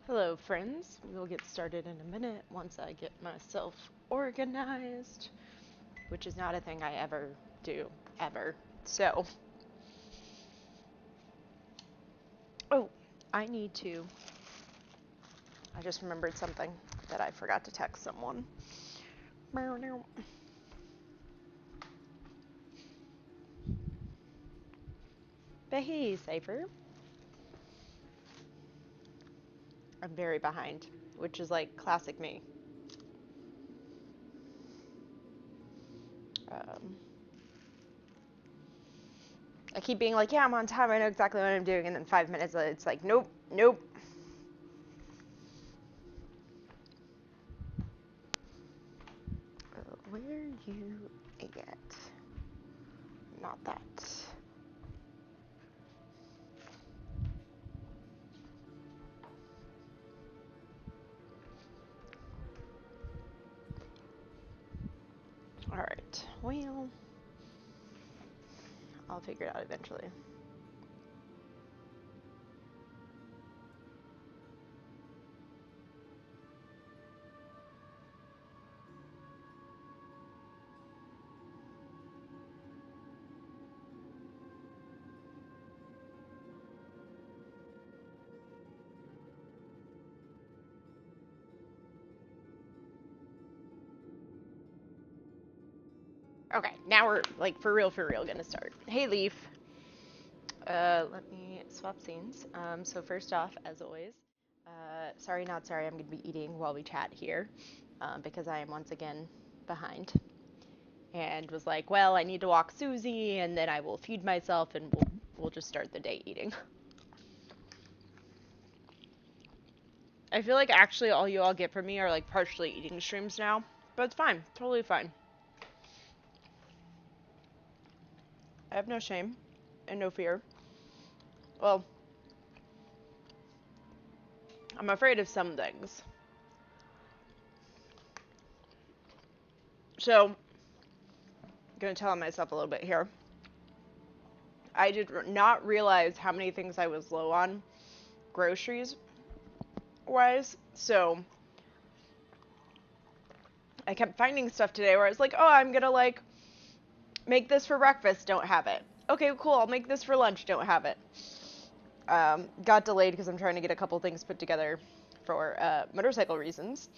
Hello, friends. We'll get started in a minute once I get myself organized, which is not a thing I ever do, ever. So, oh, I need to. I just remembered something that I forgot to text someone. But hey, Cypher. I'm very behind, which is like classic me. Um, I keep being like, yeah, I'm on time, I know exactly what I'm doing, and then 5 minutes later, it's like, nope, nope. Where you at? Not that. Alright, well, I'll figure it out eventually. Okay, now we're like for real gonna start. Hey, Leaf. Let me swap scenes. So first off, as always, sorry, not sorry, I'm gonna be eating while we chat here, because I am once again behind. And was like, well, I need to walk Susie, and then I will feed myself, and we'll just start the day eating. I feel like actually all you all get from me are like partially eating streams now, but it's fine, totally fine. I have no shame and no fear. Well, I'm afraid of some things. So, I'm gonna tell myself a little bit here. I did not realize how many things I was low on groceries wise. So, I kept finding stuff today where I was like, oh, I'm gonna like make this for breakfast, don't have it. Okay, cool, I'll make this for lunch, don't have it. Got delayed because I'm trying to get a couple things put together for motorcycle reasons.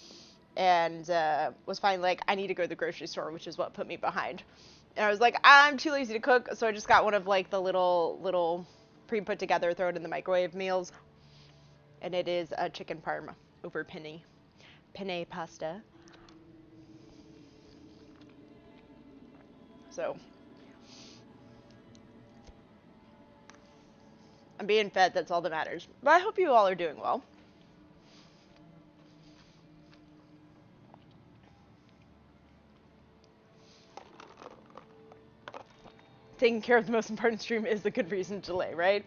And was finally like, I need to go to the grocery store, which is what put me behind. And I was like, I'm too lazy to cook, so I just got one of like the little pre-put together, throw it in the microwave meals. And it is a chicken parm over penne pasta. So I'm being fed, that's all that matters. But I hope you all are doing well. Taking care of the most important stream is a good reason to delay, right?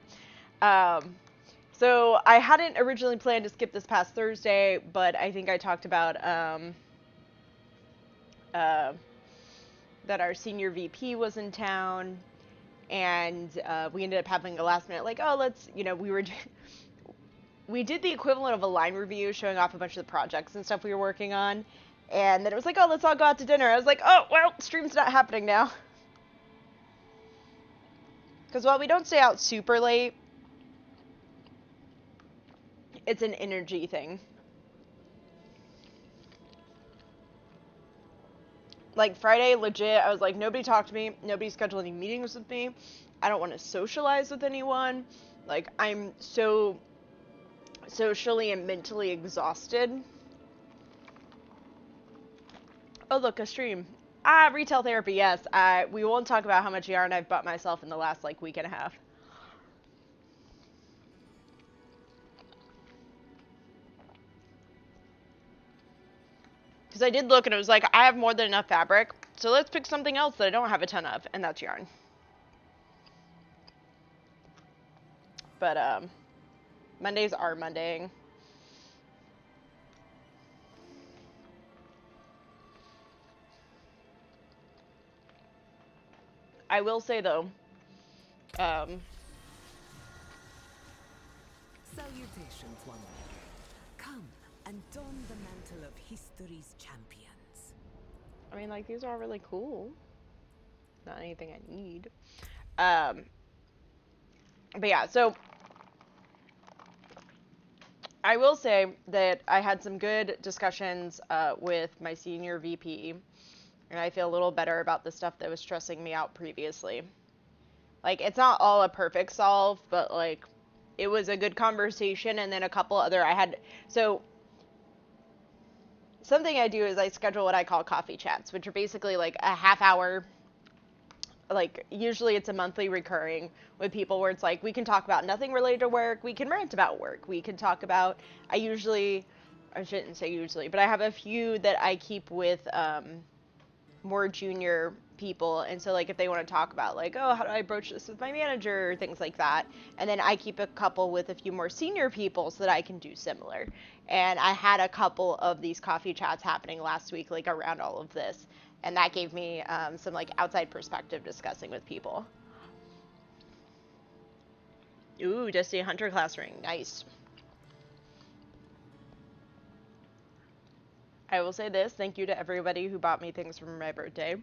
So I hadn't originally planned to skip this past Thursday, but I think I talked about that our senior VP was in town, and we ended up having a last minute like, oh, let's, we did the equivalent of a line review showing off a bunch of the projects and stuff we were working on, and then it was like, oh, let's all go out to dinner. I was like, oh, well, stream's not happening now. Because while we don't stay out super late, it's an energy thing. Like Friday, legit, I was like, nobody talked to me, nobody scheduled any meetings with me, I don't want to socialize with anyone, like, I'm so socially and mentally exhausted. Oh, look, a stream. Retail therapy, yes. We won't talk about how much yarn I've bought myself in the last, like, week and a half. Because I did look and it was like, I have more than enough fabric, so let's pick something else that I don't have a ton of, and that's yarn. But, Mondays are Mondaying. I will say, though, Salutations, one Come and don the mantle of history's champions. I mean, like, these are all really cool. Not anything I need. But yeah, so I will say that I had some good discussions with my senior VP, and I feel a little better about the stuff that was stressing me out previously. Like, it's not all a perfect solve, but, like, it was a good conversation, and then a couple other, so, something I do is I schedule what I call coffee chats, which are basically, like, a half hour, like, usually it's a monthly recurring with people where it's like, we can talk about nothing related to work, we can rant about work, we can talk about, I shouldn't say usually, but I have a few that I keep with, more junior people, and so like if they want to talk about like, oh, how do I broach this with my manager, or things like that, and then I keep a couple with a few more senior people so that I can do similar. And I had a couple of these coffee chats happening last week, like around all of this, and that gave me some like outside perspective discussing with people. Ooh, Destiny Hunter class ring, nice. I will say this, thank you to everybody who bought me things for my birthday.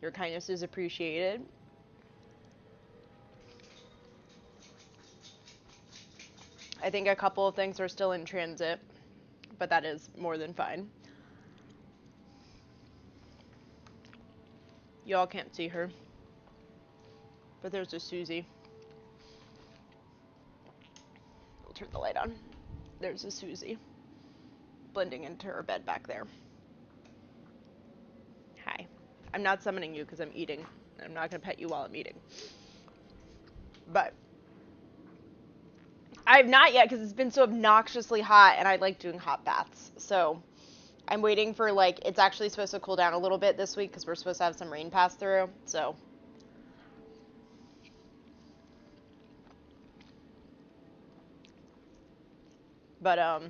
Your kindness is appreciated. I think a couple of things are still in transit, but that is more than fine. Y'all can't see her, but there's a Susie. We'll turn the light on. There's a Susie blending into her bed back there. Hi. I'm not summoning you because I'm eating. I'm not going to pet you while I'm eating. But I have not yet because it's been so obnoxiously hot, and I like doing hot baths. So I'm waiting for, like, it's actually supposed to cool down a little bit this week because we're supposed to have some rain pass through. So but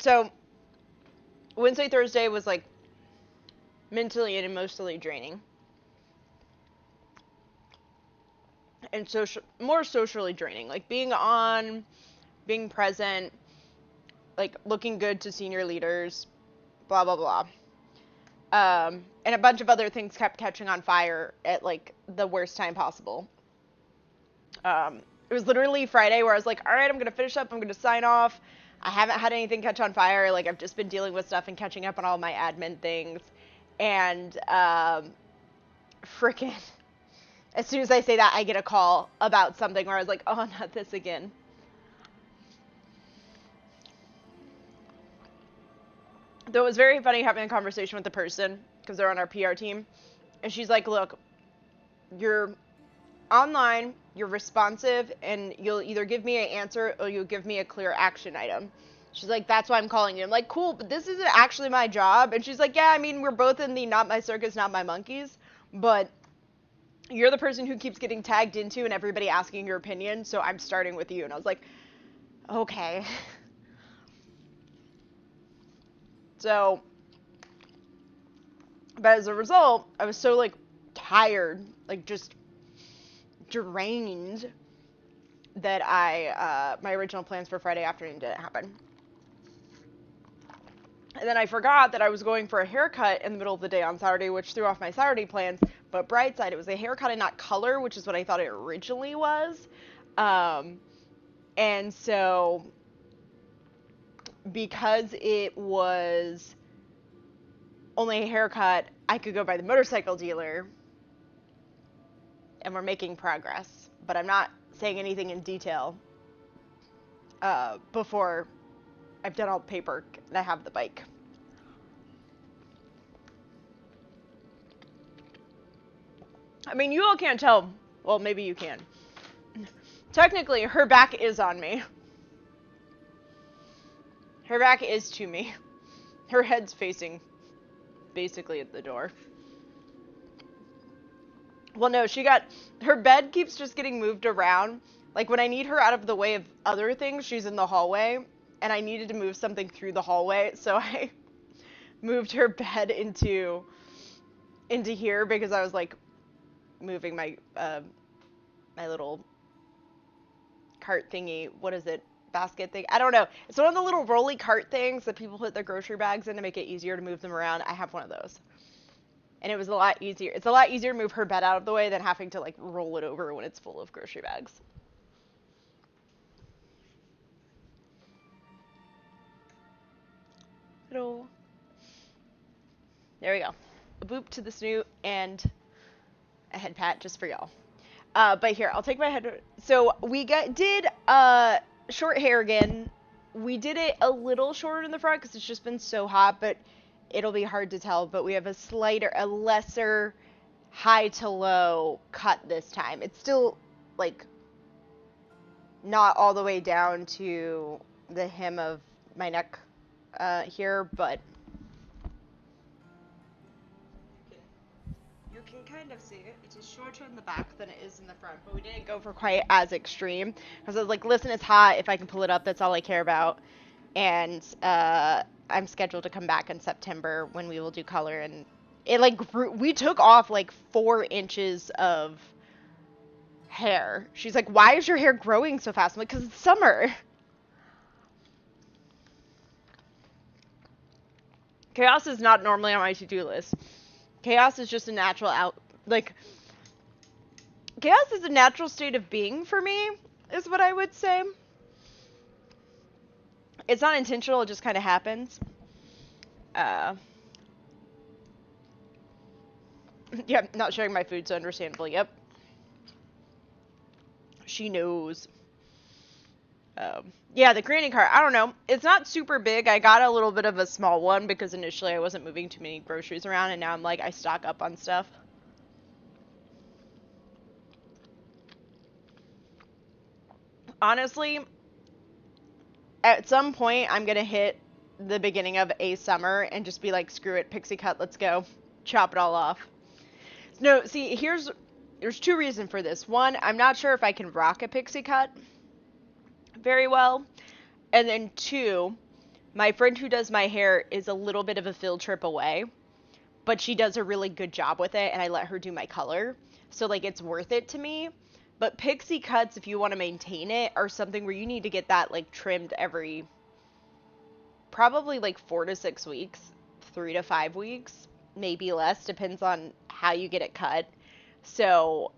so Wednesday, Thursday was like mentally and emotionally draining. And more socially draining, like being on, being present, like looking good to senior leaders, blah blah blah. And a bunch of other things kept catching on fire at like the worst time possible. It was literally Friday where I was like, all right, I'm gonna finish up, I'm gonna sign off. I haven't had anything catch on fire. Like, I've just been dealing with stuff and catching up on all my admin things. And frickin', as soon as I say that, I get a call about something where I was like, oh, not this again. Though it was very funny having a conversation with the person, because they're on our PR team. And she's like, look, you're online, you're responsive, and you'll either give me an answer or you'll give me a clear action item. She's like, that's why I'm calling you. I'm like, cool, but this isn't actually my job. And she's like, yeah, I mean, we're both in the not my circus, not my monkeys, but you're the person who keeps getting tagged into and everybody asking your opinion, so I'm starting with you. And I was like, okay. So, but as a result, I was so, like, tired, like, just drained, that my original plans for Friday afternoon didn't happen. And then I forgot that I was going for a haircut in the middle of the day on Saturday, which threw off my Saturday plans. But bright side, it was a haircut and not color, which is what I thought it originally was. And so, because it was only a haircut, I could go by the motorcycle dealer. And we're making progress. But I'm not saying anything in detail before I've done all the paperwork and I have the bike. I mean, you all can't tell. Well, maybe you can. Technically, her back is on me. Her back is to me. Her head's facing basically at the door. Well, no, her bed keeps just getting moved around. Like, when I need her out of the way of other things, she's in the hallway, and I needed to move something through the hallway, so I moved her bed into here because I was, like, moving my little cart thingy, what is it, basket thing. I don't know. It's one of the little rolly cart things that people put their grocery bags in to make it easier to move them around. I have one of those. And it was a lot easier. It's a lot easier to move her bed out of the way than having to like roll it over when it's full of grocery bags. Hello. There we go. A boop to the snoot and a head pat just for y'all. But here, I'll take my head. So we did short hair again. We did it a little shorter in the front because it's just been so hot, but it'll be hard to tell. But we have a lesser high to low cut this time. It's still like not all the way down to the hem of my neck here, but you can kind of see it. It is shorter in the back than it is in the front, but we didn't go for quite as extreme because I was like, listen, it's hot. If I can pull it up, that's all I care about. And I'm scheduled to come back in September when we will do color, and it like we took off like 4 inches of hair. She's like, why is your hair growing so fast? I'm like, because it's summer. Chaos is not normally on my to-do list. Chaos is just a natural chaos is a natural state of being for me, is what I would say. It's not intentional, it just kind of happens. Yep, not sharing my food, so understandable, yep. She knows. Yeah, the granny cart, I don't know. It's not super big. I got a little bit of a small one because initially I wasn't moving too many groceries around, and now I'm like, I stock up on stuff. Honestly, at some point I'm gonna hit the beginning of a summer and just be like, screw it, pixie cut, let's go. Chop it all off. No, see, there's 2 reasons for this. One, I'm not sure if I can rock a pixie cut very well. And then 2, my friend who does my hair is a little bit of a field trip away, but she does a really good job with it, and I let her do my color. So, like, it's worth it to me. But pixie cuts, if you want to maintain it, are something where you need to get that, like, trimmed every, probably, like, 4 to 6 weeks, 3 to 5 weeks, maybe less, depends on how you get it cut. So,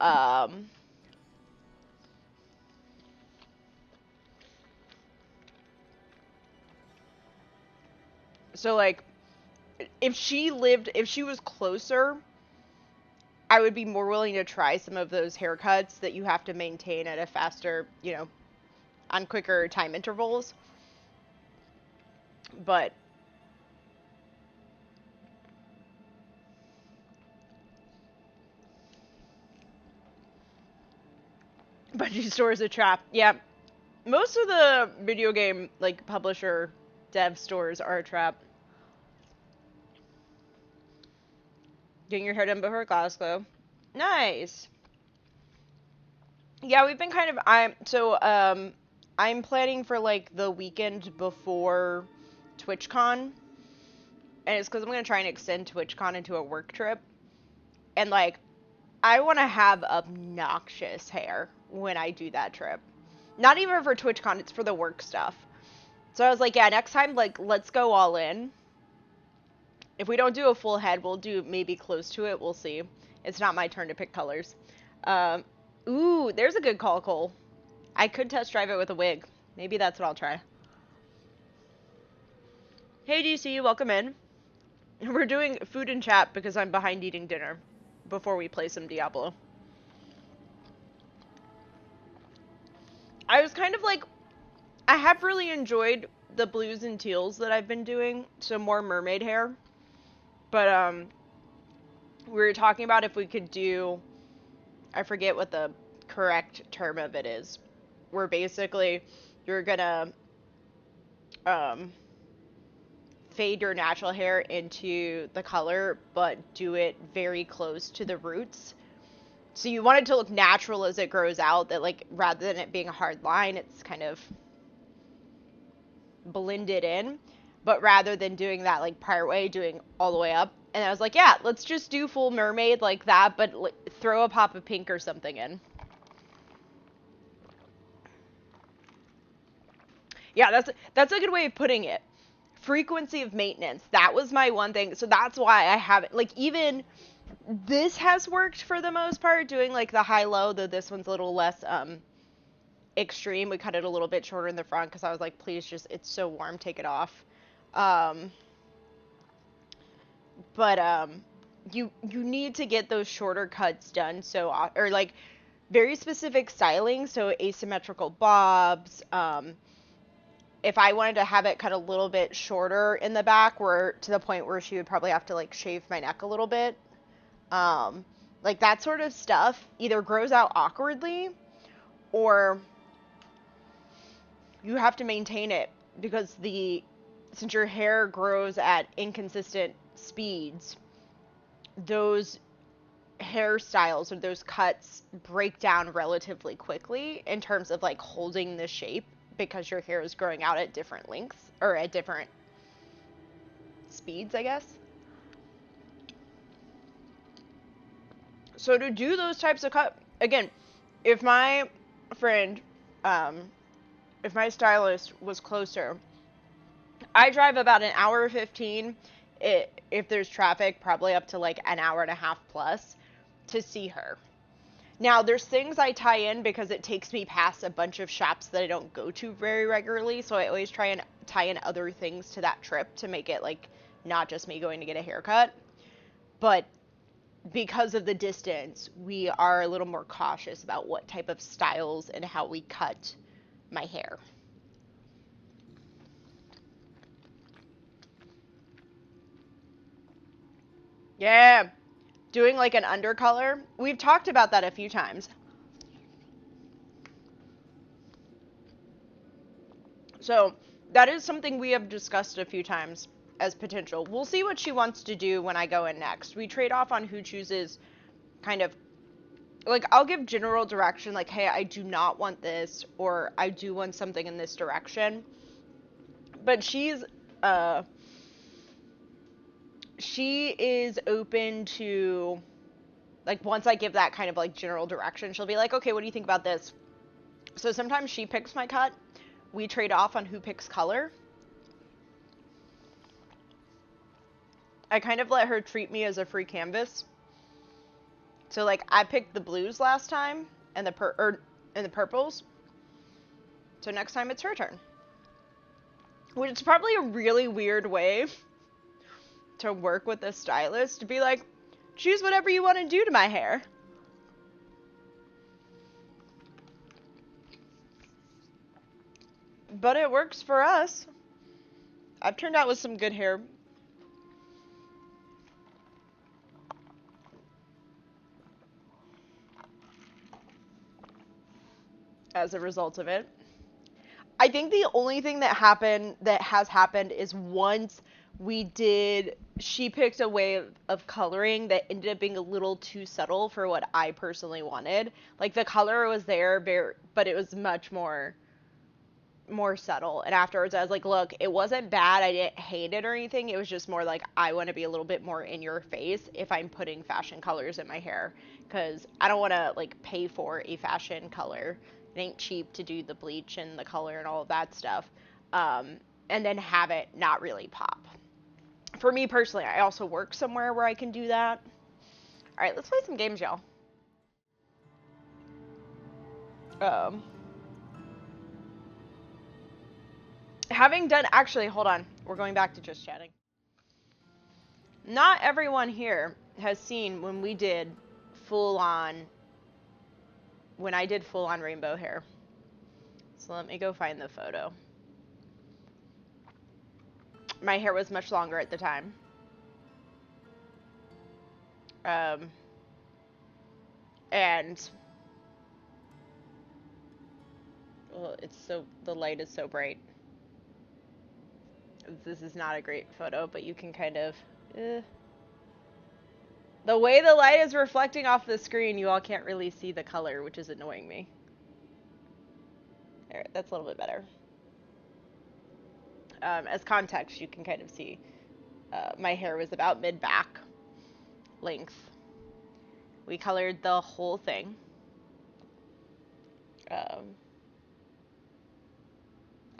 like, if she was closer, I would be more willing to try some of those haircuts that you have to maintain at a faster, on quicker time intervals. But Bungie Store is a trap. Yeah. Most of the video game, like, publisher dev stores are a trap. Getting your hair done before Glasgow. Nice. Yeah, we've been kind of, I'm planning for, like, the weekend before TwitchCon. And it's because I'm going to try and extend TwitchCon into a work trip. And, like, I want to have obnoxious hair when I do that trip. Not even for TwitchCon, it's for the work stuff. So I was like, yeah, next time, like, let's go all in. If we don't do a full head, we'll do maybe close to it. We'll see. It's not my turn to pick colors. Ooh, there's a good call, Cole. I could test drive it with a wig. Maybe that's what I'll try. Hey, DC, welcome in. We're doing food and chat because I'm behind eating dinner before we play some Diablo. I was kind of like, I have really enjoyed the blues and teals that I've been doing, so more mermaid hair. But, we were talking about if we could do, I forget what the correct term of it is, where basically you're gonna, fade your natural hair into the color, but do it very close to the roots. So you want it to look natural as it grows out, that, like, rather than it being a hard line, it's kind of blended in. But rather than doing that, like, part way, doing all the way up. And I was like, yeah, let's just do full mermaid like that, but throw a pop of pink or something in. Yeah, that's a good way of putting it. Frequency of maintenance. That was my one thing. So that's why I haven't, like, even this has worked for the most part, doing like the high low, though this one's a little less extreme. We cut it a little bit shorter in the front because I was like, please just, it's so warm, take it off. Um, but you need to get those shorter cuts done, so or like very specific styling, so asymmetrical bobs. If I wanted to have it cut a little bit shorter in the back, where to the point where she would probably have to like shave my neck a little bit, um, like that sort of stuff either grows out awkwardly, or you have to maintain it because since your hair grows at inconsistent speeds, those hairstyles or those cuts break down relatively quickly in terms of like holding the shape, because your hair is growing out at different lengths or at different speeds, I guess. So to do those types of cut, again, if my friend, um, if my stylist was closer, I drive about an hour 15, if there's traffic, probably up to like an hour and a half plus to see her. Now, there's things I tie in because it takes me past a bunch of shops that I don't go to very regularly, so I always try and tie in other things to that trip to make it like not just me going to get a haircut. But because of the distance, we are a little more cautious about what type of styles and how we cut my hair. Yeah, doing like an undercolor. We've talked about that a few times. So that is something we have discussed a few times as potential. We'll see what she wants to do when I go in next. We trade off on who chooses kind of, like, I'll give general direction, like, hey, I do not want this, or I do want something in this direction. But uh she is open to, like, once I give that kind of like general direction, she'll be like, okay, what do you think about this? So sometimes she picks my cut. We trade off on who picks color. I kind of let her treat me as a free canvas. So like I picked the blues last time and the purples. So next time it's her turn. Which is probably a really weird way to work with a stylist, to be like, choose whatever you want to do to my hair. But it works for us. I've turned out with some good hair as a result of it. I think the only thing that has happened is once she picked a way of coloring that ended up being a little too subtle for what I personally wanted. Like the color was there, but it was much more subtle. And afterwards I was like, look, it wasn't bad, I didn't hate it or anything, it was just more like I want to be a little bit more in your face if I'm putting fashion colors in my hair, because I don't want to like pay for a fashion color. It ain't cheap to do the bleach and the color and all of that stuff, and then have it not really pop. For me personally, I also work somewhere where I can do that. All right, let's play some games, y'all. um Having done, actually, hold on, we're going back to just chatting. Not everyone here has seen full on when I did full on rainbow hair. So let me go find the photo. My hair was much longer at the time. Um, and well, the light is so bright. This is not a great photo, but you can kind of, the way the light is reflecting off the screen, you all can't really see the color, which is annoying me. There, that's a little bit better. As context, you can kind of see my hair was about mid-back length. We colored the whole thing. Um,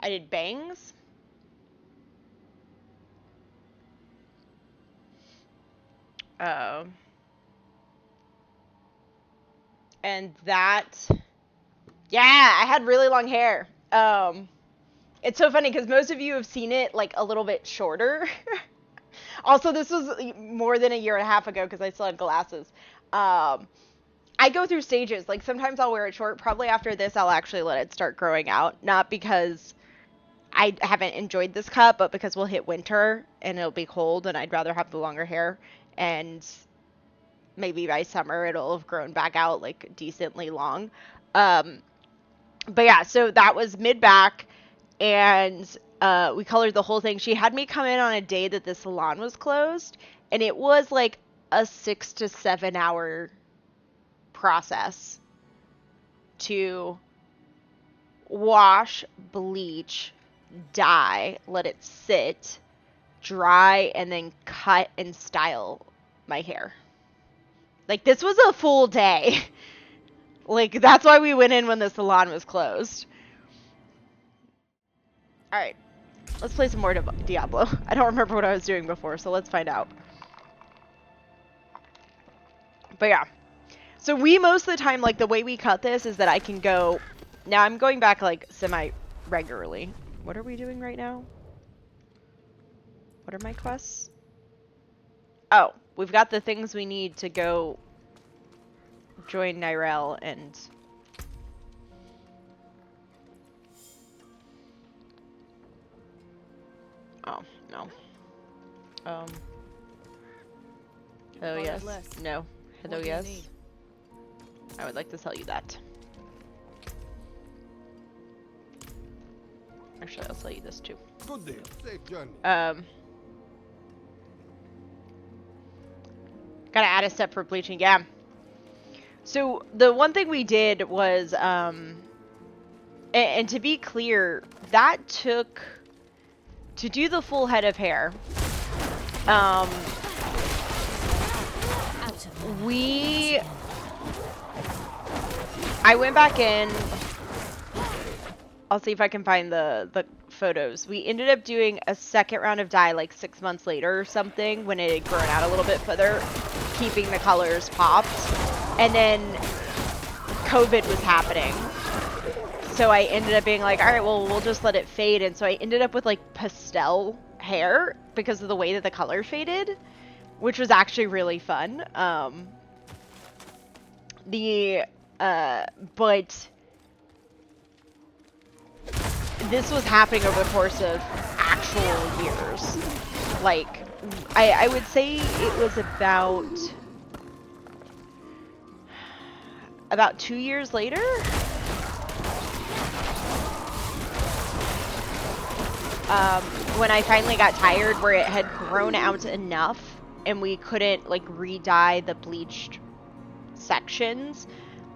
I did bangs. And that, yeah, I had really long hair. It's so funny because most of you have seen it like a little bit shorter. Also, this was more than a year and a half ago because I still had glasses. I go through stages. Like, sometimes I'll wear it short. Probably after this, I'll actually let it start growing out. Not because I haven't enjoyed this cut, but because we'll hit winter and it'll be cold and I'd rather have the longer hair. And maybe by summer, it'll have grown back out, like, decently long. But yeah, so that was mid-back, and we colored the whole thing. She had me come in on a day that the salon was closed, and it was like a 6 to 7 hour process to wash, bleach, dye, let it sit, dry, and then cut and style my hair. Like, this was a full day. Like, that's why we went in when the salon was closed. Alright, let's play some more Diablo. I don't remember what I was doing before, so let's find out. But yeah. So we, most of the time, like, the way we cut this is that I can go... Now, I'm going back, like, semi-regularly. What are we doing right now? What are my quests? Oh, we've got the things we need to go join Nyrel and... Oh, no. Hello, yes. No. Hello, yes. I would like to tell you that. Actually, I'll tell you this too. Good day. Safe journey. Gotta add a step for bleaching, yeah. So the one thing we did was, and to be clear, that took, to do the full head of hair, I went back in, I'll see if I can find the photos. We ended up doing a second round of dye like 6 months later or something when it had grown out a little bit further, keeping the colors popped. And then COVID was happening. So I ended up being like, all right, well, we'll just let it fade. And so I ended up with like pastel hair because of the way that the color faded, which was actually really fun. But this was happening over the course of actual years. Like, I would say it was about 2 years later. When I finally got tired, where it had grown out enough and we couldn't like re-dye the bleached sections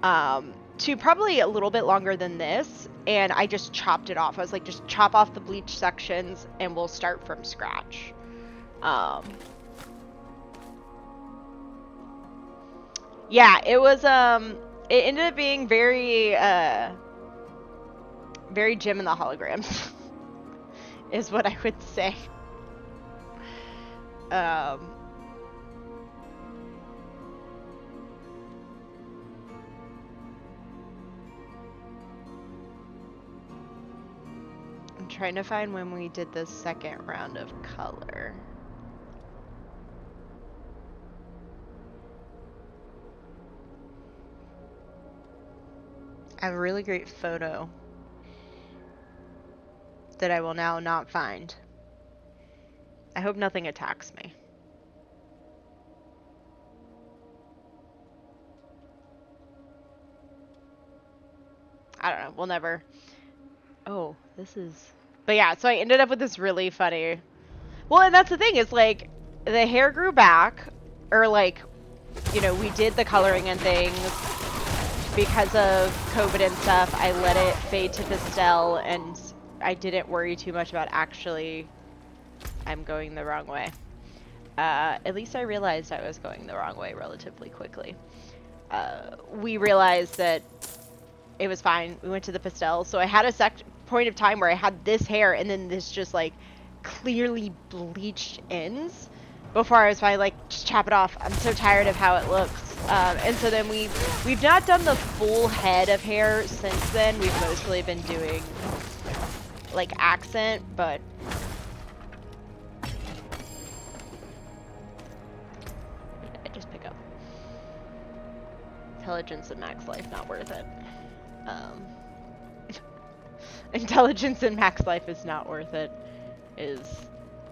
to probably a little bit longer than this, and I just chopped it off. I was like, just chop off the bleach sections and we'll start from scratch. Yeah, it was it ended up being very very Jim and the Holograms is what I would say. I'm trying to find when we did the second round of color. I have a really great photo that I will now not find. I hope nothing attacks me. I don't know, we'll never... Oh, this is... But yeah, so I ended up with this really funny... Well, and that's the thing, is like, the hair grew back, or like, you know, we did the coloring and things. Because of COVID and stuff, I let it fade to pastel, and I didn't worry too much about actually, I'm going the wrong way. At least I realized I was going the wrong way relatively quickly. We realized that it was fine. We went to the pastel. So I had a point of time where I had this hair and then this just like clearly bleached ends before I was finally like, just chop it off. I'm so tired of how it looks. And so then we've not done the full head of hair since then. We've mostly been doing like accent, but I just pick up intelligence and max life, not worth it. Intelligence and max life is not worth it is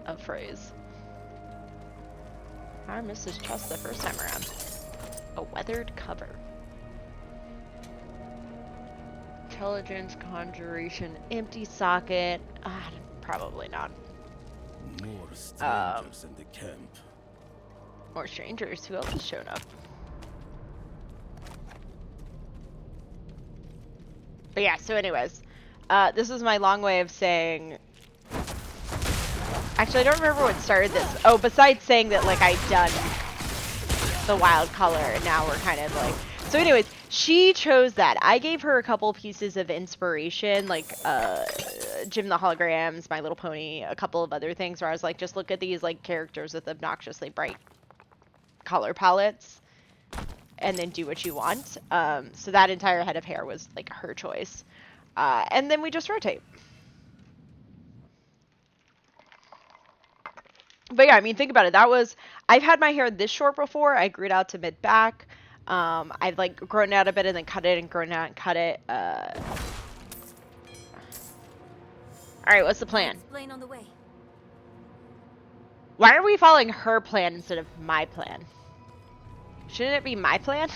a phrase. I missed his chest the first time around. A weathered cover. Intelligence, conjuration, empty socket. Probably not. More strangers in the camp. More strangers? Who else has shown up? But yeah, so anyways. This is my long way of saying... Actually, I don't remember what started this. Oh, besides saying that, like, I'd done the wild color, and now we're kind of, like... So anyways, she chose that. I gave her a couple pieces of inspiration, like, Jim the Holograms, My Little Pony, a couple of other things where I was like, just look at these, like, characters with obnoxiously bright color palettes, and then do what you want. So that entire head of hair was, like, her choice. And then we just rotate. But yeah, I mean, think about it. I've had my hair this short before. I grew it out to mid-back. I've, like, grown it out a bit and then cut it and grown it out and cut it. Alright, what's the plan? Explain on the way. Why are we following her plan instead of my plan? Shouldn't it be my plan?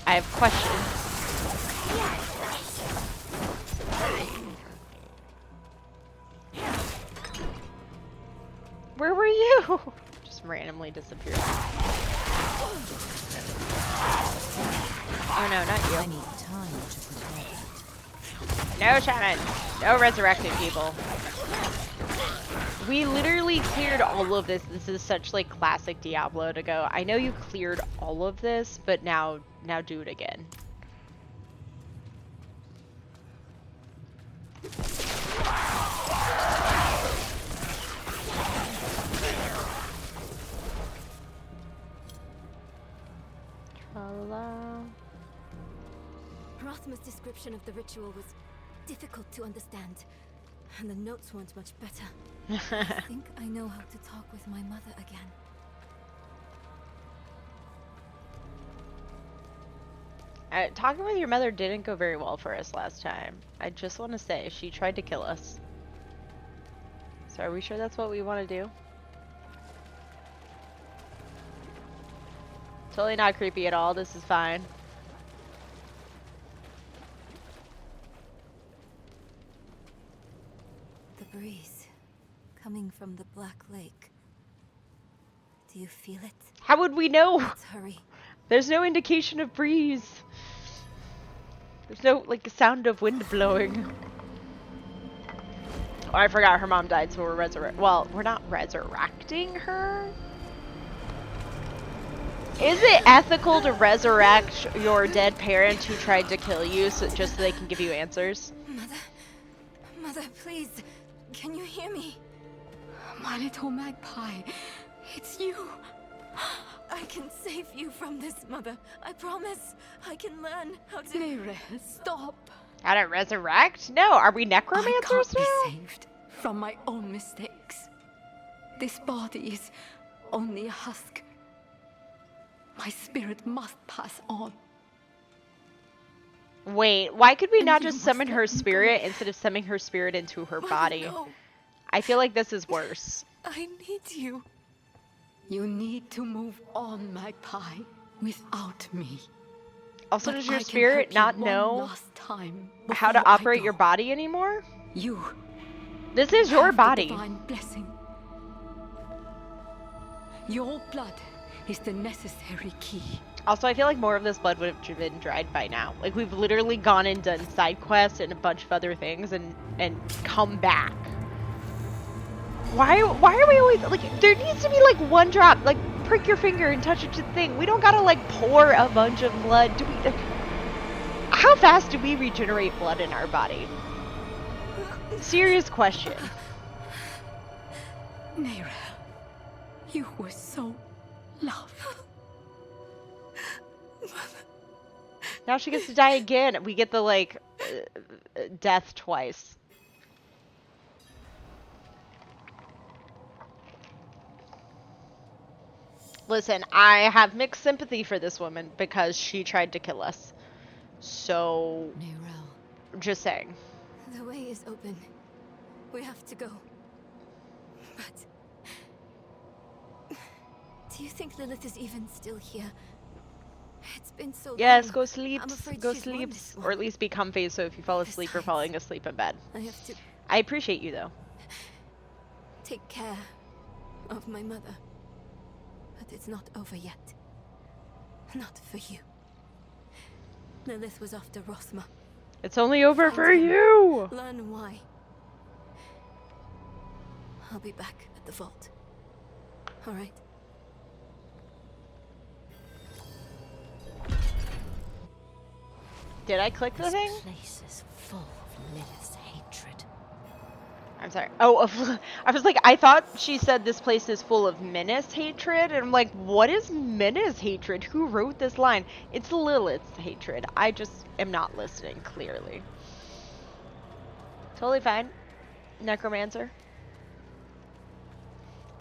I have questions. Where were you? Just randomly disappeared. Oh no, not you. I need time to prepare. No shaman. No resurrecting people. We literally cleared all of this. This is such like classic Diablo to go, I know you cleared all of this, but now do it again. Tra-la. Rathma's description of the ritual was difficult to understand, and the notes weren't much better. I think I know how to talk with my mother again. Talking with your mother didn't go very well for us last time. I just want to say, she tried to kill us. So are we sure that's what we want to do? Totally not creepy at all. This is fine. The breeze coming from the Black Lake. Do you feel it? How would we know? Let's hurry. There's no indication of breeze. There's no, like, sound of wind blowing. Oh, I forgot her mom died, so well, we're not resurrecting her? Is it ethical to resurrect your dead parents who tried to kill you just so they can give you answers? Mother, please, can you hear me? My little magpie, it's you. I can save you from this, Mother. I promise. I can learn how to... Nere, stop. How to resurrect? No, are we I necromancers can't be now? saved from my own mistakes. This body is only a husk. My spirit must pass on. Wait, why could we And not you just must summon let her me go. spirit instead of summoning her spirit into her Mother, body? no. I feel like this is worse. I need you. You need to move on, magpie, without me. Also, But does your I can spirit help you not one know last time how to before I operate go. your body anymore? You This is your have the body. divine blessing. Your blood is the necessary key. Also, I feel like more of this blood would have been dried by now. Like, we've literally gone and done side quests and a bunch of other things and come back. Why are we always, like, there needs to be, like, one drop. Like, prick your finger and touch it to the thing. We don't gotta, like, pour a bunch of blood. How fast do we regenerate blood in our body? Serious question. Neyrelle, you were so loved. Now she gets to die again. We get the, like, death twice. Listen, I have mixed sympathy for this woman because she tried to kill us. So, Neyrelle, just saying. the way is open. We have to go. But do you think Lilith is even still here? It's been so long. Yes, go sleep. I'm afraid Go she's won sleep. this Or one. at least be comfy so if you fall asleep, you're Besides, falling asleep in bed. I have to I appreciate you, though. take care of my mother. But it's not over yet. Not for you. Lilith was after Rosma. It's only over Find for him. you! Learn why. I'll be back at the vault. All right? Did I click the thing? This place is full of Lilith's hatred. I'm sorry. Oh, I was like, I thought she said this place is full of menace hatred, and I'm like, what is menace hatred? Who wrote this line? It's Lilith's hatred. I just am not listening, clearly. Totally fine. Necromancer.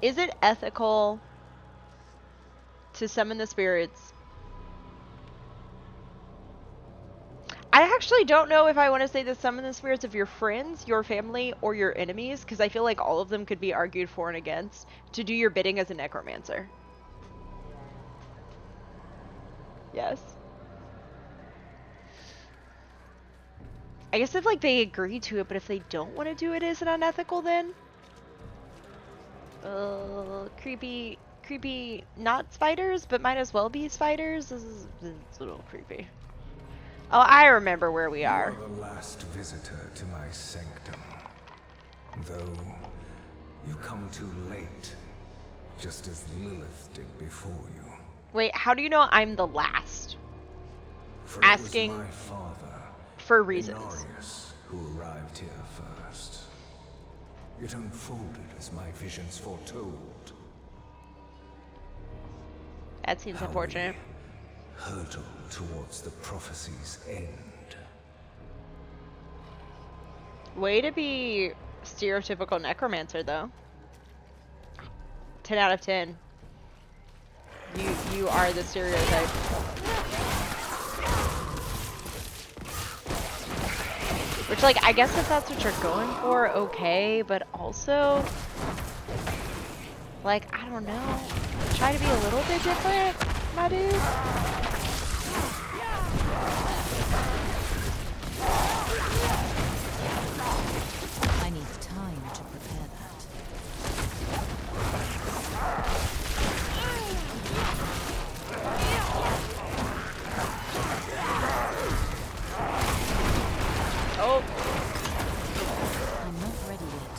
Is it ethical to summon the spirits? I actually don't know if I want to say to summon the spirits of your friends, your family, or your enemies, because I feel like all of them could be argued for and against to do your bidding as a necromancer. Yes. I guess if, like, they agree to it, but if they don't want to do it, is it unethical then? Creepy, not spiders, but might as well be spiders. This is a little creepy. Oh, I remember where we are. You are the last visitor to my sanctum. Though, you come too late, just as Lilith did before you. Wait, how do you know I'm the last? For Asking it was my father, for reasons. Inarius, who arrived here first. It unfolded as my visions foretold. That seems How unfortunate. we hurtle towards the prophecy's end. Way to be stereotypical necromancer, though. 10 out of 10. You are the stereotype. Which, like, I guess if that's what you're going for, okay, but also, like, I don't know. Try to be a little bit different, my dude. I need time to prepare that. Oh, I'm not ready yet.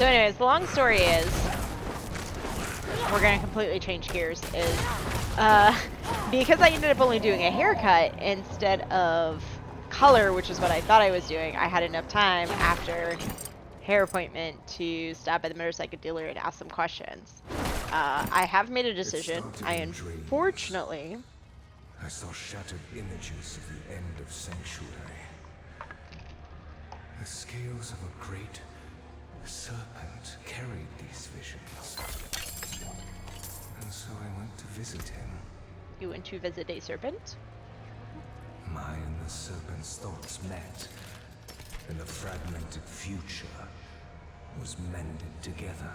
so anyways, the long story is, we're gonna completely change gears, is, because I ended up only doing a haircut instead of color, which is what I thought I was doing, I had enough time after hair appointment to stop at the motorcycle dealer and ask some questions. I have made a decision. I unfortunately... I saw shattered images of the end of Sanctuary. The scales of a great serpent carried these visions. And so I went to visit him. You went to visit a serpent? My and the serpent's thoughts met, and the fragmented future was mended together.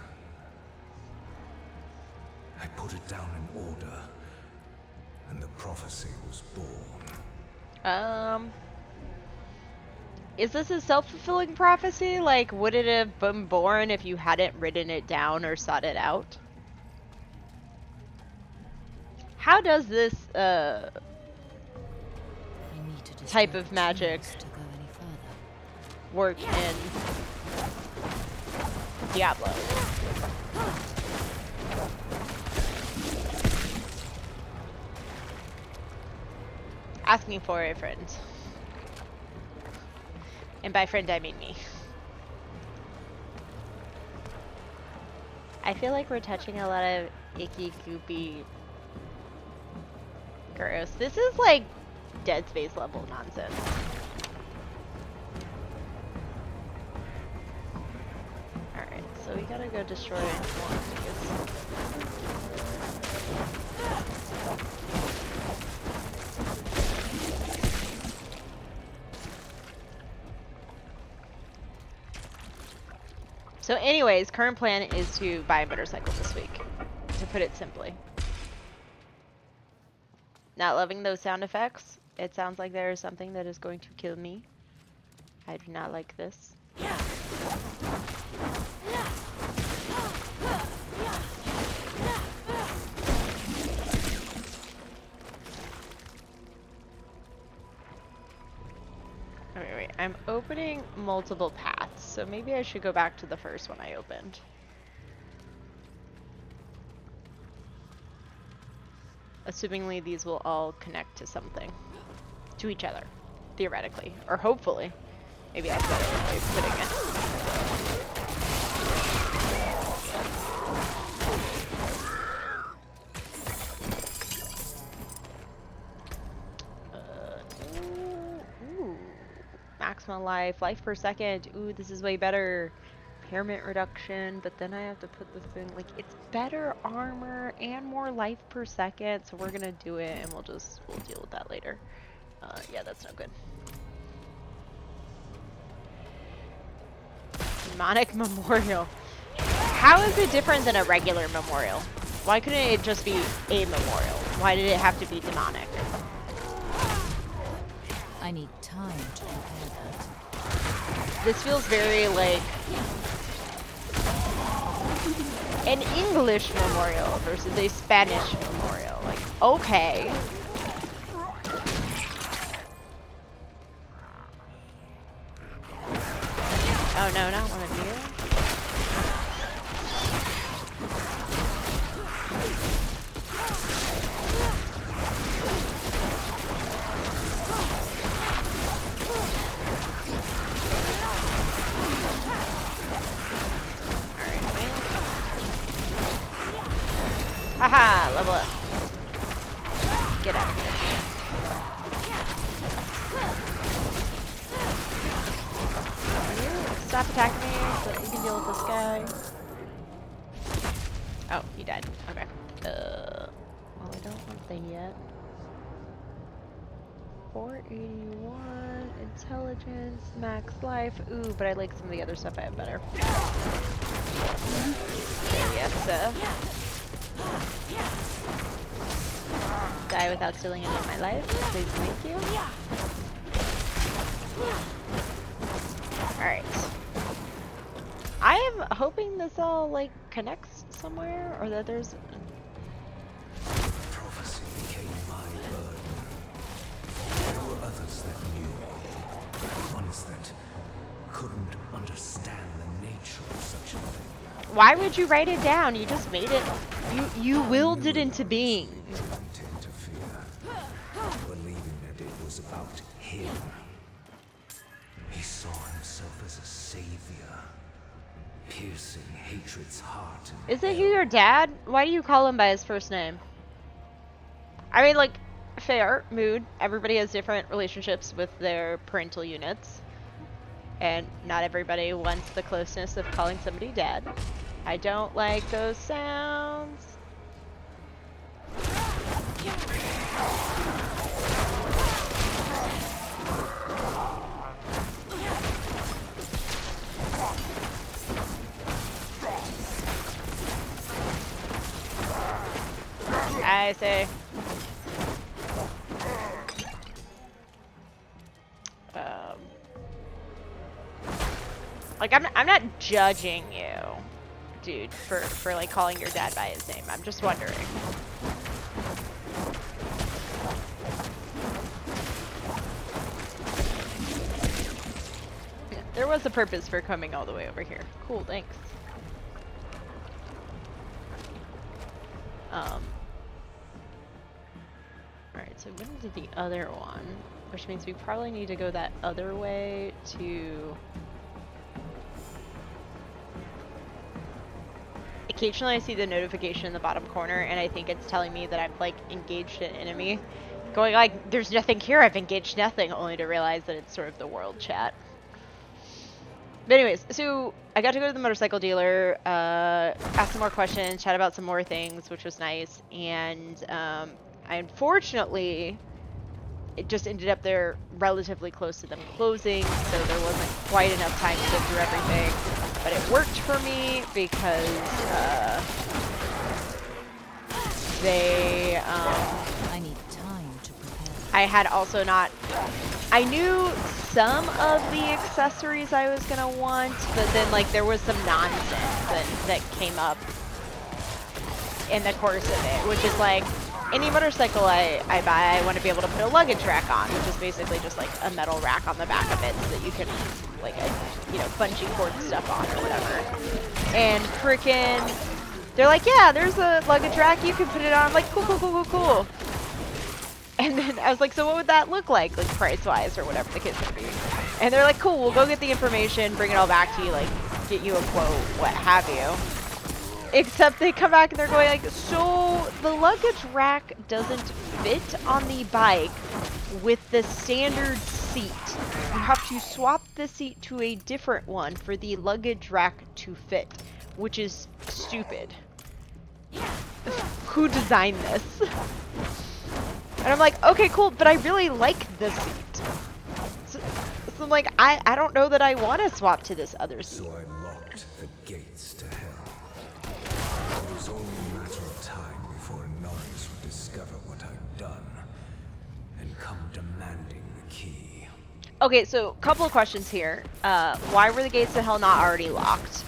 I put it down in order, and the prophecy was born. Is this a self-fulfilling prophecy? Like, would it have been born if you hadn't written it down or sought it out? How does this, type of magic Choose to go any further. work in Diablo. Asking for a friend. And by friend, I mean me. I feel like we're touching a lot of icky, goopy, gross. This is like Dead Space level nonsense. Alright, so we gotta go destroy more of these. So anyways, current plan is to buy a motorcycle this week, to put it simply. Not loving those sound effects. It sounds like there is something that is going to kill me. I do not like this. Wait. I'm opening multiple paths, so maybe I should go back to the first one I opened. Assumingly these will all connect to something. To each other. Theoretically. Or hopefully. Maybe that's a better way of putting it. Ooh. Maximum life per second. Ooh, this is way better. Impairment reduction, but then I have to put the thing, like, it's better armor and more life per second, so we're gonna do it and we'll deal with that later. Yeah, that's no good. Demonic memorial. How is it different than a regular memorial? Why couldn't it just be a memorial? Why did it have to be demonic? I need time to prepare that. This feels very like an English memorial versus a Spanish memorial. Like, okay. Oh no, not one of you. Haha, level up. Get out of here. Stop attacking me so that we can deal with this guy. Oh, he died. Okay. Well, I don't want that yet. 481 intelligence, max life. Ooh, but I like some of the other stuff I have better. Yes, die without stealing any of my life. Please, thank you. Alright. I am hoping this all, like, connects somewhere, or that there's... Prophecy became my burden. There were others that knew. Ones that couldn't understand the nature of such a thing. Why would you write it down? You just made it... You willed it into being. To interfere, believing that it was about him. He saw himself as a savior, piercing hatred's heart. Isn't he your dad? Why do you call him by his first name? I mean, like, fair, mood. Everybody has different relationships with their parental units. And not everybody wants the closeness of calling somebody dad. I don't like those sounds. I say. Like, I'm not judging you, dude, for like calling your dad by his name. I'm just wondering. There was a purpose for coming all the way over here. Cool, thanks. Alright, so we're gonna do the other one, which means we probably need to go that other way to... Occasionally I see the notification in the bottom corner, and I think it's telling me that I'm, like, engaged an enemy. Going like, there's nothing here, I've engaged nothing, only to realize that it's sort of the world chat. But anyways, so I got to go to the motorcycle dealer, ask some more questions, chat about some more things, which was nice, and I unfortunately, it just ended up there relatively close to them closing, so there wasn't quite enough time to go through everything, but it worked for me because they, I need time to prepare. I had also not, I knew some of the accessories I was gonna want, but then like there was some nonsense that came up in the course of it, which is like, any motorcycle I buy, I want to be able to put a luggage rack on, which is basically just like a metal rack on the back of it so that you can, like, you know, bungee cord stuff on or whatever. And frickin', they're like, yeah, there's a luggage rack, you can put it on. I'm like, cool, cool, cool, cool, cool. And then I was like, so what would that look like price-wise, or whatever the case may be? And they're like, cool, we'll go get the information, bring it all back to you, like, get you a quote, what have you. Except they come back and they're going like, so the luggage rack doesn't fit on the bike with the standard seat. You have to swap the seat to a different one for the luggage rack to fit, which is stupid. Who designed this? And I'm like, okay, cool, but I really like the seat. So I'm like, I don't know that I want to swap to this other seat. So I locked the gates to hell. It was only a matter of time before Norris would discover what I'd done and come demanding the key. Okay, so a couple of questions here. Why were the gates to hell not already locked?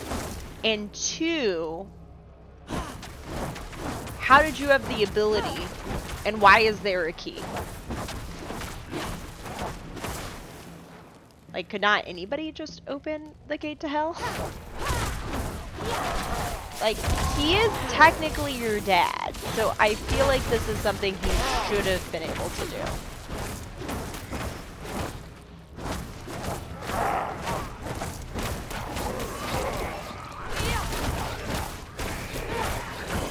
And two, how did you have the ability, and why is there a key? Like, could not anybody just open the gate to hell? Like, he is technically your dad, so I feel like this is something he should have been able to do.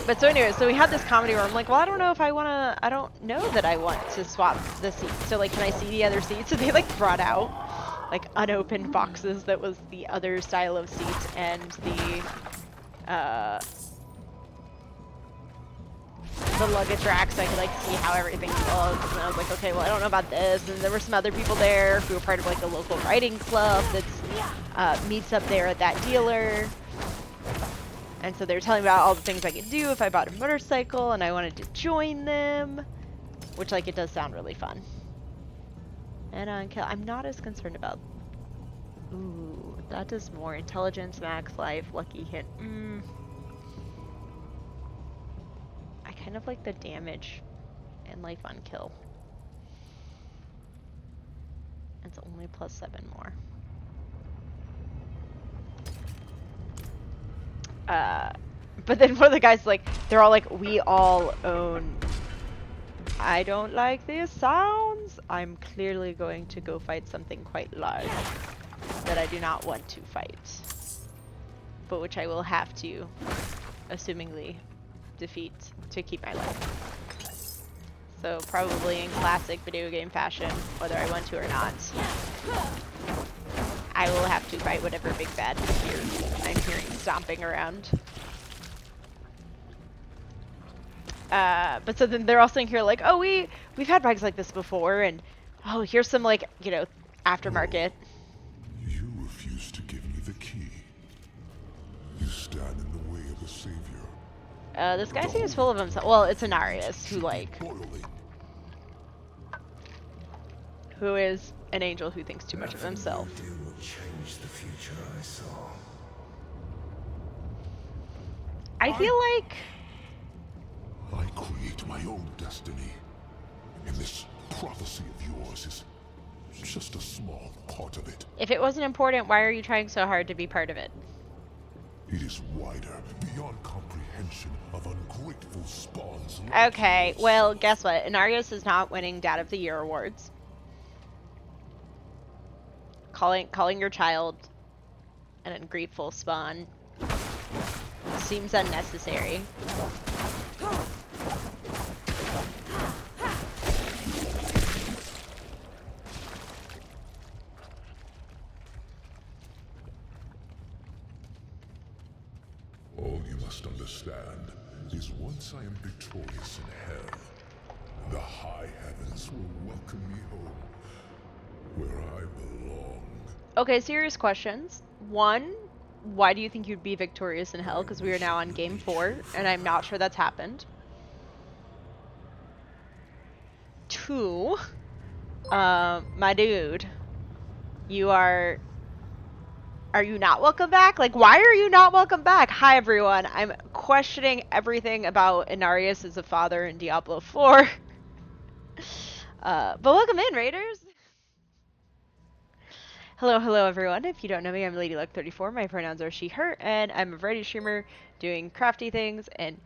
But so anyway, so we had this comedy where I'm like, well, I don't know if I want to, I don't know that I want to swap the seats. So like, can I see the other seats? So they like brought out like unopened boxes that was the other style of seat, and the luggage rack, so I could like see how everything looks. And I was like, okay, well, I don't know about this. And there were some other people there who were part of like a local riding club that's meets up there at that dealer. And so they were telling me about all the things I could do if I bought a motorcycle, and I wanted to join them, which like it does sound really fun. And I'm not as concerned about. Ooh, that does more. Intelligence, max life, lucky hit. I kind of like the damage and life on kill. It's only +7 more. But then one of the guys like, they're all like, we all own. I don't like these sounds. I'm clearly going to go fight something quite large that I do not want to fight, but which I will have to, assumingly, defeat to keep my life. So probably in classic video game fashion, whether I want to or not, I will have to fight whatever big bad I'm hearing stomping around. But so then they're all sitting here like, oh, we've had bikes like this before, and oh, here's some like, you know, aftermarket. You refuse to give me the key. You stand in the way of the savior. This guy seems full of himself. Well, it's Anarius, who like, who is an angel who thinks too much of himself. Nothing you do will change the future I saw. I feel like I create my own destiny. And this prophecy of yours is Just a small part of it. If it wasn't important, why are you trying so hard to be part of it? It is wider, beyond comprehension of ungrateful spawns. Okay, well, guess what? Inarius is not winning Dad of the Year awards. Calling your child an ungrateful spawn seems unnecessary. All you must understand is once I am victorious in hell, the high heavens will welcome me home, where I belong. Okay, serious questions. One, why do you think you'd be victorious in hell? Because we are now on game 4, and I'm not sure that's happened. 2, my dude, are you not welcome back? Like, why are you not welcome back? Hi, everyone. I'm questioning everything about Inarius as a father in Diablo 4. But welcome in, Raiders. Hello, everyone. If you don't know me, I'm LadyLuck34. My pronouns are she, her, and I'm a variety streamer doing crafty things and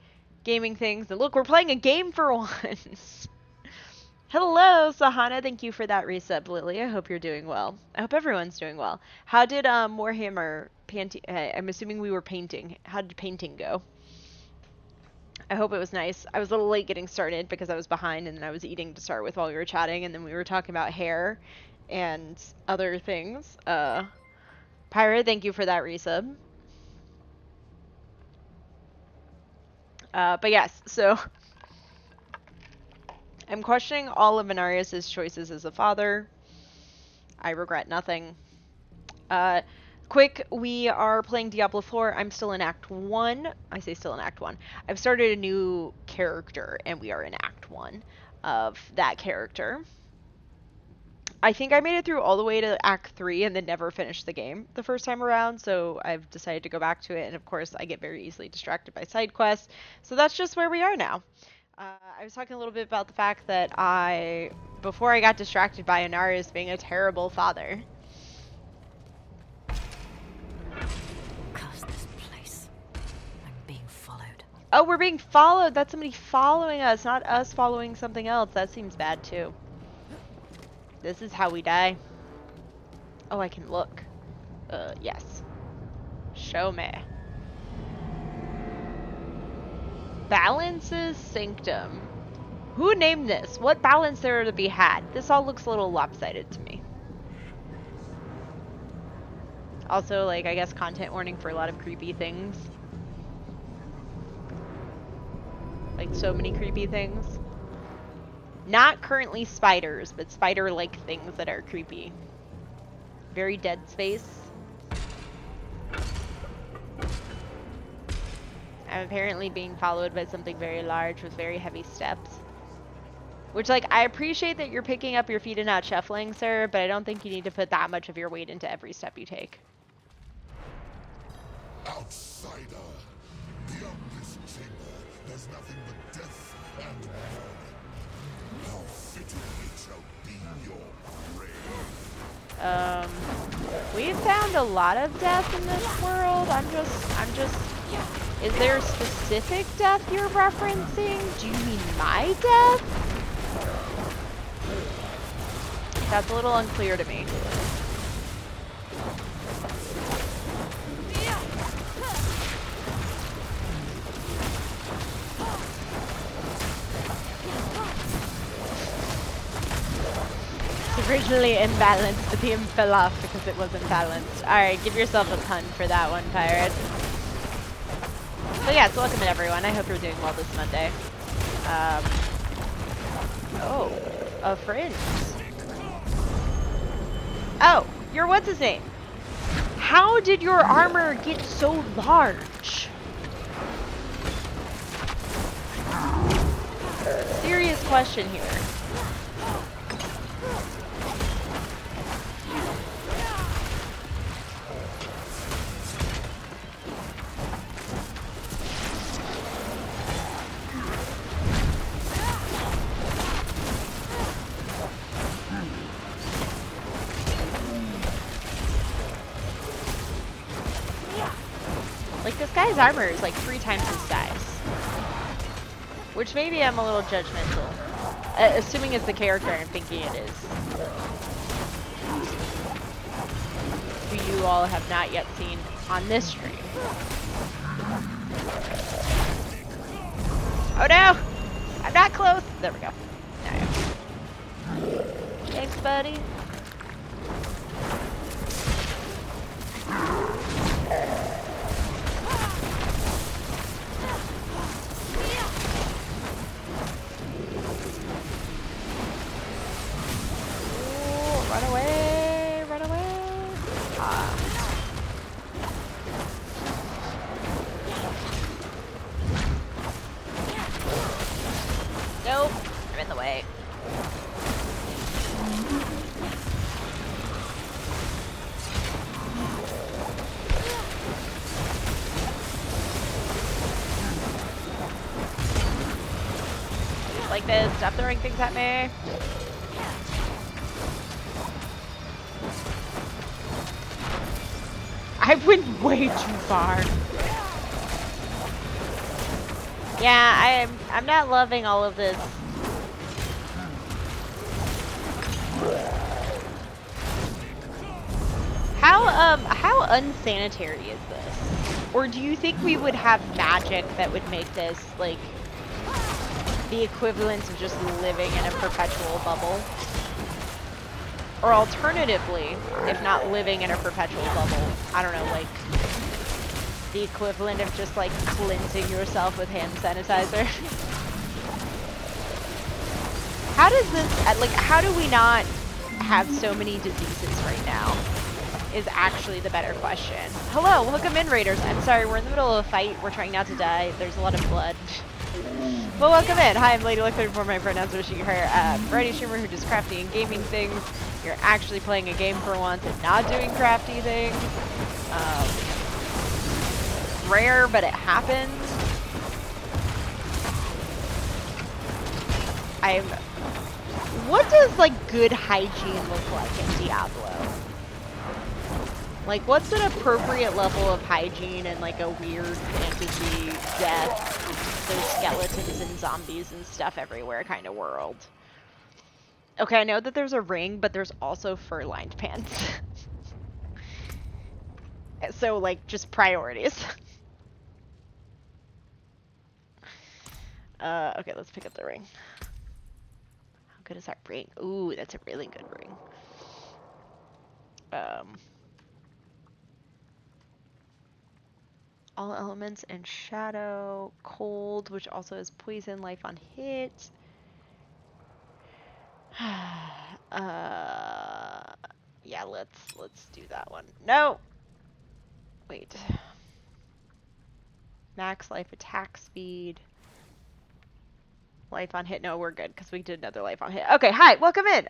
gaming things. And look, we're playing a game for once. Hello, Sahana. Thank you for that resub, Lily. I hope you're doing well. I hope everyone's doing well. How did Warhammer painting? I'm assuming we were painting. How did painting go? I hope it was nice. I was a little late getting started because I was behind, and then I was eating to start with while we were chatting, and then we were talking about hair and other things. Pyra, thank you for that resub. But yes, so I'm questioning all of Inarius' choices as a father. I regret nothing. Quick, we are playing Diablo 4. I'm still in Act 1. I say still in Act 1. I've started a new character, and we are in Act 1 of that character. I think I made it through all the way to Act 3 and then never finished the game the first time around, so I've decided to go back to it, and of course I get very easily distracted by side quests, so that's just where we are now. I was talking a little bit about the fact that before I got distracted by Inarius being a terrible father. Curse this place. I'm being followed. Oh, we're being followed! That's somebody following us, not us following something else. That seems bad too. This is how we die. Oh, I can look. Yes. Show me. Balance's Sanctum. Who named this? What balance there to be had? This all looks a little lopsided to me. Also, like, I guess content warning for a lot of creepy things. Like, so many creepy things. Not currently spiders, but spider-like things that are creepy. Very Dead Space. I'm apparently being followed by something very large with very heavy steps. Which, like, I appreciate that you're picking up your feet and not shuffling, sir, but I don't think you need to put that much of your weight into every step you take. Outsider, beyond this chamber, there's nothing but death and blood. How fitting it shall be your grave. We've found a lot of death in this world. I'm just, is there a specific death you're referencing? Do you mean my death? That's a little unclear to me. It's originally imbalanced, but the imp fell off because it wasn't balanced. Alright, give yourself a pun for that one, pirate. So yeah, so welcome in everyone. I hope you're doing well this Monday. Oh, a friend. Oh, you're what's his name? How did your armor get so large? Serious question here. this guy's armor is like 3 times his size. Which maybe I'm a little judgmental. Assuming it's the character I'm thinking it is. Who you all have not yet seen on this stream. Oh no! I'm not close! There we go. Now I am. Thanks, buddy. Ooh, run away! Run away! Ah. Nope, I'm in the way. Like this, stop throwing things at me. I went way too far. Yeah, I'm not loving all of this. How unsanitary is this? Or do you think we would have magic that would make this like the equivalent of just living in a perpetual bubble? Or alternatively, if not living in a perpetual bubble, I don't know, like the equivalent of just like cleansing yourself with hand sanitizer. How does this, like, how do we not have so many diseases right now? Is actually the better question. Hello, welcome in, Raiders. I'm sorry, we're in the middle of a fight. We're trying not to die. There's a lot of blood. Well, welcome in. Hi, I'm Lady Luck 34. My pronouns wishing her variety streamer who does crafty and gaming things. You're actually playing a game for once and not doing crafty things. Rare, but it happens. What does like good hygiene look like in Diablo? Like, what's an appropriate level of hygiene in like a weird fantasy death, there's skeletons and zombies and stuff everywhere kind of world? Okay, I know that there's a ring, but there's also fur-lined pants. So, like, just priorities. Okay, let's pick up the ring. How good is that ring? Ooh, that's a really good ring. All elements and shadow, cold, which also has poison, life on hit. Yeah, let's do that one. No. Wait. Max life attack speed. Life on hit. No, we're good because we did another life on hit. Okay, hi, welcome in.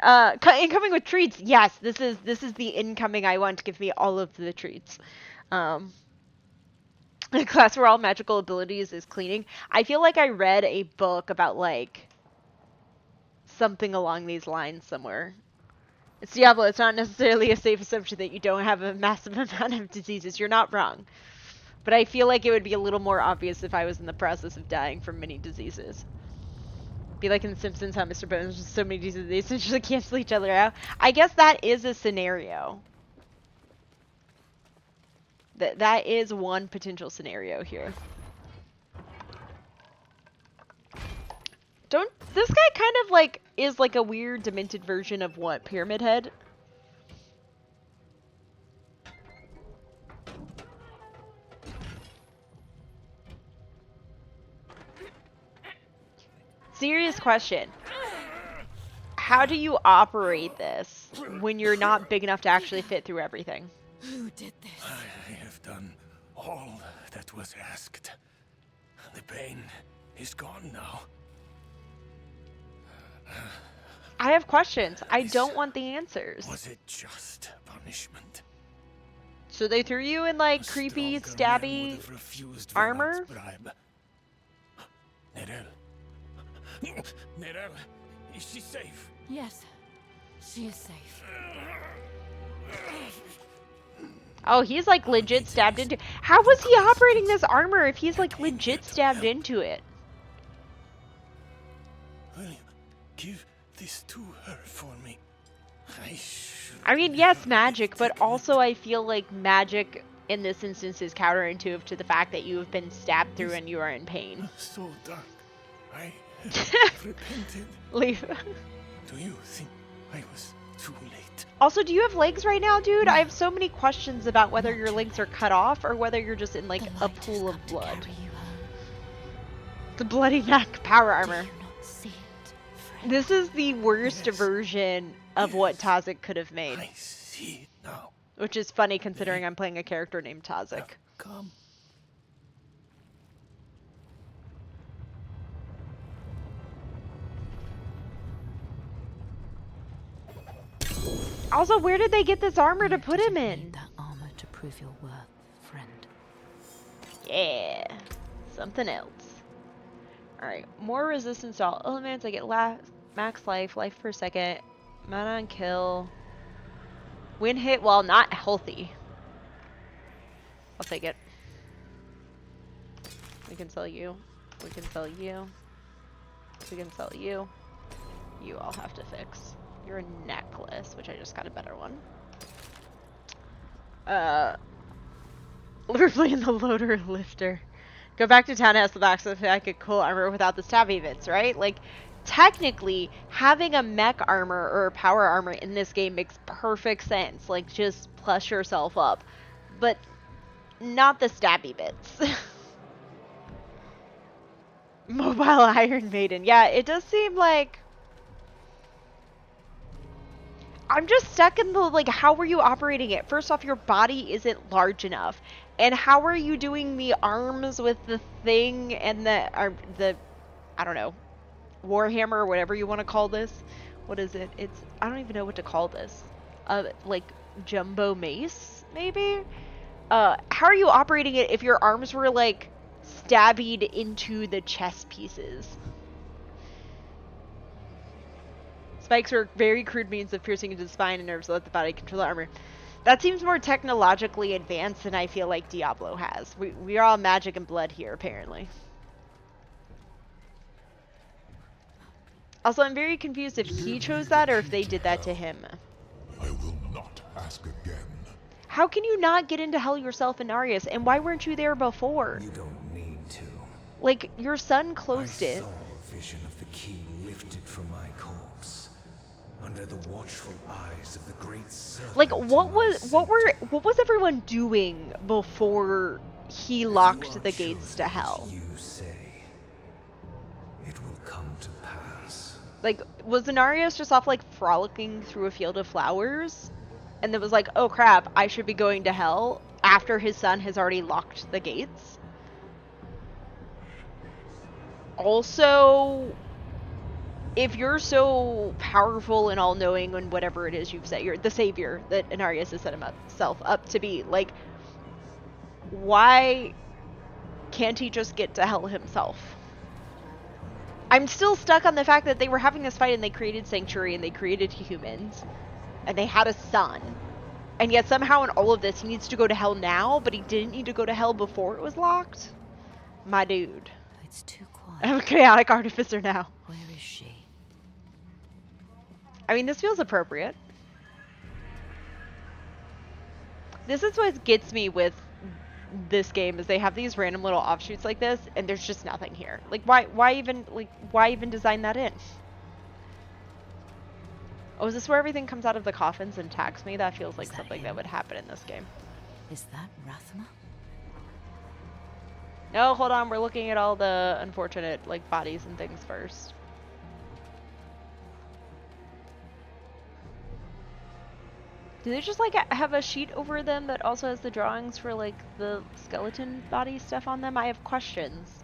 Incoming with treats. Yes, this is the incoming I want. Give me all of the treats. The class where all magical abilities is cleaning. I feel like I read a book about like something along these lines somewhere. It's Diablo. It's not necessarily a safe assumption that you don't have a massive amount of diseases. You're not wrong. But I feel like it would be a little more obvious if I was in the process of dying from many diseases. Be like in The Simpsons, how Mr. Bones has so many diseases they essentially cancel each other out. I guess that is a scenario. That is one potential scenario here. This guy kind of like is like a weird demented version of what? Pyramid Head? Serious question. How do you operate this when you're not big enough to actually fit through everything? Who did this? I have done all that was asked. The pain is gone now. I have questions. I don't want the answers. Was it just punishment? So they threw you in like creepy, stabby armor? Nerel. Nerel, is she safe? Yes, she is safe. Oh, he's like legit stabbed into. How was he operating this armor if he's like legit stabbed into it? William, give this to her for me. I should. I mean, yes, magic, but also I feel like magic in this instance is counterintuitive to the fact that you have been stabbed through and you are in pain. So dark. I have repented. Leave. Do you think I was too late? Also, do you have legs right now, dude? I have so many questions about whether your legs are cut off or whether you're just in like a pool of blood. The bloody neck power armor. This is the worst version of what Tazik could have made. I see it now. Which is funny considering I'm playing a character named Tazik. Come. Also, where did they get this armor to put him in? That armor to prove your worth, friend. Yeah, something else. Alright, more resistance to all elements. I get max life per second, mana on kill, win hit while not healthy. I'll take it. We can sell you. We can sell you. We can sell you. You all have to fix. You're a necklace, which I just got a better one. We're playing the loader lifter. Go back to town, has the box of I could cool armor without the stabby bits, right? Like, technically, having a mech armor or power armor in this game makes perfect sense. Like, just plus yourself up. But not the stabby bits. Mobile Iron Maiden. Yeah, it does seem like... I'm just stuck in the, like, how are you operating it? First off, your body isn't large enough. And how are you doing the arms with the thing and the I don't know, Warhammer or whatever you want to call this? What is it? It's, I don't even know what to call this. Like, jumbo mace, maybe? How are you operating it if your arms were, like, stabbied into the chest pieces? Spikes are very crude means of piercing into the spine and nerves to let the body control the armor. That seems more technologically advanced than I feel like Diablo has. We are all magic and blood here, apparently. Also, I'm very confused if he chose that or if they did that to him. I will not ask again. How can you not get into hell yourself in Arius? And why weren't you there before? You don't need to. Like, your son closed it. I saw a vision of the key lifted from my corpse, under the watchful eyes of the great serpent. Like, what was everyone doing before he locked the gates to hell? You say it will come to pass. Like, was Zenarius just off, like, frolicking through a field of flowers? And it was like, oh crap, I should be going to hell after his son has already locked the gates? Also, if you're so powerful and all-knowing and whatever it is you've set, you're the savior that Inarius has set himself up to be, like, why can't he just get to hell himself? I'm still stuck on the fact that they were having this fight and they created Sanctuary and they created humans and they had a son. And yet somehow in all of this he needs to go to hell now, but he didn't need to go to hell before it was locked? My dude. It's too quiet. I'm a chaotic artificer now. Where is she? I mean, this feels appropriate. This is what gets me with this game, is they have these random little offshoots like this, and there's just nothing here. Like, why even design that in? Oh, is this where everything comes out of the coffins and attacks me? That feels like something that would happen in this game. Is that Rathma? No, hold on. We're looking at all the unfortunate, like, bodies and things first. Do they just, like, have a sheet over them that also has the drawings for, like, the skeleton body stuff on them? I have questions.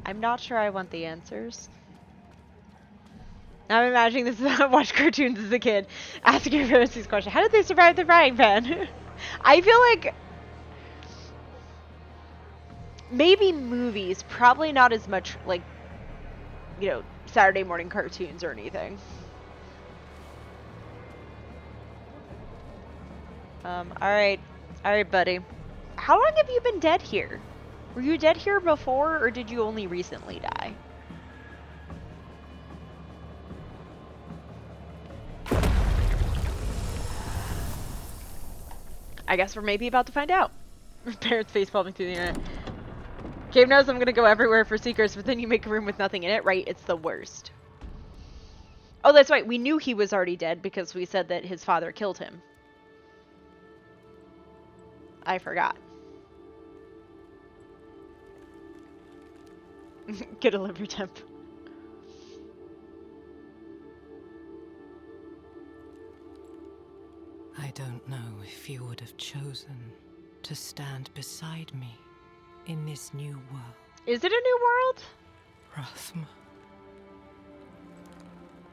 I'm not sure I want the answers. Now I'm imagining this is how I watched cartoons as a kid. Asking your parents these questions. How did they survive the frying pan? I feel like... maybe movies. Probably not as much, like, you know, Saturday morning cartoons or anything. Alright. Alright, buddy. How long have you been dead here? Were you dead here before, or did you only recently die? I guess we're maybe about to find out. Parents face palming through the internet. Gabe knows I'm gonna go everywhere for secrets, but then you make a room with nothing in it, right? It's the worst. Oh, that's right. We knew he was already dead because we said that his father killed him. I forgot. Get a liver temp. I don't know if you would have chosen to stand beside me in this new world, Is it a new world? Rathma.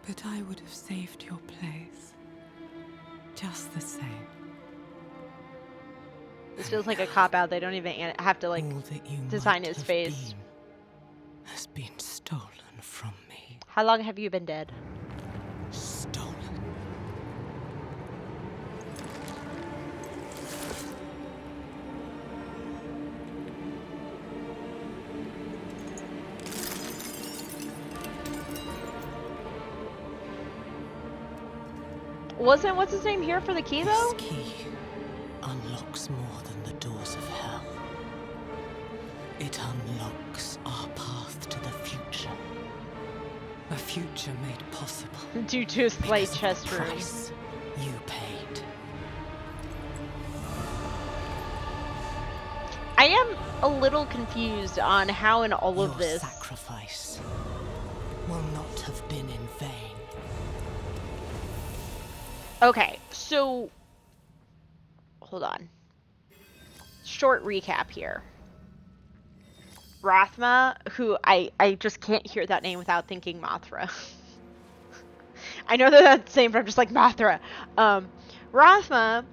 But I would have saved your place. Just the same. This feels like a cop-out. They don't even have to, like, All that you design might his have face. been has been stolen from me. How long have you been dead? Stolen. Wasn't what's his name here for the key though? This key unlocks more than the doors of hell. It unlocks our path to the future. A future made possible Due to a slight because of chest the wound. price you paid. I am a little confused on how in all of Your this. sacrifice will not have been in vain. Okay, so hold on. Short recap here. Rathma, who I just can't hear that name without thinking Mothra. I know they're not the same, but I'm just like Mothra. Rathma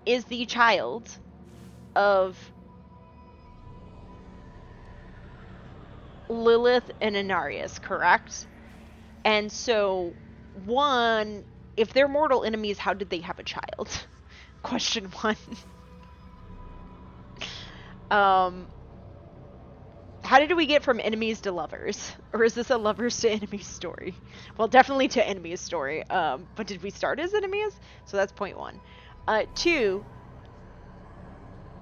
is the child of Lilith and Inarius, correct? And so, one, if they're mortal enemies, how did they have a child? Question one. How did we get from enemies to lovers? Or is this a lovers to enemies story? Well, definitely to enemies story. But did we start as enemies? So that's point one. Two,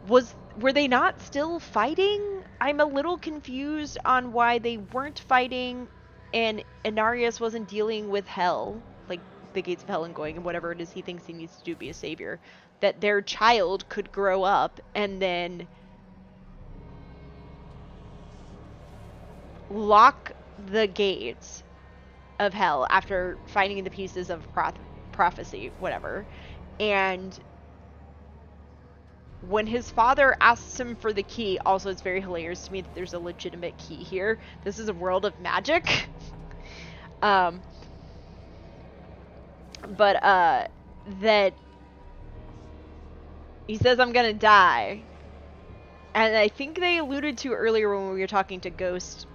were they not still fighting? I'm a little confused on why they weren't fighting and Inarius wasn't dealing with hell, like the gates of hell and going and whatever it is he thinks he needs to do to be a savior. That their child could grow up and then lock the gates of hell after finding the pieces of prophecy, whatever. And when his father asks him for the key, also it's very hilarious to me that there's a legitimate key here. This is a world of magic. That he says, I'm gonna die. And I think they alluded to earlier when we were talking to Ghost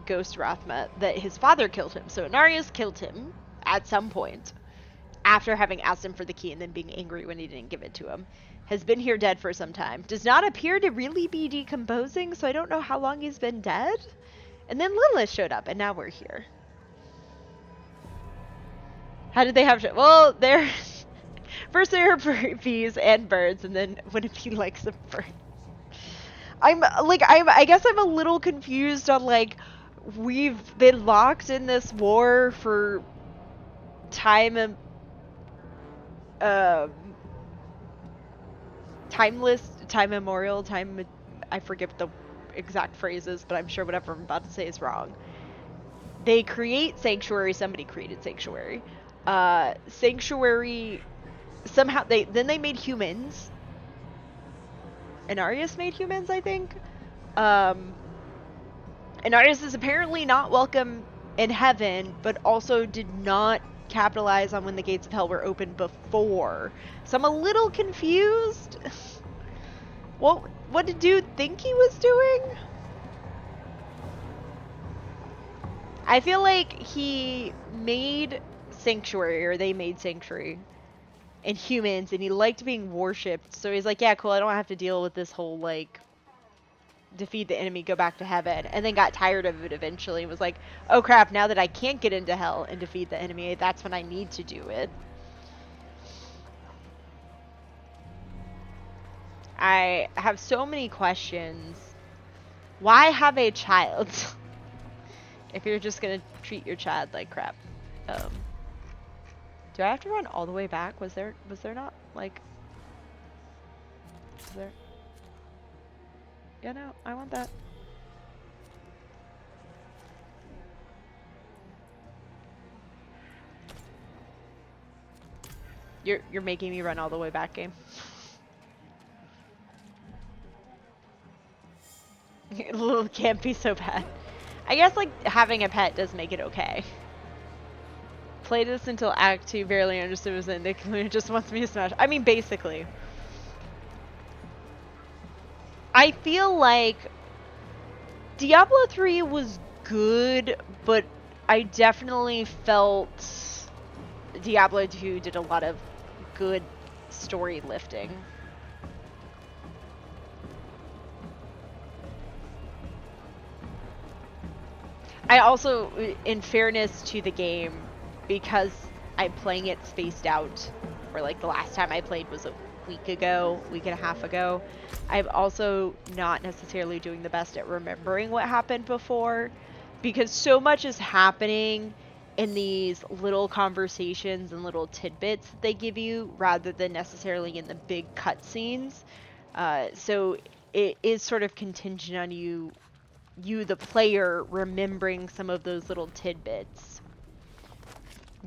Rathma that his father killed him. So Inarius killed him at some point after having asked him for the key and then being angry when he didn't give it to him. Has been here dead for some time. Does not appear to really be decomposing, so I don't know how long he's been dead. And then Lilith showed up, and now we're here. How did they have to? Well, they're first they were bees and birds, and then Winnipeg likes them birds. I guess I'm a little confused on, like, we've been locked in this war for time and time immemorial, I forget the exact phrases, but I'm sure whatever I'm about to say is wrong. They create Sanctuary, somebody created Sanctuary. Sanctuary, somehow, they made humans. Inarius made humans, I think. Inarius is apparently not welcome in heaven, but also did not capitalize on when the gates of hell were open before. So I'm a little confused. What did dude think he was doing? I feel like he made Sanctuary, or they made Sanctuary, and humans, and he liked being worshipped. So he's like, yeah, cool, I don't have to deal with this whole, like, defeat the enemy, go back to heaven. And then got tired of it eventually and was like, oh crap, now that I can't get into hell and defeat the enemy, that's when I need to do it. I have so many questions. Why have a child? If you're just gonna treat your child like crap. Do I have to run all the way back? Was there not, like... Was there... Yeah, no, I want that. You're making me run all the way back, game. Little can't be so bad. I guess, like, having a pet does make it okay. Played this until Act 2, barely understood what was in it, just wants me to smash. I mean, basically. I feel like Diablo 3 was good, but I definitely felt Diablo 2 did a lot of good story lifting. I also, in fairness to the game, because I'm playing it spaced out, or like the last time I played was a week and a half ago, I'm also not necessarily doing the best at remembering what happened before, because so much is happening in these little conversations and little tidbits that they give you, rather than necessarily in the big cutscenes. So it is sort of contingent on you the player remembering some of those little tidbits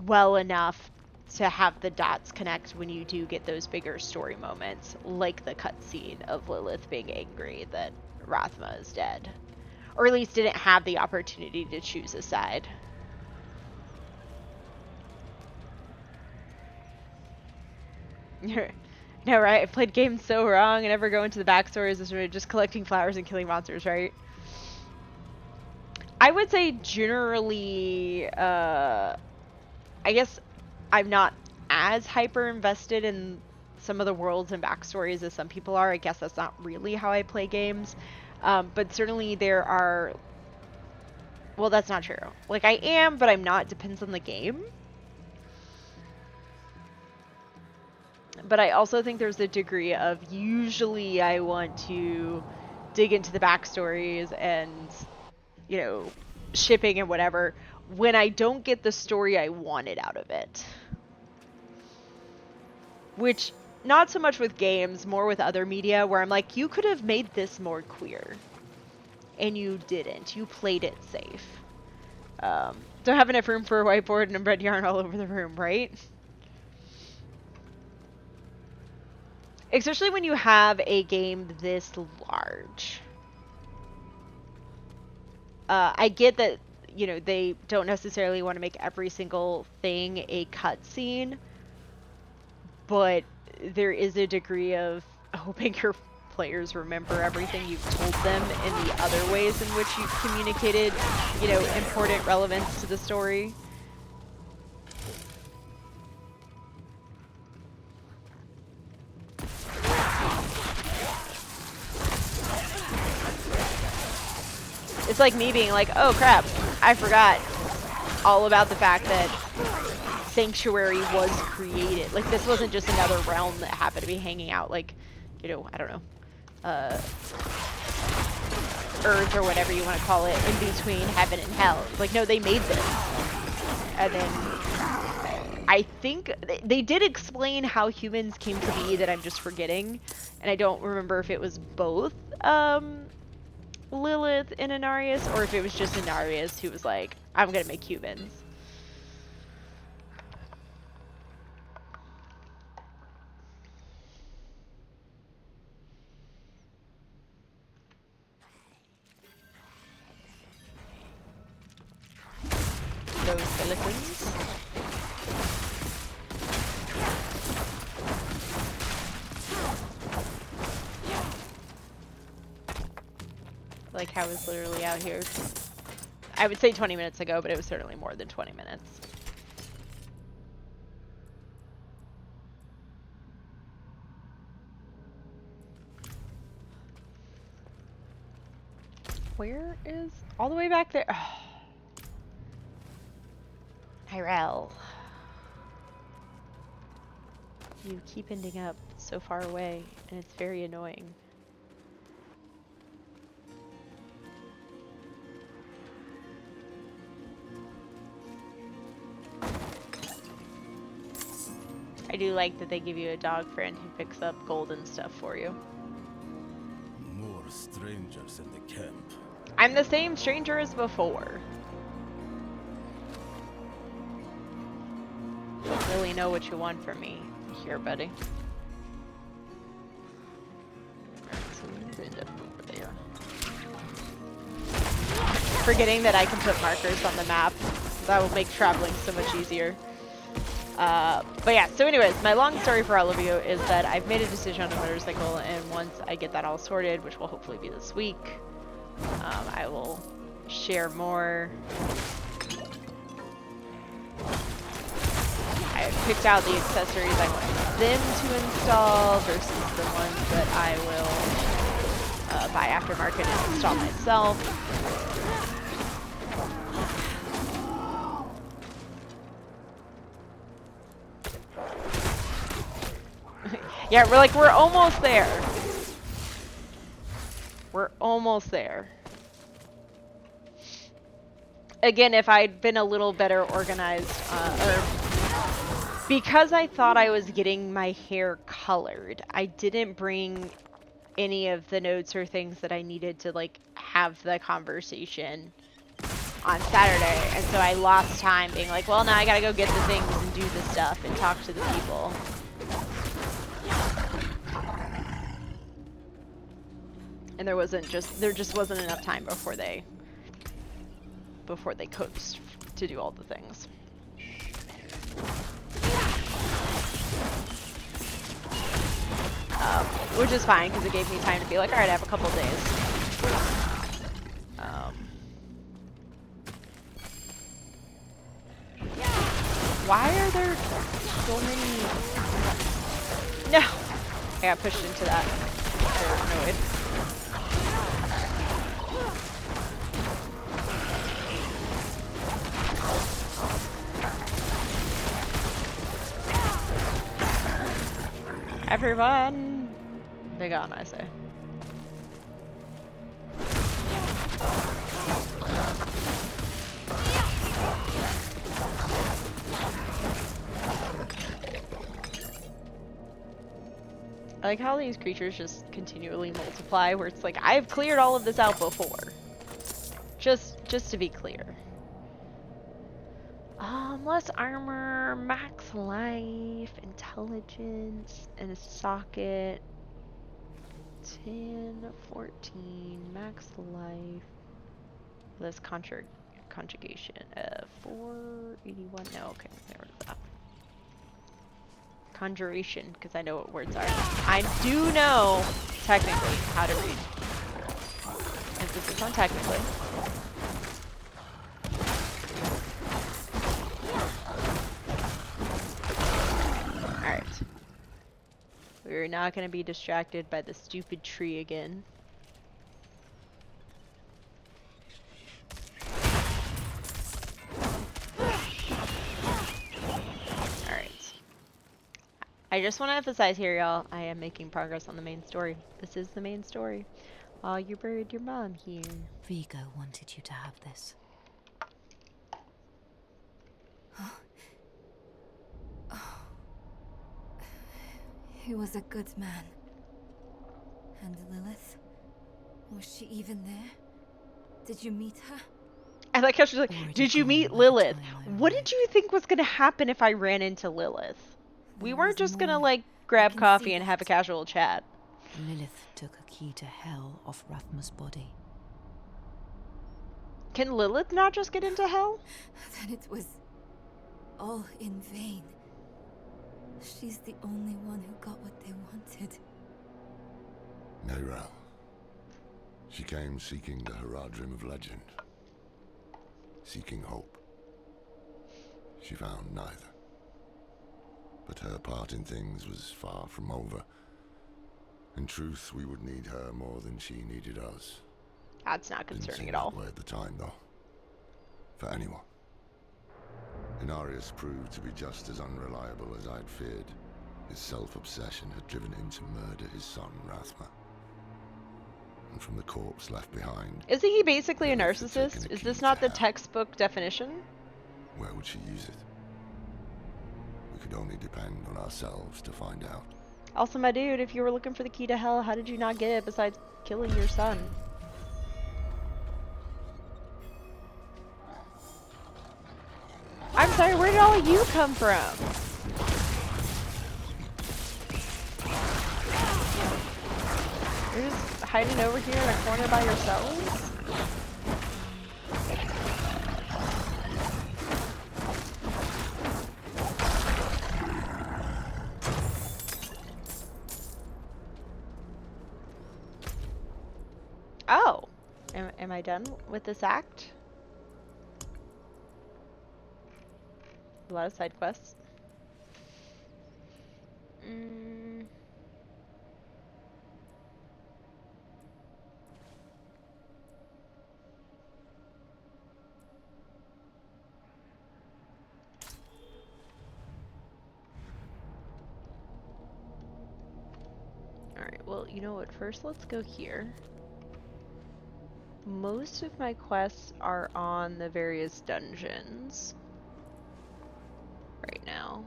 well enough to have the dots connect when you do get those bigger story moments, like the cutscene of Lilith being angry that Rathma is dead, or at least didn't have the opportunity to choose a side. No, right? I played games so wrong. I never go into the backstories. It's just collecting flowers and killing monsters, right? I would say generally, I guess I'm not as hyper invested in some of the worlds and backstories as some people are. I guess that's not really how I play games. But certainly there are... Well, that's not true. Like, I am, but I'm not. Depends on the game. But I also think there's a degree of usually I want to dig into the backstories and, you know, shipping and whatever when I don't get the story I wanted out of it. Which, not so much with games, more with other media, where I'm like, you could have made this more queer. And you didn't. You played it safe. Don't have enough room for a whiteboard and a red yarn all over the room, right? Especially when you have a game this large. I get that, you know, they don't necessarily want to make every single thing a cutscene, but there is a degree of hoping your players remember everything you've told them in the other ways in which you've communicated, you know, important relevance to the story. It's like me being like, oh crap, I forgot all about the fact that Sanctuary was created. Like, this wasn't just another realm that happened to be hanging out, like, you know, I don't know, Earth or whatever you want to call it, in between heaven and hell. Like, no, they made this. And then I think they did explain how humans came to be that I'm just forgetting. And I don't remember if it was both Lilith and Inarius, or if it was just Inarius who was like, I'm gonna make humans. Those silicons. Like, I was literally out here, I would say 20 minutes ago, but it was certainly more than 20 minutes. Where is all the way back there? Oh. Tyrell. You keep ending up so far away, and it's very annoying. I do like that they give you a dog friend who picks up gold and stuff for you. More strangers in the camp. I'm the same stranger as before. Don't really know what you want from me here, buddy. Alright, so we need to end up over there. Forgetting that I can put markers on the map. That will make traveling so much easier. But yeah, so anyways, my long story for all of you is that I've made a decision on a motorcycle, and once I get that all sorted, which will hopefully be this week, I will share more. I picked out the accessories I want them to install versus the ones that I will buy aftermarket and install myself. Yeah, we're almost there. We're almost there. Again, if I'd been a little better organized, or because I thought I was getting my hair colored, I didn't bring any of the notes or things that I needed to like have the conversation on Saturday, and so I lost time being like, well, now I gotta go get the things and do the stuff and talk to the people. And there just wasn't enough time before they coaxed to do all the things. Which is fine because it gave me time to be like, all right, I have a couple days. Why are there so many? No, I got pushed into that. They're annoyed. Everyone, big on, I say. I like how these creatures just continually multiply, where it's like, I've cleared all of this out before. Just to be clear. Less armor, max life, intelligence, and a socket. 10, 14, max life. Less conjugation. 481. No, okay, there was that. Conjuration, because I know what words are. I do know, technically, how to read. Emphasis on technically. Alright. We're not going to be distracted by the stupid tree again. I just want to emphasize here, y'all, I am making progress on the main story. This is the main story. Oh, you buried your mom here. Vigo wanted you to have this. He was a good man. And Lilith? Was she even there? Did you meet her? I like how she's like, did you meet Lilith? What did you think was going to happen if I ran into Lilith? We weren't just going to, like, grab coffee and have a casual chat. Lilith took a key to hell off Rathma's body. Can Lilith not just get into hell? Then it was all in vain. She's the only one who got what they wanted. Neyrelle. She came seeking the Haradrim of legend. Seeking hope. She found neither. But her part in things was far from over. In truth, we would need her more than she needed us. That's not Didn't concerning seem at all. that way at the time, though. For anyone. Inarius proved to be just as unreliable as I'd feared. His self-obsession had driven him to murder his son, Rathma. And from the corpse left behind... Isn't he basically a Lilith had taken narcissist? a Is key this to not the hell. textbook definition? Where would she use it? We could only depend on ourselves to find out. Also, my dude, if you were looking for the key to hell, how did you not get it besides killing your son? I'm sorry, where did all of you come from? You're just hiding over here in a corner by yourselves? Oh, am I done with this act? A lot of side quests. Alright, well, you know what? First, let's go here. Most of my quests are on the various dungeons right now.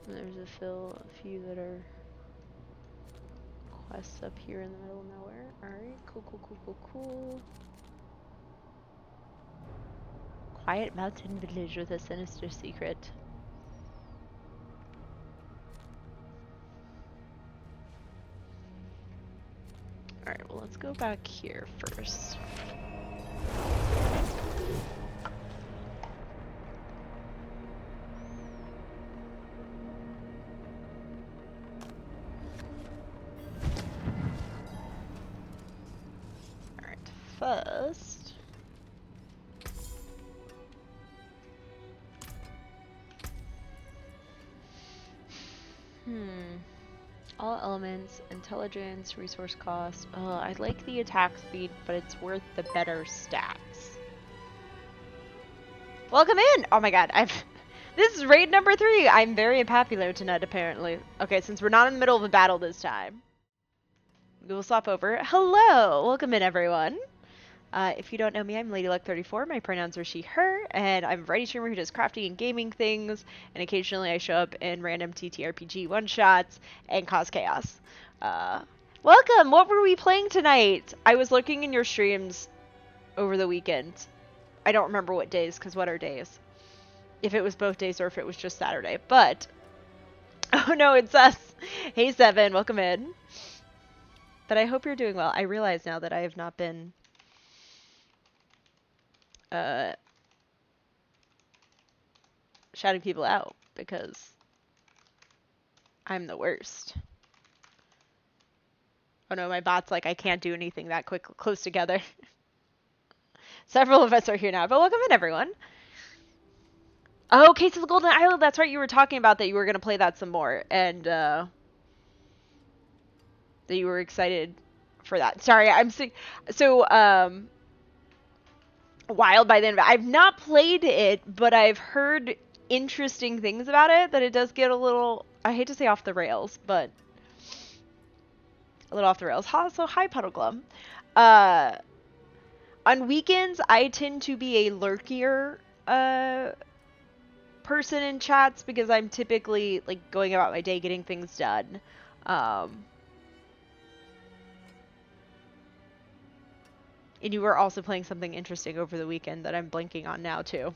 And there's a few that are quests up here in the middle of nowhere. Alright, cool. Quiet mountain village with a sinister secret. Alright, well, let's go back here first. Alright, first... All elements, intelligence, resource cost. I like the attack speed, but it's worth the better stats. Welcome in! Oh my god, this is raid number 3! I'm very unpopular tonight, apparently. Okay, since we're not in the middle of a battle this time, we will swap over. Hello! Welcome in, everyone. If you don't know me, I'm LadyLuck34. My pronouns are she, her, and I'm a variety streamer who does crafting and gaming things, and occasionally I show up in random TTRPG one-shots and cause chaos. Welcome! What were we playing tonight? I was looking in your streams over the weekend. I don't remember what days, because what are days? If it was both days or if it was just Saturday, but... Oh no, it's us! Hey Seven, welcome in. But I hope you're doing well. I realize now that I have not been... shouting people out because I'm the worst. Oh no, my bot's like, I can't do anything that close together. Several of us are here now, but welcome in, everyone. Oh, Case of the Golden Isle, that's right, you were talking about that you were going to play that some more, and that you were excited for that. Sorry, I'm sick. So, Wild by the end of it. I've not played it, but I've heard interesting things about it, that it does get a little, I hate to say off the rails, but a little off the rails. So hi, Puddle Glum. On weekends, I tend to be a lurkier person in chats because I'm typically like going about my day getting things done. And you were also playing something interesting over the weekend that I'm blanking on now, too.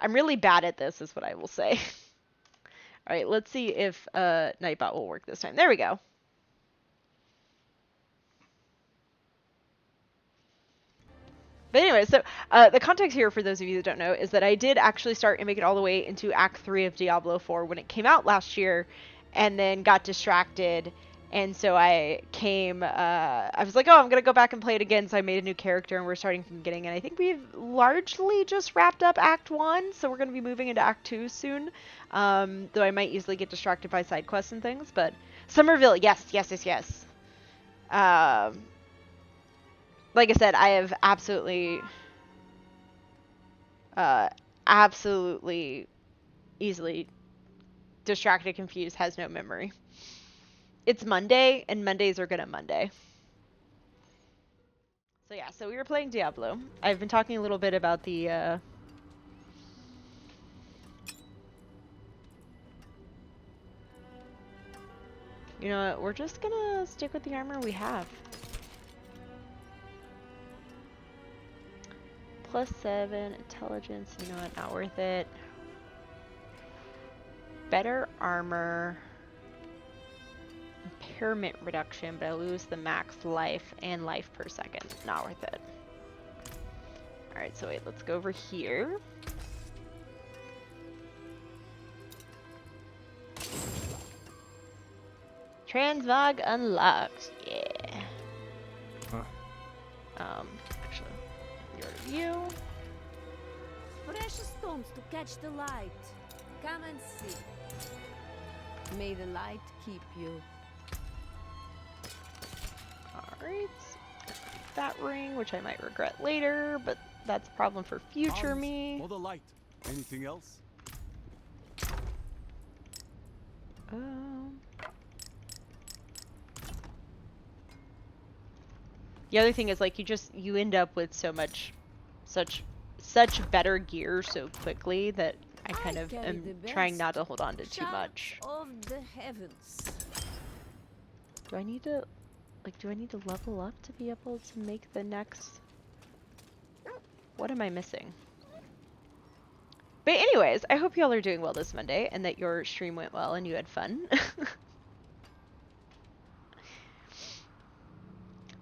I'm really bad at this, is what I will say. Alright, let's see if Nightbot will work this time. There we go. But anyway, so the context here, for those of you that don't know, is that I did actually start and make it all the way into Act 3 of Diablo 4 when it came out last year, and then got distracted And so I was like, oh, I'm going to go back and play it again. So I made a new character and we're starting from the beginning. And I think we've largely just wrapped up Act 1. So we're going to be moving into Act 2 soon. Though I might easily get distracted by side quests and things. But Somerville, yes. Like I said, I have absolutely easily distracted, confused, has no memory. It's Monday, and Mondays are gonna Monday. So yeah, so we were playing Diablo. I've been talking a little bit about the, you know what, we're just gonna stick with the armor we have. +7, intelligence, you know what, not worth it. Better armor. Impairment reduction, but I lose the max life and life per second. Not worth it. Alright, so wait, let's go over here. Transmog unlocked. Yeah. Actually, get rid of you. Precious stones to catch the light. Come and see. May the light keep you. Alright. That ring, which I might regret later, but that's a problem for future me. For the light. Anything else? The other thing is, like, you end up with such better gear so quickly that I kind of am trying not to hold on to too much. Of the heavens. Do I need to level up to be able to make the next? What am I missing? But anyways, I hope y'all are doing well this Monday and that your stream went well and you had fun.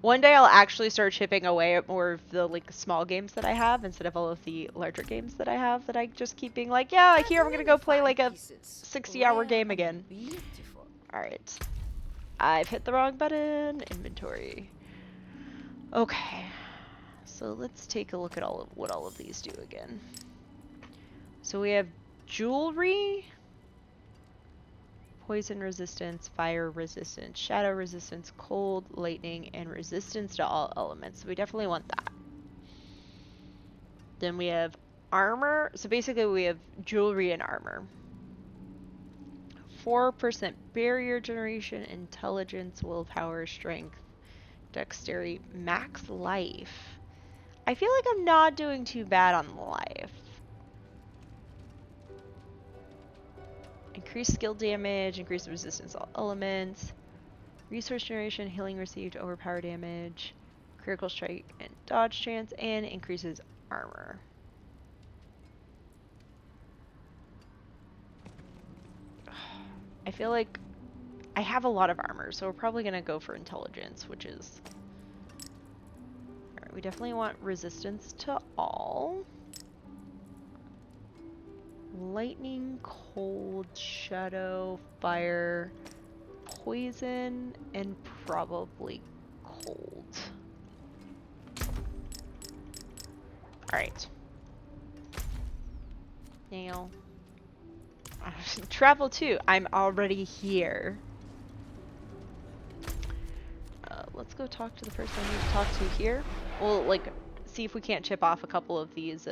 One day I'll actually start chipping away at more of the like small games that I have instead of all of the larger games that I have that I just keep being like, yeah, here I'm gonna go play like a 60-hour game again. Alright. I've hit the wrong button. Inventory. Okay. So let's take a look at what all of these do again. So we have jewelry, poison resistance, fire resistance, shadow resistance, cold, lightning, and resistance to all elements. So we definitely want that. Then we have armor. So basically we have jewelry and armor. 4% barrier generation, intelligence, willpower, strength, dexterity, max life. I feel like I'm not doing too bad on life. Increased skill damage, increased resistance to all elements, resource generation, healing received, overpower damage, critical strike and dodge chance, and increases armor. I feel like I have a lot of armor, so we're probably gonna go for intelligence, which is... Alright, we definitely want resistance to all. Lightning, cold, shadow, fire, poison, and probably cold. Alright. Now... Travel too. I'm already here. Let's go talk to the person I need to talk to here. We'll, like, see if we can't chip off a couple of these,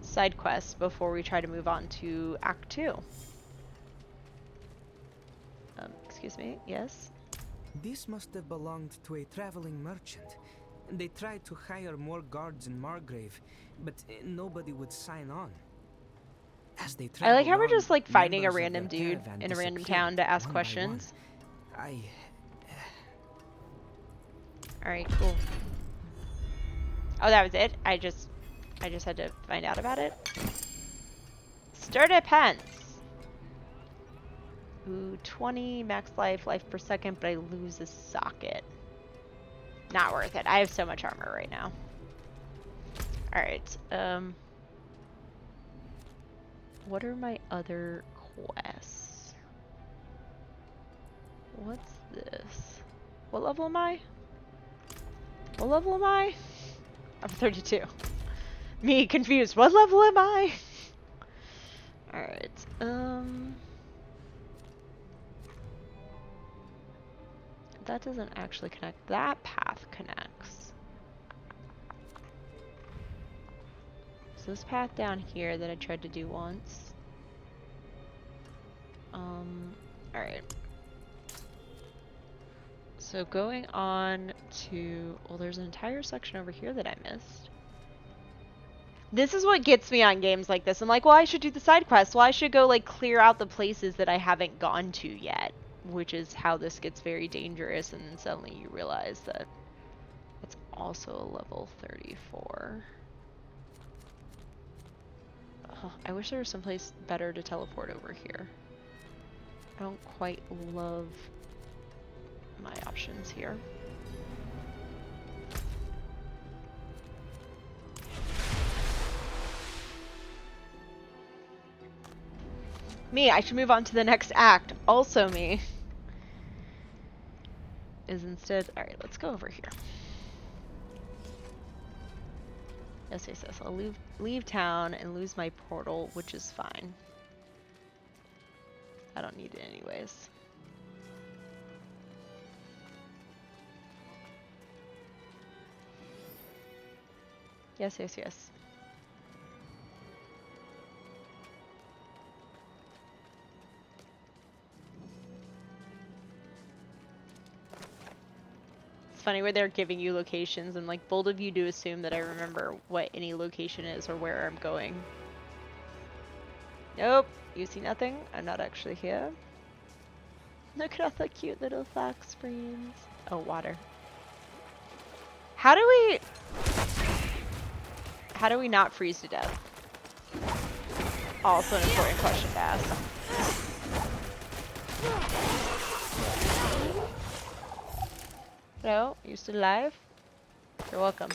side quests before we try to move on to Act 2. Excuse me, yes? This must have belonged to a traveling merchant. They tried to hire more guards in Margrave, but nobody would sign on. As they I like how we're just like finding a members of random their dude caravan in a random disappeared town to ask one by questions. one. Alright, cool. Oh, that was it? I just had to find out about it. Sturdy pants. Ooh, 20 max life per second, but I lose a socket. Not worth it. I have so much armor right now. Alright, what are my other quests? What's this? What level am I? What level am I? I'm 32. Me confused. What level am I? Alright, that doesn't actually connect. That path connects. So this path down here that I tried to do once. Alright. So going on to, well, there's an entire section over here that I missed. This is what gets me on games like this. I'm like, well, I should do the side quests. Well, I should go like clear out the places that I haven't gone to yet, which is how this gets very dangerous. And then suddenly you realize that it's also a level 34. I wish there was someplace better to teleport over here. I don't quite love my options here. Me, I should move on to the next act. Also me. Is instead, alright, let's go over here. Yes, yes, yes. I'll leave town and lose my portal, which is fine. I don't need it anyways. Yes, yes, yes. It's funny where they're giving you locations and like bold of you to assume that I remember what any location is or where I'm going. Nope, you see nothing? I'm not actually here. Look at all the cute little fox screens. Oh, water. How do we not freeze to death? Also an important question to ask. Hello, you still alive? You're welcome.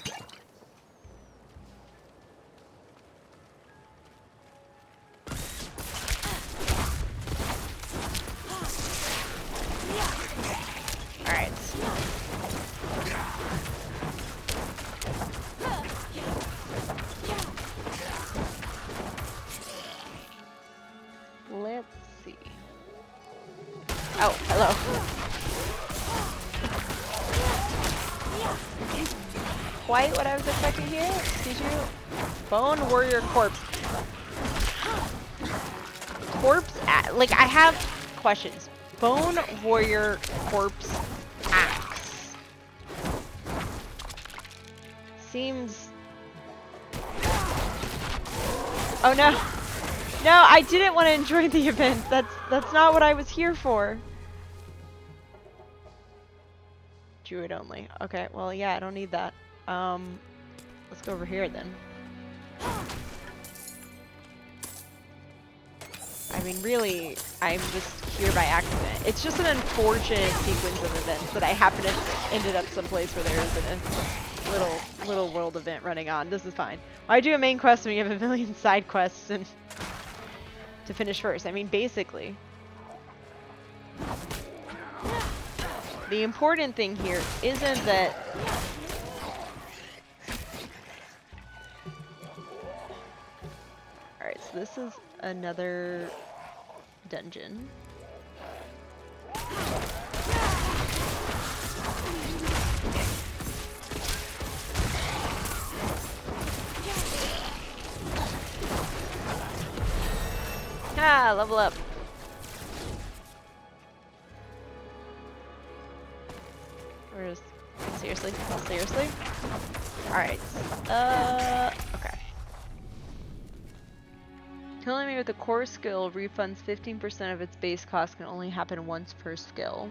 Alright. Let's see. Oh, hello. Quite what I was expecting here. Excuse you. Bone warrior corpse. Like I have questions. Bone warrior corpse axe. Seems. Oh no. No, I didn't want to enjoy the event. That's not what I was here for. Druid only. Okay, well yeah, I don't need that. Let's go over here then. I mean, really, I'm just here by accident. It's just an unfortunate sequence of events that I happen to ended up someplace where there is a little world event running on. This is fine. Why do a main quest when you have a million side quests and to finish first? I mean, basically. The important thing here isn't that alright, so this is another dungeon. Ah, level up. Seriously? Seriously? Alright. Okay. Killing me with a core skill refunds 15% of its base cost, can only happen once per skill.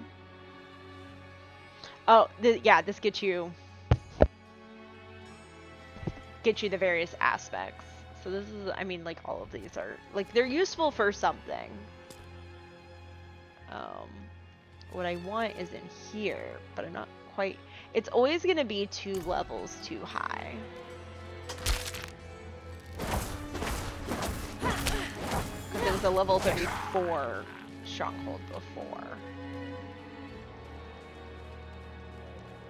Oh, yeah, this gets you the various aspects. So this is, I mean, like, all of these are, like, they're useful for something. What I want is in here, but I'm not quite, it's always going to be 2 levels too high. a level 34 stronghold before.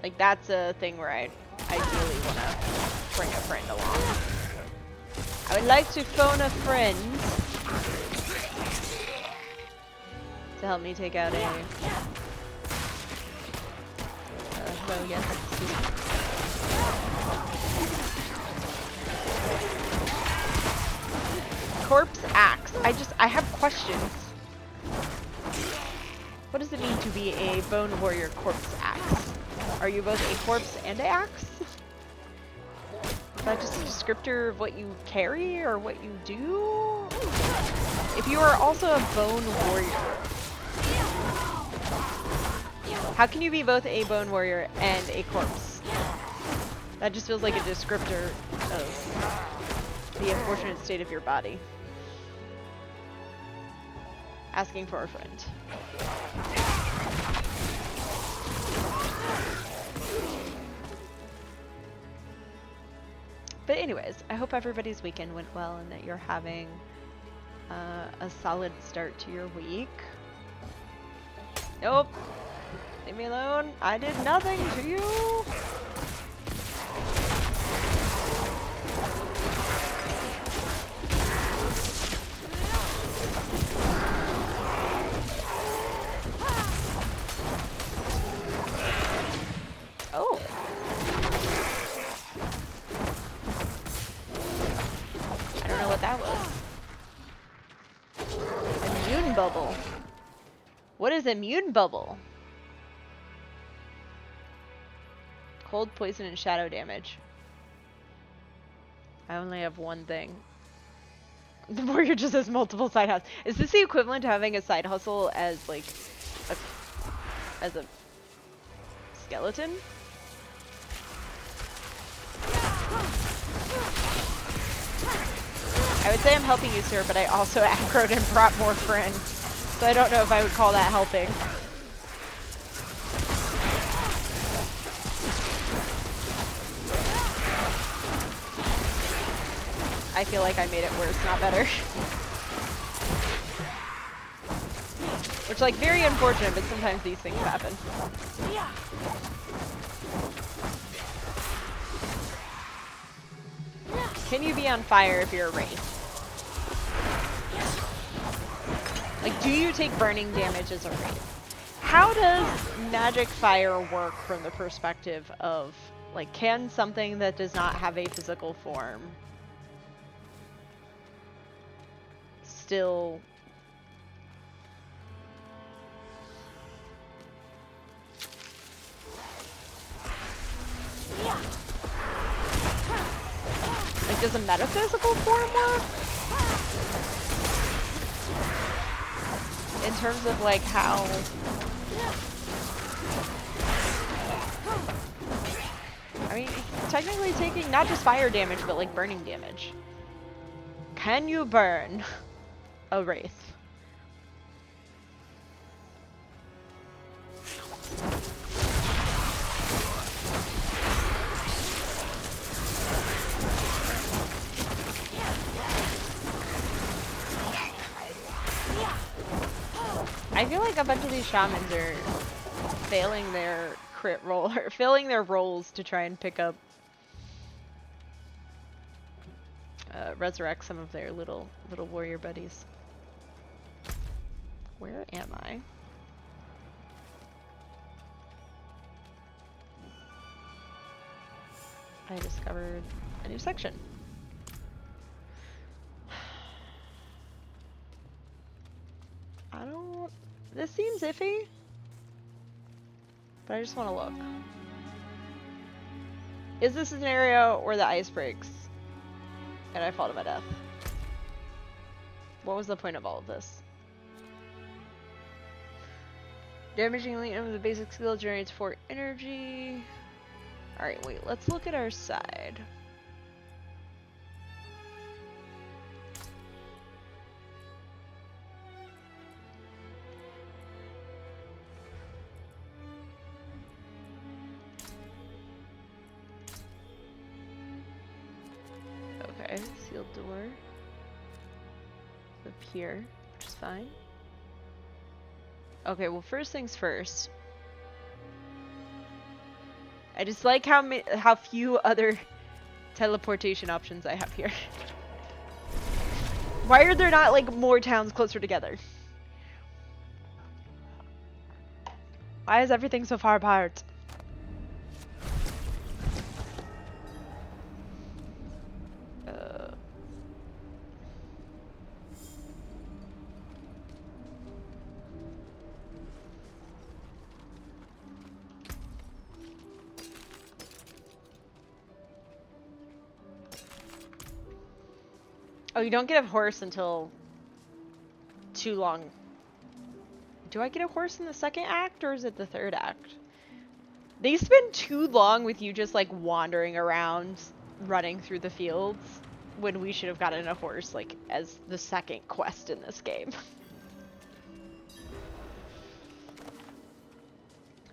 Like, that's a thing where I ideally want to bring a friend along. I would like to phone a friend to help me take out a... hello, yes. Corpse axe. I have questions. What does it mean to be a bone warrior corpse axe? Are you both a corpse and an axe? Is that just a descriptor of what you carry or what you do? If you are also a bone warrior, how can you be both a bone warrior and a corpse? That just feels like a descriptor of the unfortunate state of your body. Asking for a friend. But anyways, I hope everybody's weekend went well and that you're having a solid start to your week. Nope. Leave me alone. I did nothing to you. Oh. I don't know what that was. Immune bubble. What is immune bubble? Cold, poison, and shadow damage. I only have one thing. The warrior just has multiple side hustles. Is this the equivalent to having a side hustle as like as a skeleton? I would say I'm helping you, sir, but I also aggroed and brought more friends. So I don't know if I would call that helping. I feel like I made it worse, not better. Which, like, very unfortunate, but sometimes these things happen. Can you be on fire if you're a wraith? Like, do you take burning damage as a wraith? How does magic fire work from the perspective of, like, can something that does not have a physical form still... Like, does a metaphysical form work? In terms of, like, how... I mean, technically taking not just fire damage, but, like, burning damage. Can you burn a wraith? I feel like a bunch of these shamans are failing their crit roll, or failing their rolls to try and pick up, resurrect some of their little warrior buddies. Where am I? I discovered a new section. I don't... This seems iffy, but I just want to look. Is this an area where the ice breaks and I fall to my death? What was the point of all of this? Damaging elite with the basic skill generates 4 energy. Alright, wait, let's look at our side. Okay, sealed door. Up here. which is fine. Okay, well, first things first. I just like how few other teleportation options I have here. Why are there not, like, more towns closer together? Why is everything so far apart? Oh, you don't get a horse until too long. Do I get a horse in the second act, or is it the third act? They spend too long with you just, like, wandering around, running through the fields, when we should have gotten a horse, like, as the second quest in this game.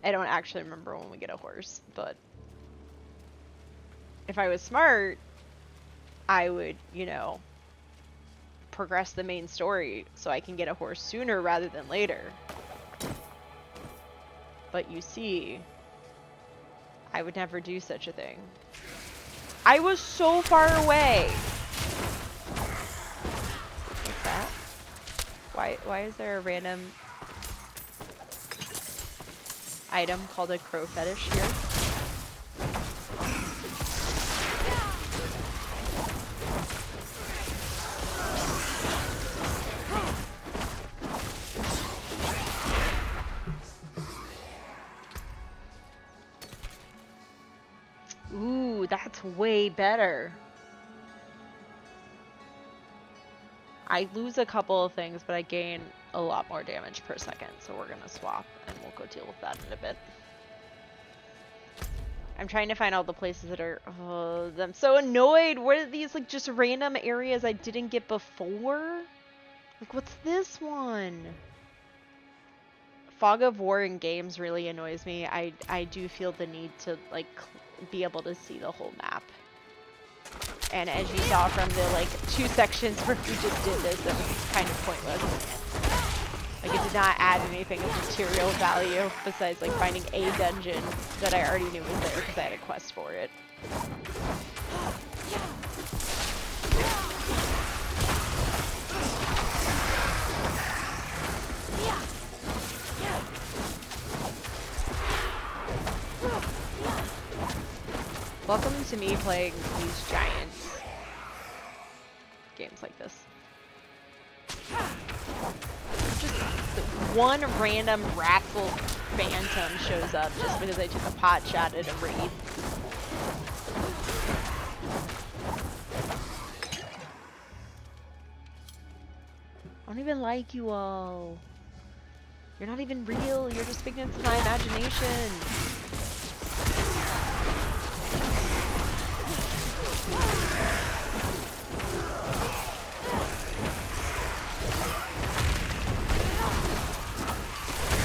I don't actually remember when we get a horse, but if I was smart, I would, you know, progress the main story so I can get a horse sooner rather than later. But you see, I would never do such a thing. I was so far away. What's that? Why is there a random item called a crow fetish here? Ooh, that's way better. I lose a couple of things, but I gain a lot more damage per second, so we're gonna swap, and we'll go deal with that in a bit. I'm trying to find all the places that are... Oh, I'm so annoyed! What are these, like, just random areas I didn't get before? Like, what's this one? Fog of War in games really annoys me. I do feel the need to, like, be able to see the whole map. And as you saw from the, like, 2 sections where we just did this, it was kind of pointless. Like, it did not add anything of material value besides, like, finding a dungeon that I already knew was there because I had a quest for it. Welcome to me playing these giant games like this. Just one random wrathful phantom shows up just because I took a pot shot at a raid. I don't even like you all. You're not even real. You're just figments of my imagination.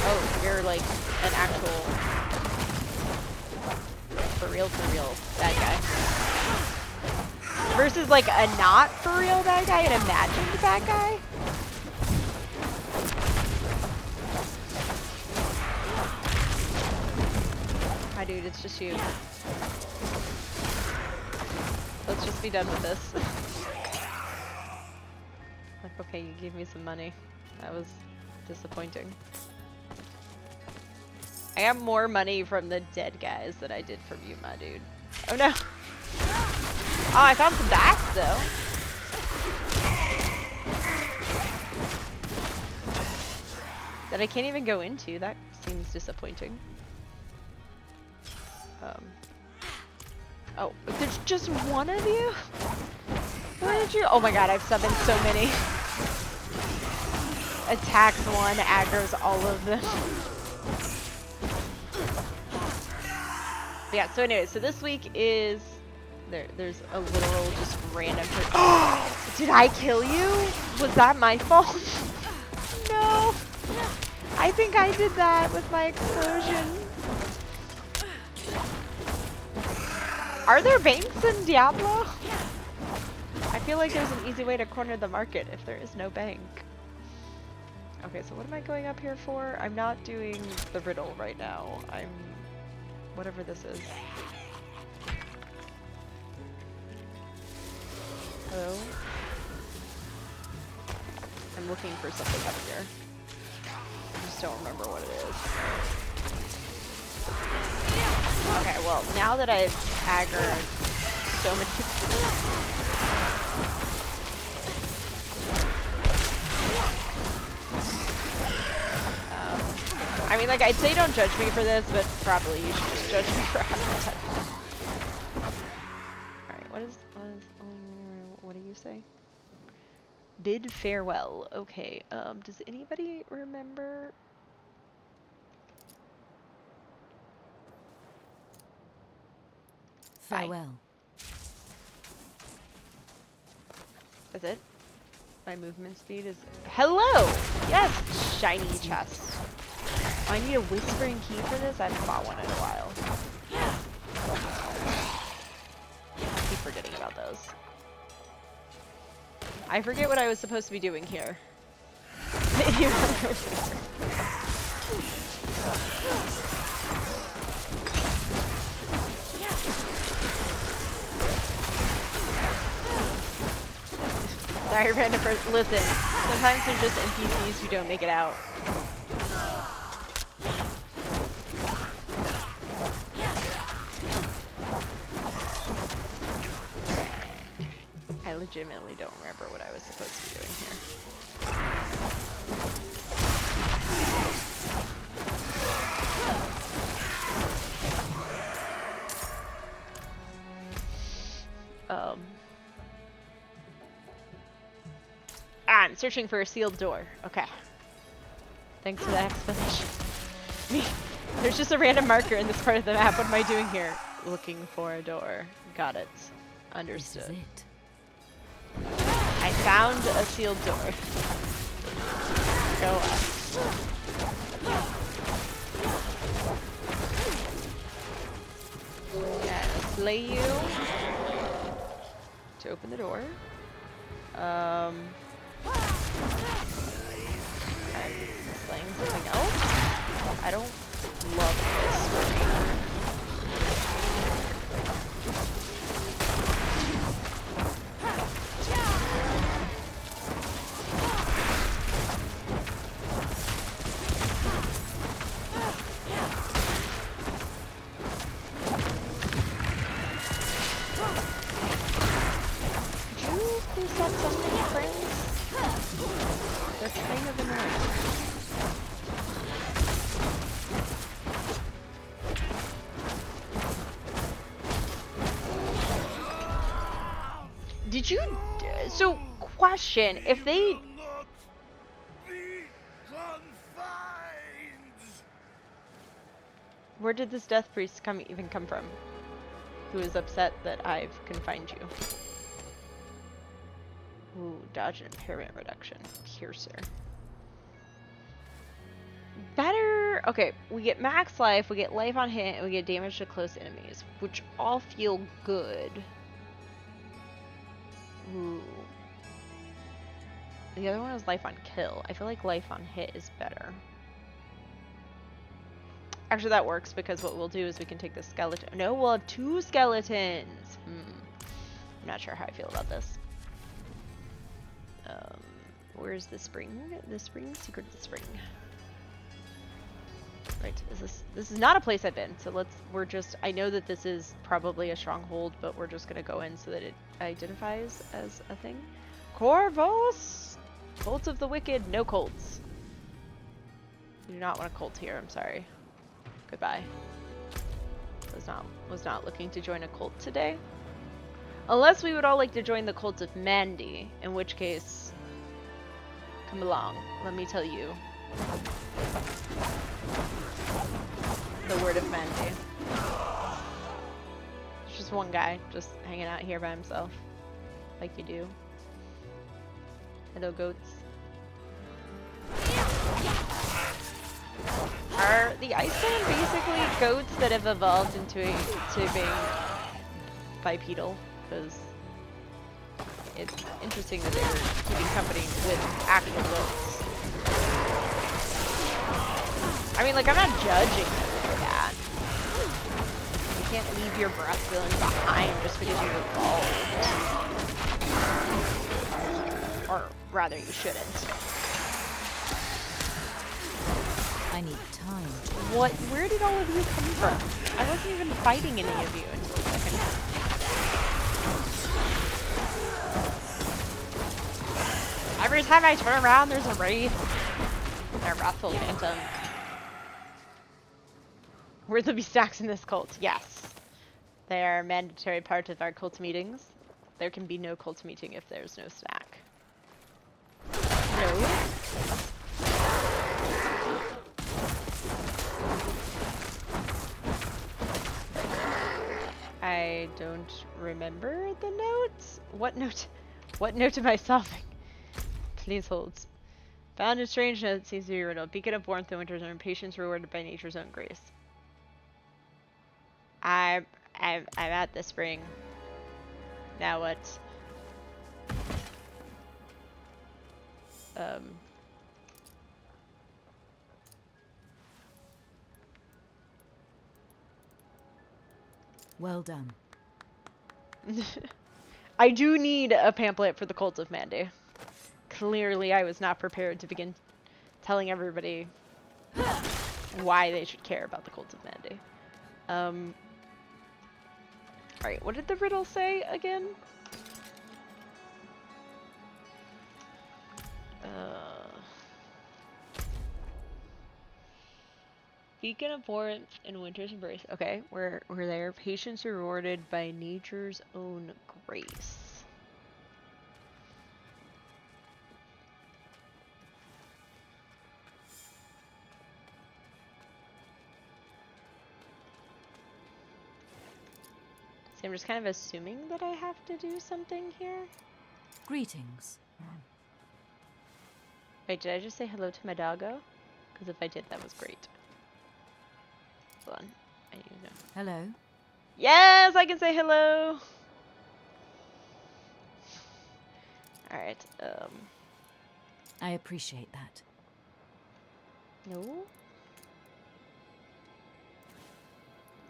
Oh, you're like an actual for real bad guy. Versus like a not for real bad guy, an imagined bad guy. Hi dude, it's just you. Let's just be done with this. Like, okay, you gave me some money. That was disappointing. I got more money from the dead guys than I did from you, my dude. Oh no! Oh, I found some bats though. That I can't even go into. That seems disappointing. Oh, there's just one of you? Where did you? Oh my god, I've summoned so many. Attacks one, aggro's all of them. Yeah, so anyway, so this week is... There's a literal just random person. Did I kill you? Was that my fault? No. I think I did that with my explosion. Are there banks in Diablo? I feel like there's an easy way to corner the market if there is no bank. Okay, so what am I going up here for? I'm not doing the riddle right now. I'm... whatever this is. Hello? I'm looking for something up here. I just don't remember what it is. Okay, well, now that I've aggroed so many... I mean, like, I'd say don't judge me for this, but probably you should just judge me for having that. Alright, what do you say? Bid farewell. Okay, does anybody remember? Farewell. That's it? My movement speed is... Hello! Yes! Shiny chest. Oh, I need a whispering key for this? I haven't bought one in a while. I keep forgetting about those. I forget what I was supposed to be doing here. Sorry, random person. Listen, sometimes there's just NPCs who don't make it out. I legitimately don't remember what I was supposed to be doing here. I'm searching for a sealed door. Okay. Thanks for that explanation. There's just a random marker in this part of the map. What am I doing here? Looking for a door. Got it. Understood. This is it. I found a sealed door. Go up. And slay you to open the door. I'm slaying something else. I don't love this. Did you... So, question, if they... Where did this death priest even come from? Who is upset that I've confined you? Ooh, dodge and impairment reduction. Piercer. Better... Okay, we get max life, we get life on hit, and we get damage to close enemies, which all feel good. Ooh. The other one is life on kill. I feel like life on hit is better. Actually, that works because what we'll do is we can take the skeleton. No, we'll have 2 skeletons. I'm not sure how I feel about this. Where's the spring? The spring? Secret of the spring. Right, this is not a place I've been, so I know that this is probably a stronghold, but we're just gonna go in so that it identifies as a thing. Corvus! Cult of the wicked, no cults. We do not want a cult here, I'm sorry. Goodbye. Was not looking to join a cult today. Unless we would all like to join the cult of Mandy, in which case, come along, let me tell you the word of Mandy. There's just one guy just hanging out here by himself, like you do. Hello, goats. Are the Iceman basically goats that have evolved into being bipedal? Because it's interesting that they're keeping company with actual goats. mean, like, I'm not judging you for that. You can't leave your breath feelings behind just because you've evolved. Or rather, you shouldn't. I need time to... What? Where did all of you come from? I wasn't even fighting any of you until a second ago. Every time I turn around, there's a wraith. A wrathful phantom. Were there be snacks in this cult? Yes. They are a mandatory part of our cult meetings. There can be no cult meeting if there's no snack. No? I don't remember the notes. What note? What note am I solving? Please hold. Found a strange note. Seems to be riddle. Beacon of warmth in winter's own. Patience rewarded by nature's own grace. I'm at the spring. Now what? Well done. I do need a pamphlet for the Cult of Mandy. Clearly, I was not prepared to begin telling everybody why they should care about the Cult of Mandy. Alright, what did the riddle say again? Beacon of warmth in winter's embrace. Okay, we're there. Patience rewarded by nature's own grace. See, I'm just kind of assuming that I have to do something here. Greetings. Wait, did I just say hello to my doggo? Because if I did, that was great. Hold on. I need to know. Hello. Yes, I can say hello. Alright, I appreciate that. no?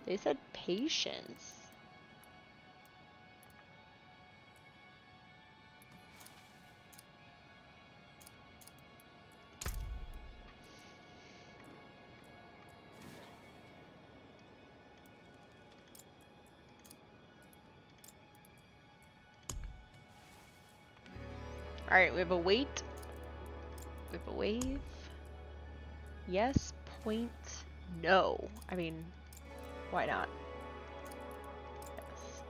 They said patience. Alright, we have a wait. We have a wave. Yes, point, no. I mean, why not? Yes.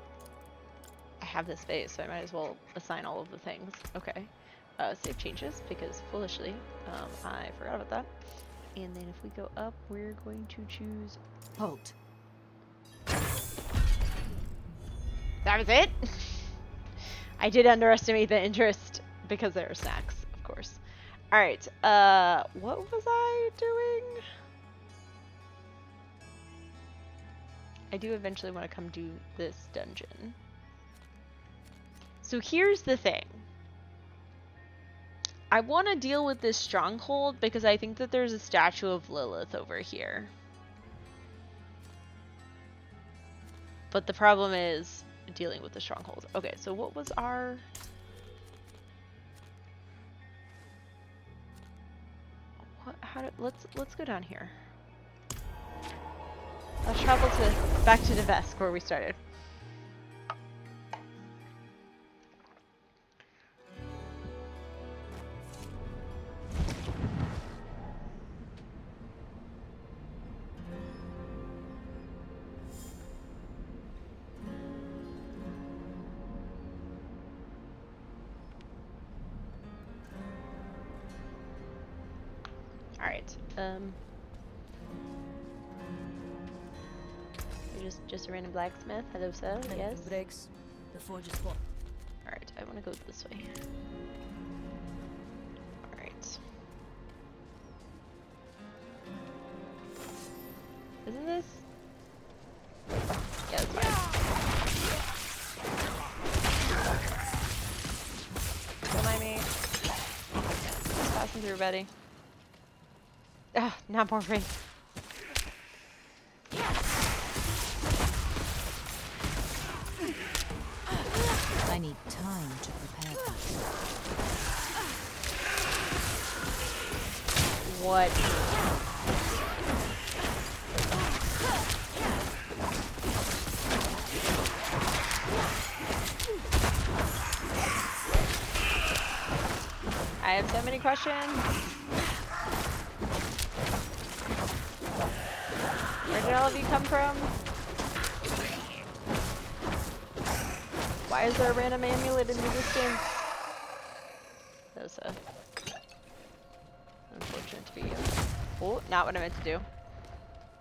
I have the space, so I might as well assign all of the things. Okay. Save changes, because foolishly, I forgot about that. And then if we go up, we're going to choose... Halt. That was it? I did underestimate the interest because there are snacks, of course. Alright, what was I doing? I do eventually want to come do this dungeon. So here's the thing. I want to deal with this stronghold because I think that there's a statue of Lilith over here. But the problem is dealing with the stronghold. Okay, so what was our... let's go down here. Let's travel back to Devesk where we started. Alright, you're just a random blacksmith. Hello, sir. Yes. Breaks. The forge is full. Alright, I want to go this way. Alright. Isn't this? Yeah, it's fine. Don't mind me. Just passing through, buddy. Ah, not more rain. I need time to prepare that. What? I have so many questions. Where did all of you come from? Why is there a random amulet in existence? That was unfortunate to be you. Oh, not what I meant to do.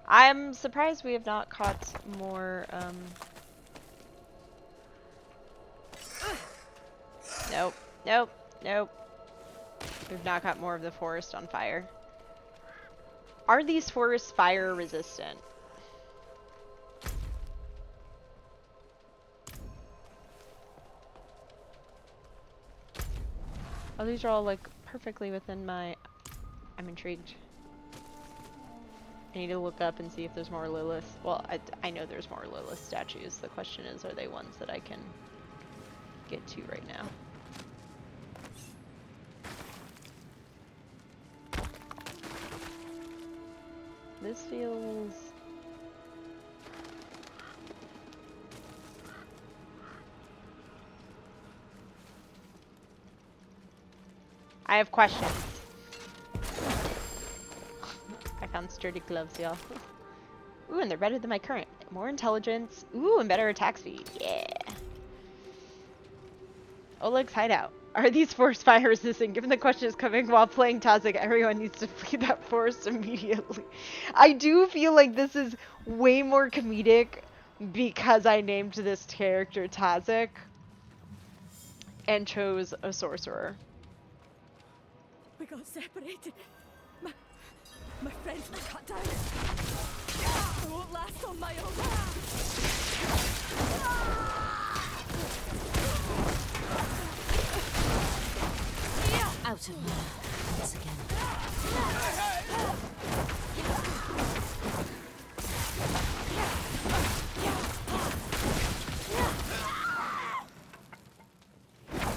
I'm surprised we have not caught more, Nope, nope, nope. We've not got more of the forest on fire. Are these forests fire resistant? Oh, these are all like perfectly within my... I'm intrigued. I need to look up and see if there's more Lilith. Well, I know there's more Lilith statues. The question is, are they ones that I can get to right now? This feels... I have questions. I found sturdy gloves, y'all. Ooh, and they're better than my current. More intelligence. Ooh, and better attack speed. Yeah. Oleg's hideout. Are these forest fire resistant? Given the question is coming while playing Tazik, everyone needs to flee that forest immediately. I do feel like this is way more comedic because I named this character Tazik and chose a sorcerer. We got separated. My friends were cut down. I won't last on my own. Out of mana once again.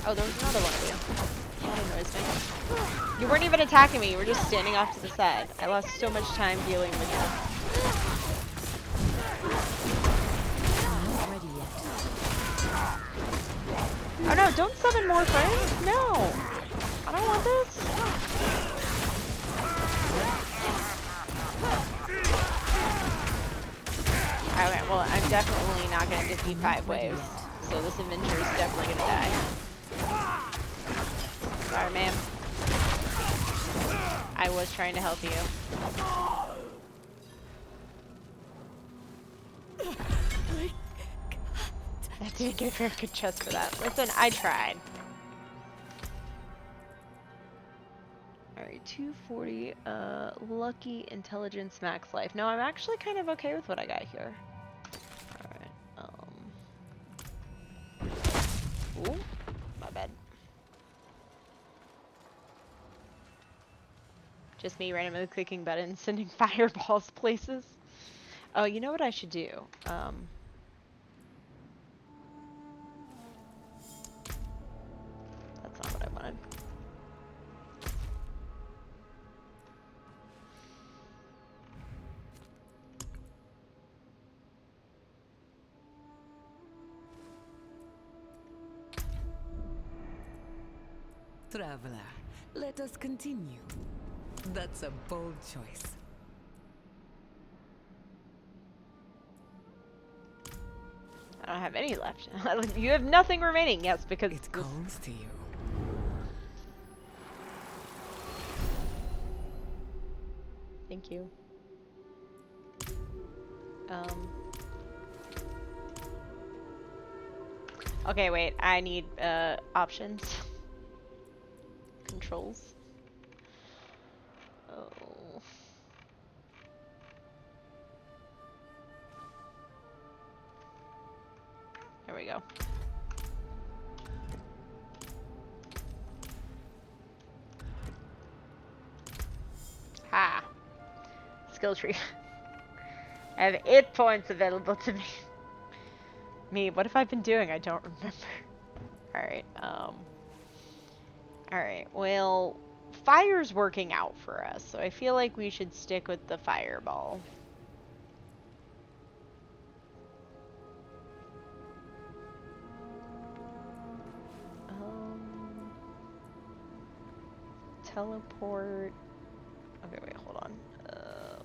Oh, there was another one of you. That annoys me. You weren't even attacking me, you were just standing off to the side. I lost so much time dealing with you. Not ready yet. Oh no, don't summon more friends! No! I don't want this! Okay, well, I'm definitely not gonna defeat 5 waves. So this adventure is definitely gonna die. Sorry, ma'am. I was trying to help you. I didn't get a very good chest for that. Listen, I tried. Alright, 240, lucky intelligence max life. No, I'm actually kind of okay with what I got here. Alright, ooh, my bad. Just me randomly clicking buttons, sending fireballs places. Oh, you know what I should do? That's not what I wanted. Traveler, let us continue. That's a bold choice. I don't have any left. You have nothing remaining. Yes, because it calls to you. Thank you. Okay, wait. I need options. Controls. Oh. There we go. Ha! Skill tree. I have 8 points available to me. Me, what have I been doing? I don't remember. Alright, alright, well, fire's working out for us, so I feel like we should stick with the fireball. Teleport. Okay, wait, hold on.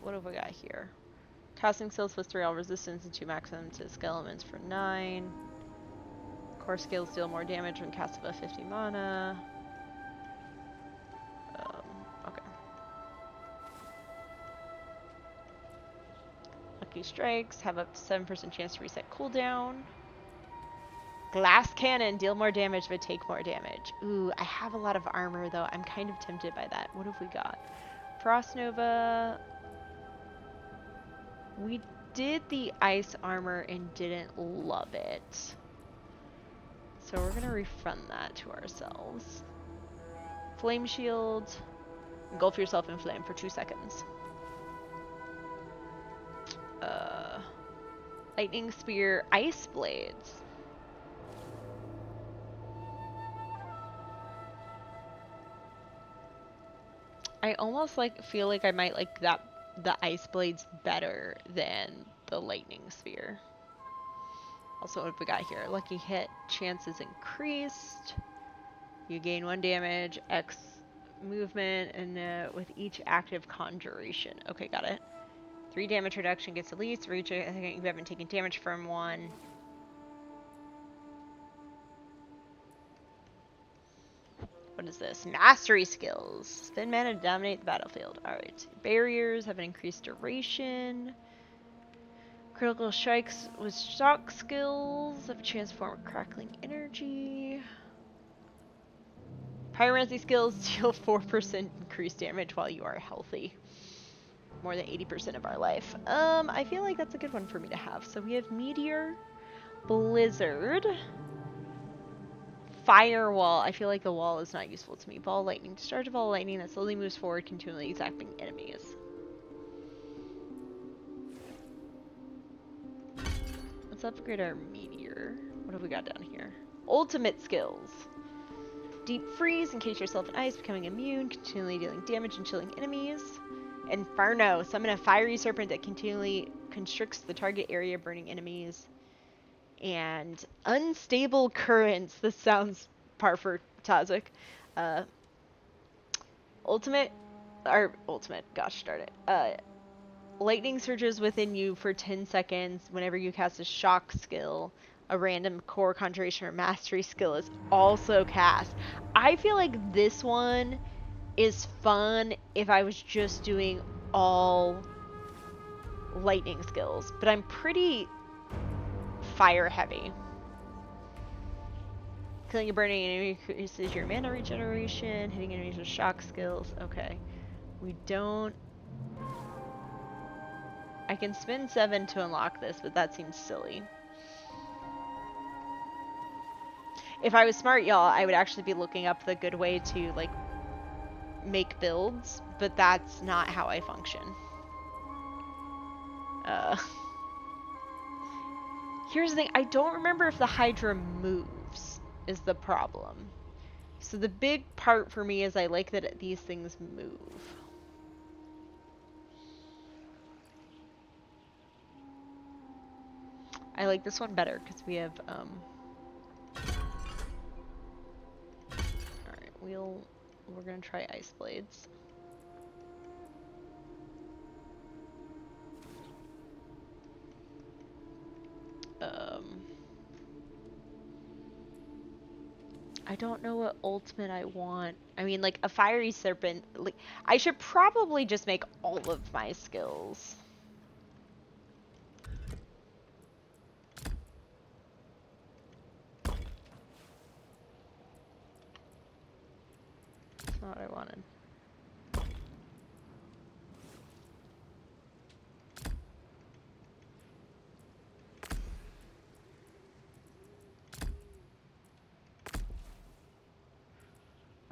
What have we got here? Casting skills plus 3 all resistance and 2 maximum to skill elements for 9. Core skills deal more damage when cast above 50 mana. Okay. Lucky strikes have up to 7% chance to reset cooldown. Glass cannon, deal more damage but take more damage. Ooh, I have a lot of armor though. I'm kind of tempted by that. What have we got? Frost Nova. We did the ice armor and didn't love it. So we're gonna refund that to ourselves. Flame shield. Engulf yourself in flame for 2 seconds. Lightning spear, ice blades. I almost feel like I might like the ice blades better than the lightning spear. Also, what have we got here? Lucky hit chances increased. You gain 1 damage, X movement, and with each active conjuration. Okay, got it. 3 damage reduction gets at least. Reach it. I think you haven't taken damage from one. What is this? Mastery skills. Spend mana to dominate the battlefield. Alright. Barriers have an increased duration. Critical strikes with shock skills have a chance to form a crackling energy. Pyromancy skills deal 4% increased damage while you are healthy. More than 80% of our life. I feel like that's a good one for me to have. So we have Meteor, Blizzard, Firewall. I feel like the wall is not useful to me. Ball Lightning. Discharge a ball of lightning that slowly moves forward, continually zapping enemies. Let's upgrade our Meteor. What have we got down here? Ultimate skills. Deep freeze, encase yourself in ice, becoming immune, continually dealing damage and chilling enemies. Inferno, summon a fiery serpent that continually constricts the target area, burning enemies. And unstable currents. This sounds par for Tazik. Ultimate, gosh darn it. Lightning surges within you for 10 seconds whenever you cast a shock skill. A random core conjuration or mastery skill is also cast. I feel like this one is fun if I was just doing all lightning skills, but I'm pretty fire heavy. Killing a burning enemy increases your mana regeneration, hitting enemies with shock skills. Okay. We don't... I can spend 7 to unlock this, but that seems silly. If I was smart, y'all, I would actually be looking up the good way to, like, make builds, but that's not how I function. Here's the thing, I don't remember if the Hydra moves, is the problem. So the big part for me is I like that these things move. I like this one better because we have, alright, we're gonna try Ice Blades. I don't know what ultimate I want. I mean, like, a fiery serpent, like, I should probably just make all of my skills. That's not what I wanted.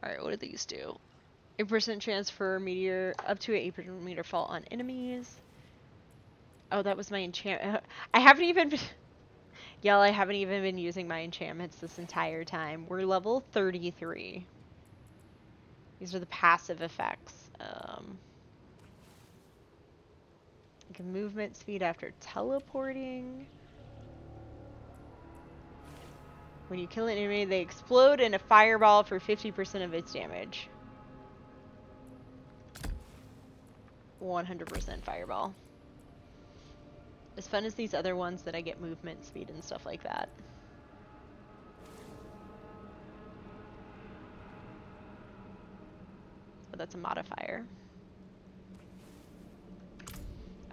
Alright, what do these do? 8% chance for meteor, up to an 8% meteor fall on enemies. Oh, that was my enchant. I haven't even been... Y'all, I haven't even been using my enchantments this entire time. We're level 33. These are the passive effects. Like a movement speed after teleporting. When you kill an enemy, they explode in a fireball for 50% of its damage. 100% fireball. As fun as these other ones that I get movement speed and stuff like that. But that's a modifier.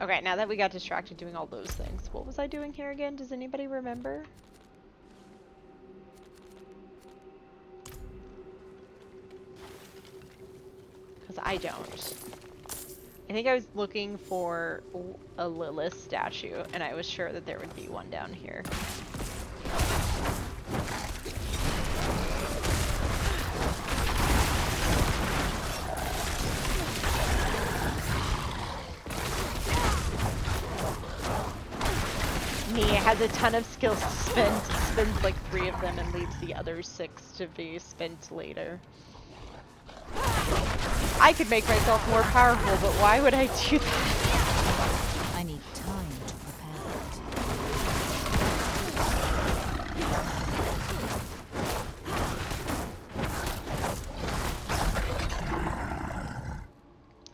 Okay, now that we got distracted doing all those things, what was I doing here again? Does anybody remember? Because I don't. I think I was looking for a Lilith statue, and I was sure that there would be one down here. Mia has a ton of skills to spend, spends like 3 of them and leaves the other 6 to be spent later. I could make myself more powerful, but why would I do that? I need time to prepare that.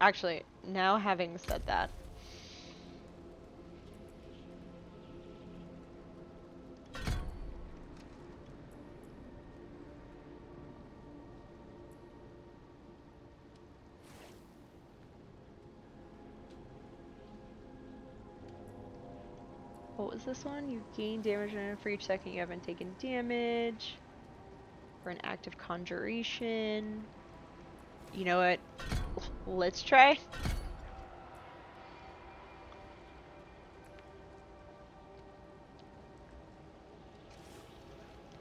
Actually, now having said that, what was this one? You gain damage for each second you haven't taken damage. For an active conjuration. You know what? Let's try.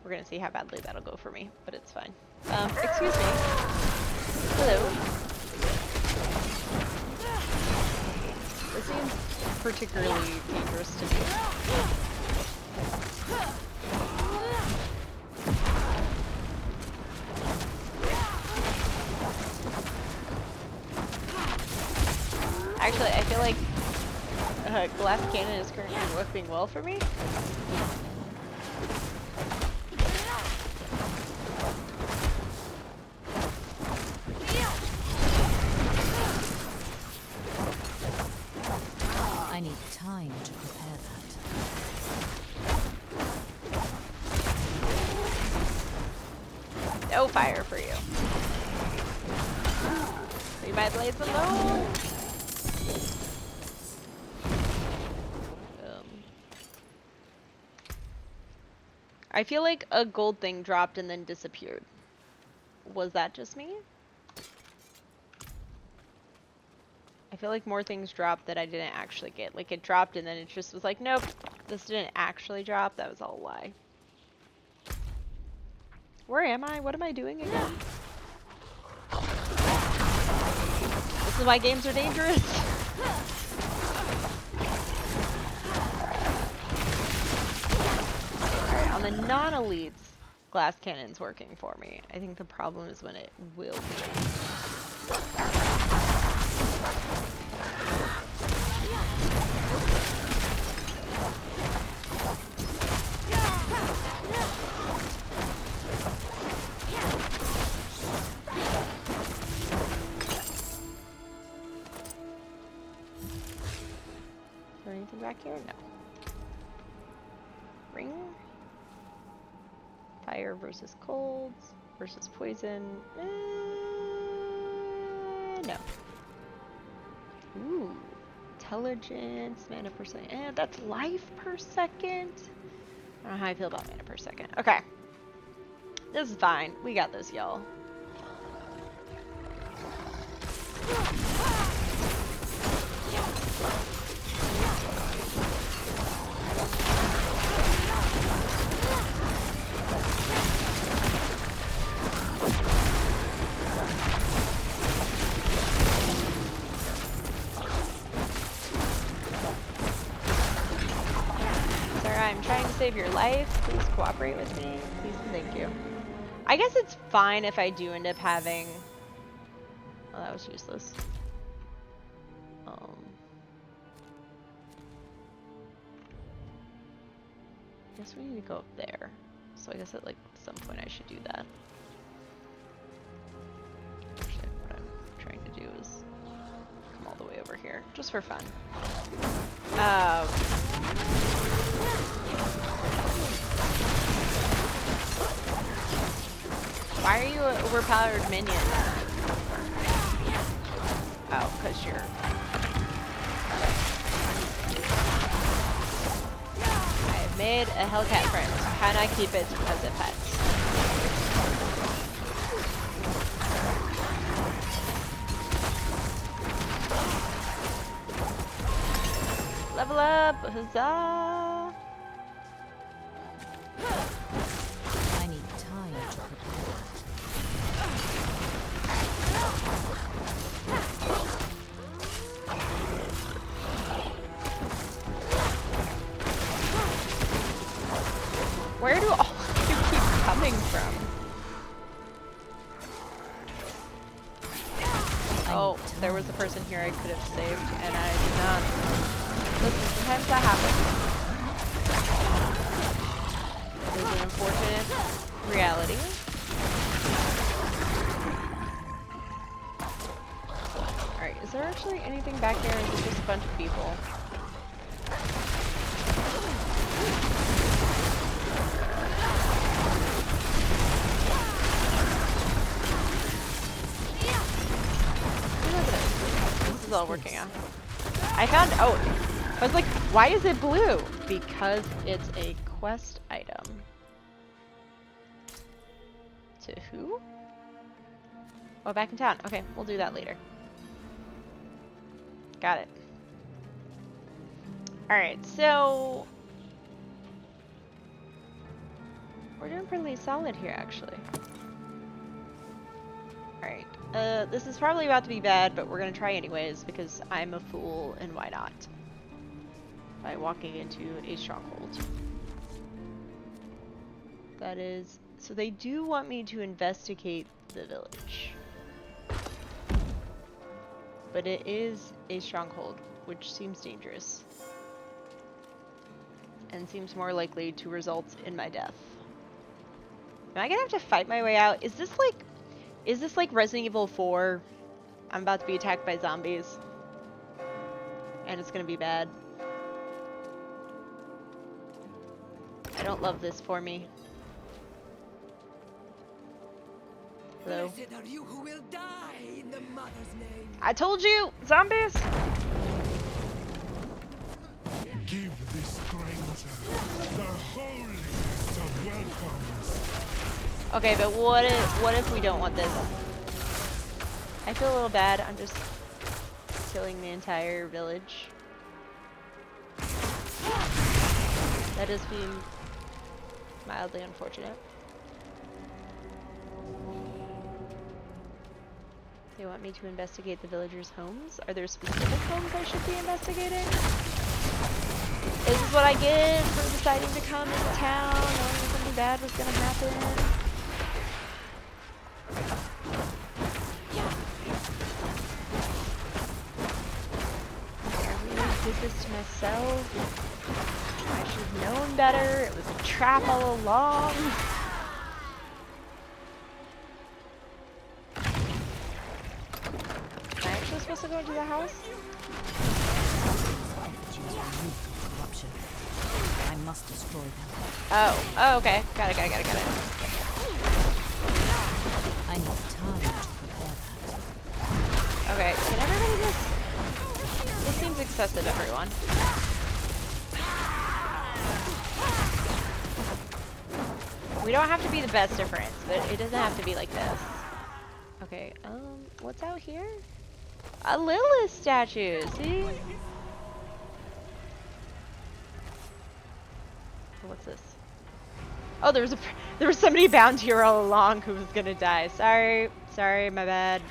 We're gonna see how badly that'll go for me, but it's fine. Excuse me. Hello. This seems particularly dangerous to me. Actually, I feel like glass cannon is currently working well for me. I need time to prepare that. No fire for you. Leave my blades alone. I feel like a gold thing dropped and then disappeared. Was that just me? I feel like more things dropped that I didn't actually get. Like it dropped and then it just was like, nope, this didn't actually drop. That was all a lie. Where am I? What am I doing again? This is why games are dangerous. Alright, on the non-elites, glass cannon's working for me. I think the problem is when it will be. Is there anything back here? No. Ring? Fire versus colds versus poison. No. Ooh. Intelligence, mana per second. That's life per second. I don't know how I feel about mana per second. Okay. This is fine. We got this, y'all. save your life. Please cooperate with me. Please and thank you. I guess it's fine if I do end up having... Oh, that was useless. I guess we need to go up there. So I guess at like some point I should do that. Actually, what I'm trying to do is come all the way over here, just for fun. Why are you an overpowered minion? Oh, because you're... I have made a Hellcat friend. Can I keep it as a pet? Level up! Huzzah! I need time to prepare. Where do all of you keep coming from? Oh, there was a person here I could have saved, and I did not. Listen, sometimes that happens. It is an unfortunate reality. Alright, is there actually anything back there, or is it just a bunch of people? This is all working out. I found, oh, I was like, why is it blue? Because it's a quest item. To who? Oh, back in town. Okay, we'll do that later. Got it. Alright, so... we're doing pretty solid here, actually. Alright, this is probably about to be bad, but we're gonna try anyways, because I'm a fool, and why not? By walking into a stronghold. That is... so they do want me to investigate the village. But it is a stronghold, which seems dangerous. And seems more likely to result in my death. Am I gonna have to fight my way out? Is this like Resident Evil 4? I'm about to be attacked by zombies. And it's gonna be bad. I don't love this for me. Hello? Blessed are you who will die in the Mother's name. I told you! Zombies! Give this stranger the holiest of welcomes. Okay, but what if we don't want this? I feel a little bad. I'm just killing the entire village. That does seem mildly unfortunate. They want me to investigate the villagers' homes? Are there specific homes I should be investigating? Is this what I get for deciding to come into town knowing that something bad was gonna happen? I really did this to myself. I should have known better. It was a trap all along. Am I actually supposed to go into the house? Corruption. I must destroy them. Oh, okay. Got it. I need time to prepare that. Okay, can everybody just... this seems excessive, everyone. We don't have to be the best of friends, but it doesn't have to be like this. Okay, what's out here? A Lilith statue, see? What's this? Oh, there was somebody bound here all along who was gonna die. Sorry, my bad.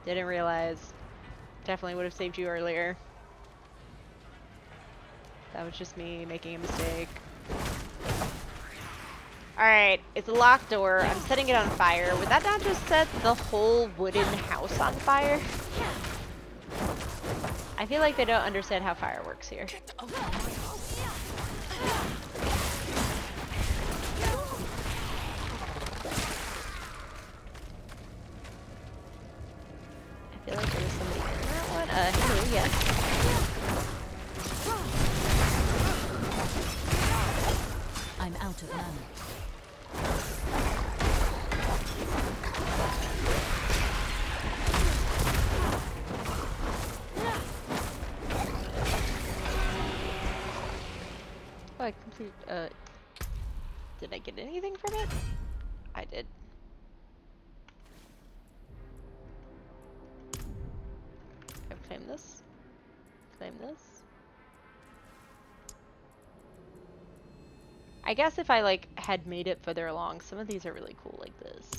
Didn't realize. Definitely would have saved you earlier. That was just me making a mistake. Alright, it's a locked door. I'm setting it on fire. Would that not just set the whole wooden house on fire? I feel like they don't understand how fire works here. I feel like there was somebody in that one. Hello, yes. I'm out of mana. Oh, I complete, did I get anything from it? I did. I've claimed this. Claim this. I guess if I, like, had made it further along, some of these are really cool like this.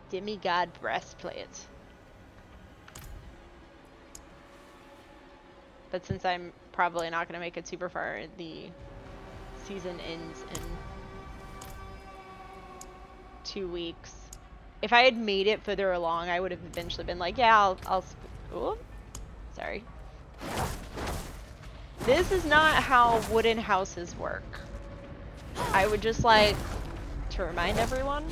Demigod breastplate. But since I'm probably not going to make it super far, the season ends in 2 weeks. If I had made it further along, I would have eventually been like, yeah, oh, sorry. This is not how wooden houses work. I would just like to remind everyone.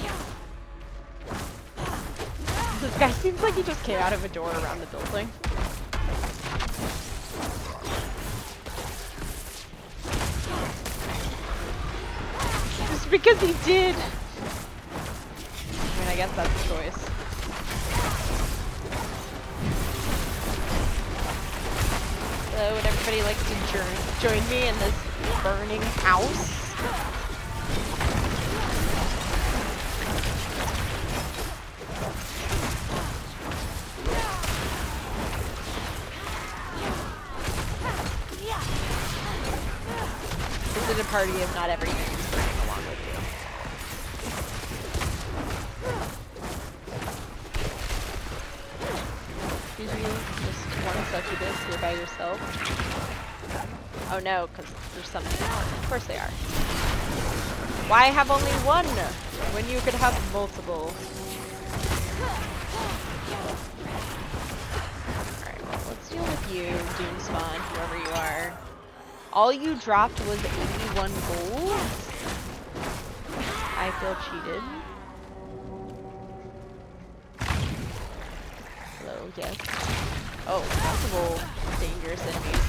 This guy seems like he just came out of a door around the building. Just because he did. I mean, I guess that's a choice. So would everybody like to join me in this burning house? Is it a party if not everything is burning along with you? Excuse me, just one succubus here by yourself? Oh no, because there's something else. Of course they are. Why have only one when you could have multiple? Alright, well, let's deal with you, Doomspawn, whoever you are. All you dropped was 81 gold? I feel cheated. Hello, yes. Oh, multiple dangerous enemies.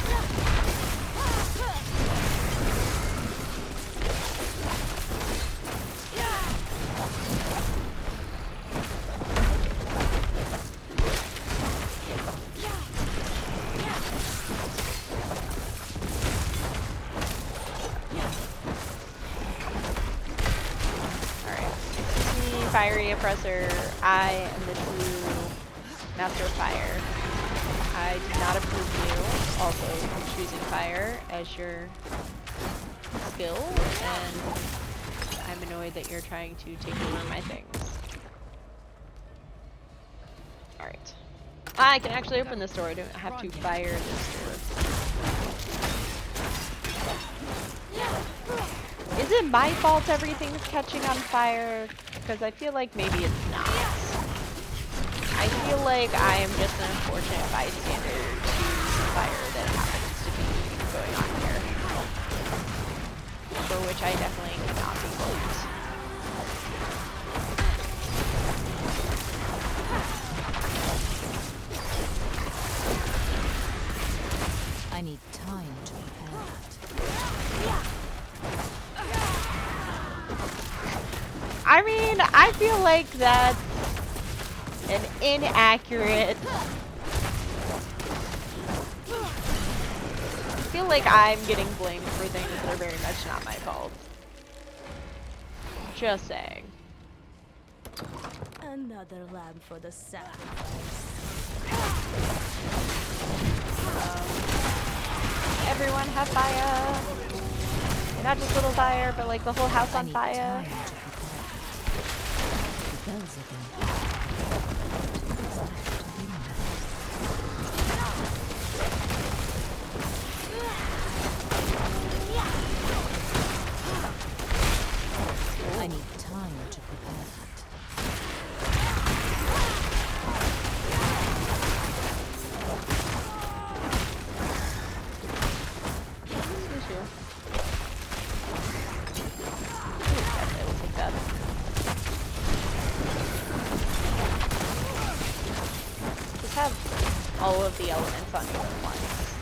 Fiery Oppressor, I am the true Master of Fire. I do not approve you also choosing fire as your skill, and I'm annoyed that you're trying to take over my things. Alright. I can actually open this door, I don't have to fire this door. Is it my fault everything's catching on fire? Because I feel like maybe it's not. I feel like I am just an unfortunate bystander to the fire that happens to be going on here. For which I definitely cannot be blamed. I need time to prepare that. I mean, I feel like that's an inaccurate... I feel like I'm getting blamed for things that are very much not my fault. Just saying. Another lamb for the sacrifice. Everyone have fire. And not just little fire, but like the whole house on fire. just have all of the elements on you at once.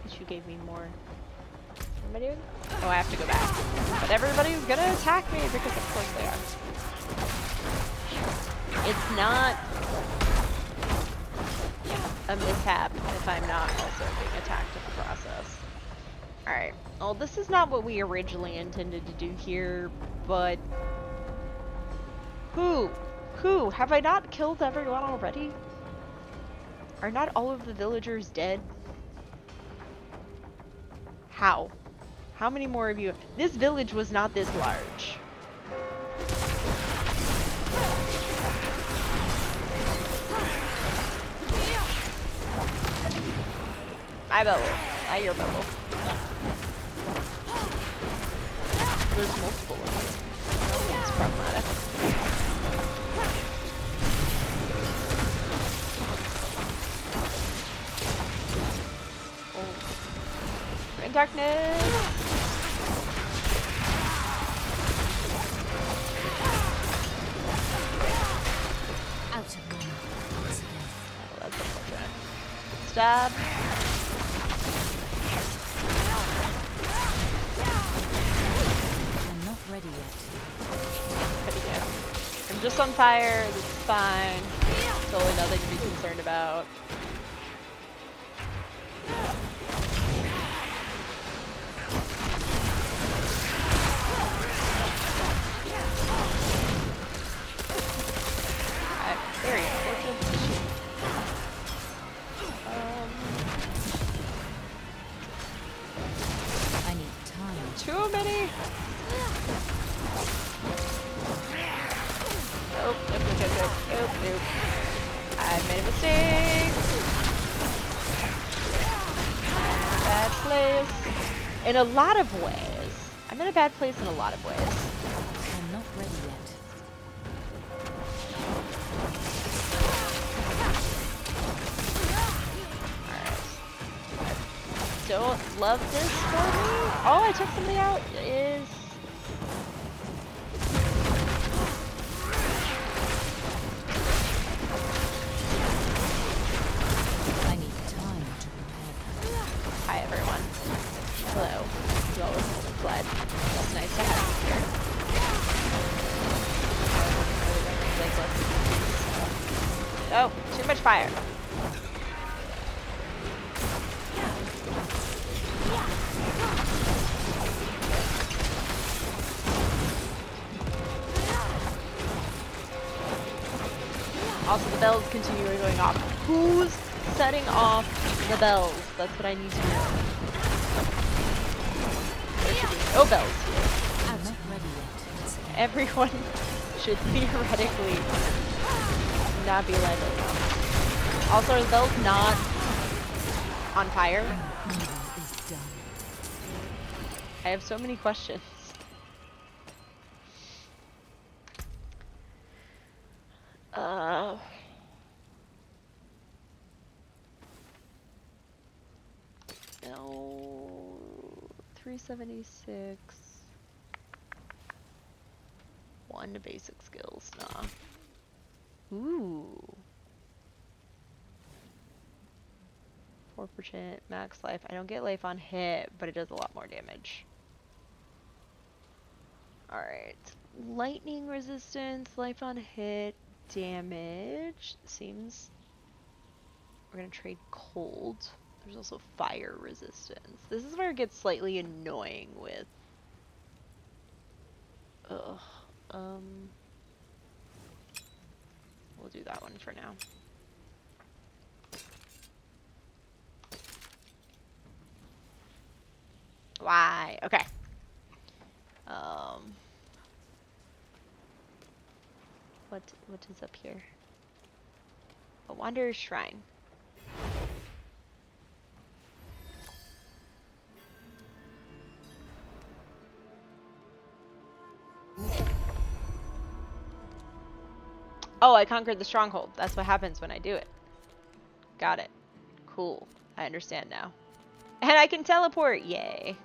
But you gave me more. What am I doing? Oh, I have to go back. But everybody's gonna attack me because of course they are. It's not a mishap if I'm not also being attacked in the process. Alright. Well, this is not what we originally intended to do here, but... Who? Have I not killed everyone already? Are not all of the villagers dead? How? How many more of you? This village was not this large. I bubble. I your bubble. There's multiple of them. It's problematic. Oh. In darkness! Out of one. Oh, that's unfortunate. Stab. I'm not ready yet. I'm just on fire, this is fine. Totally nothing to be concerned about. Very unfortunate. I need time. Too many! Nope. I made a mistake. I'm in a bad place. In a lot of ways. I'm in a bad place in a lot of ways. I'm not ready yet. Don't love this for me. Oh, I took somebody out. Is I need time to prepare. hi everyone. Hello. You all fled. It's nice to have you here. Oh, too much fire. Also, the bells continually going off. Who's setting off the bells? That's what I need to know. There should be no bells here. I'm not ready yet. Everyone should theoretically not be lighted. Also, are the bells not on fire? Is done. I have so many questions. No, 376. One to basic skills, nah. Ooh. 4% max life. I don't get life on hit, but it does a lot more damage. Alright. Lightning resistance, life on hit, damage. Seems we're gonna trade cold. There's also fire resistance. This is where it gets slightly annoying with we'll do that one for now. Why? Okay. What is up here? A Wanderer's Shrine. Oh, I conquered the stronghold. That's what happens when I do it. Got it. Cool. I understand now. And I can teleport. Yay.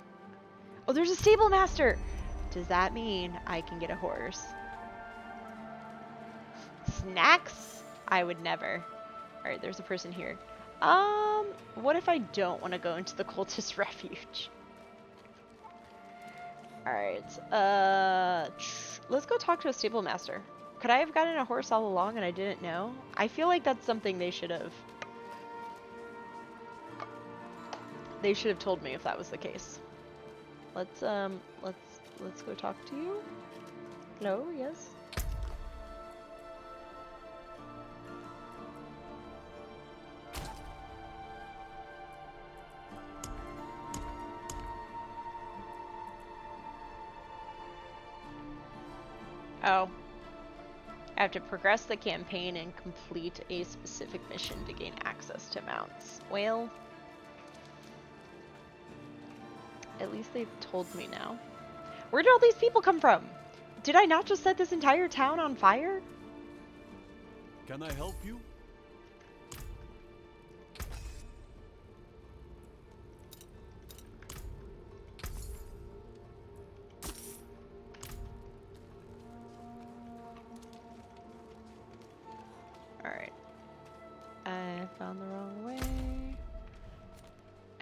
Oh, there's a stable master. Does that mean I can get a horse? snacks? I would never. Alright, there's a person here. What if I don't want to go into the cultist refuge? Alright, let's go talk to a stable master. Could I have gotten a horse all along and I didn't know? I feel like that's something they should have. They should have told me if that was the case. Let's go talk to you. Hello, yes. Oh. I have to progress the campaign and complete a specific mission to gain access to mounts. Well, at least they've told me now. Where did all these people come from? Did I not just set this entire town on fire? Can I help you? Alright. I found the wrong way.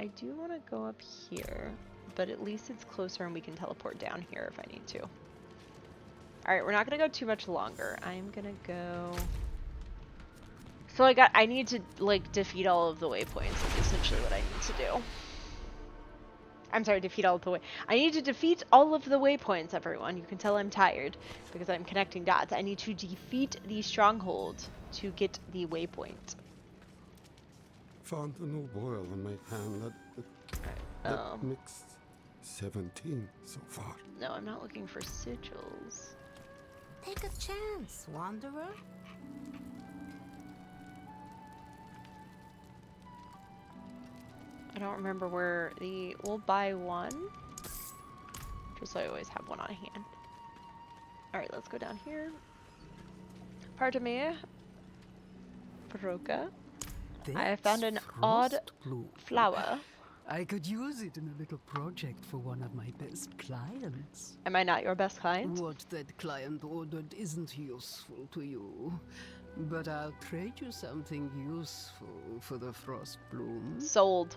I do want to go up here, but at least it's closer and we can teleport down here if I need to. Alright, we're not going to go too much longer. I'm going to go... So I need to, like, defeat all of the waypoints. That's essentially what I need to do. I'm sorry, defeat all of the way. I need to defeat all of the waypoints, everyone. You can tell I'm tired because I'm connecting dots. I need to defeat the stronghold to get the waypoint. Found a new boil in my hand that mixed 17 so far. No, I'm not looking for sigils. Take a chance, wanderer. I don't remember where the... We'll buy one. Just so I always have one on hand. Alright, let's go down here. Pardon me. Broca. I have found an odd flower. I could use it in a little project for one of my best clients. Am I not your best client? What that client ordered isn't useful to you, but I'll trade you something useful for the frost bloom. Sold.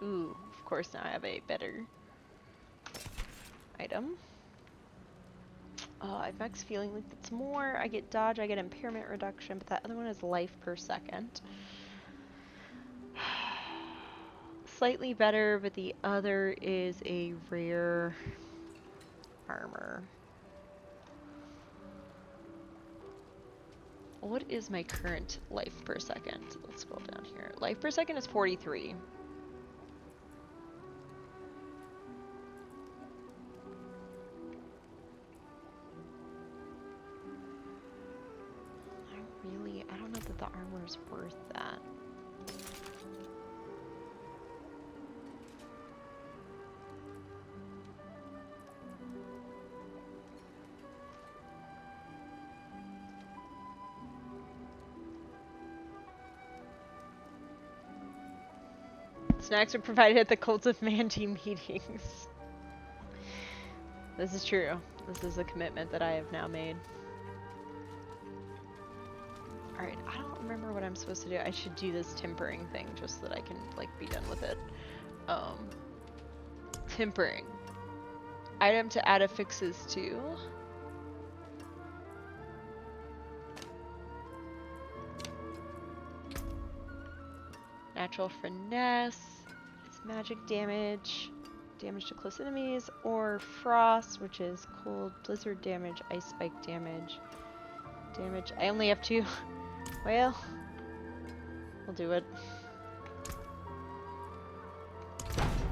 Ooh, of course now I have a better item. Oh, I have max feeling like it's more. I get dodge, I get impairment reduction, but that other one is life per second. Slightly better, but the other is a rare armor. What is my current life per second? Let's scroll down here. Life per second is 43. I don't know that the armor is worth that. Snacks are provided at the Cult of Manti meetings. This is true. This is a commitment that I have now made. Alright, I don't remember what I'm supposed to do. I should do this tempering thing just so that I can, like, be done with it. Tempering. Item to add affixes to. Natural finesse. It's magic damage. Damage to close enemies. Or frost, which is cold. Blizzard damage. Ice spike damage. Damage. I only have 2. Well, we'll do it.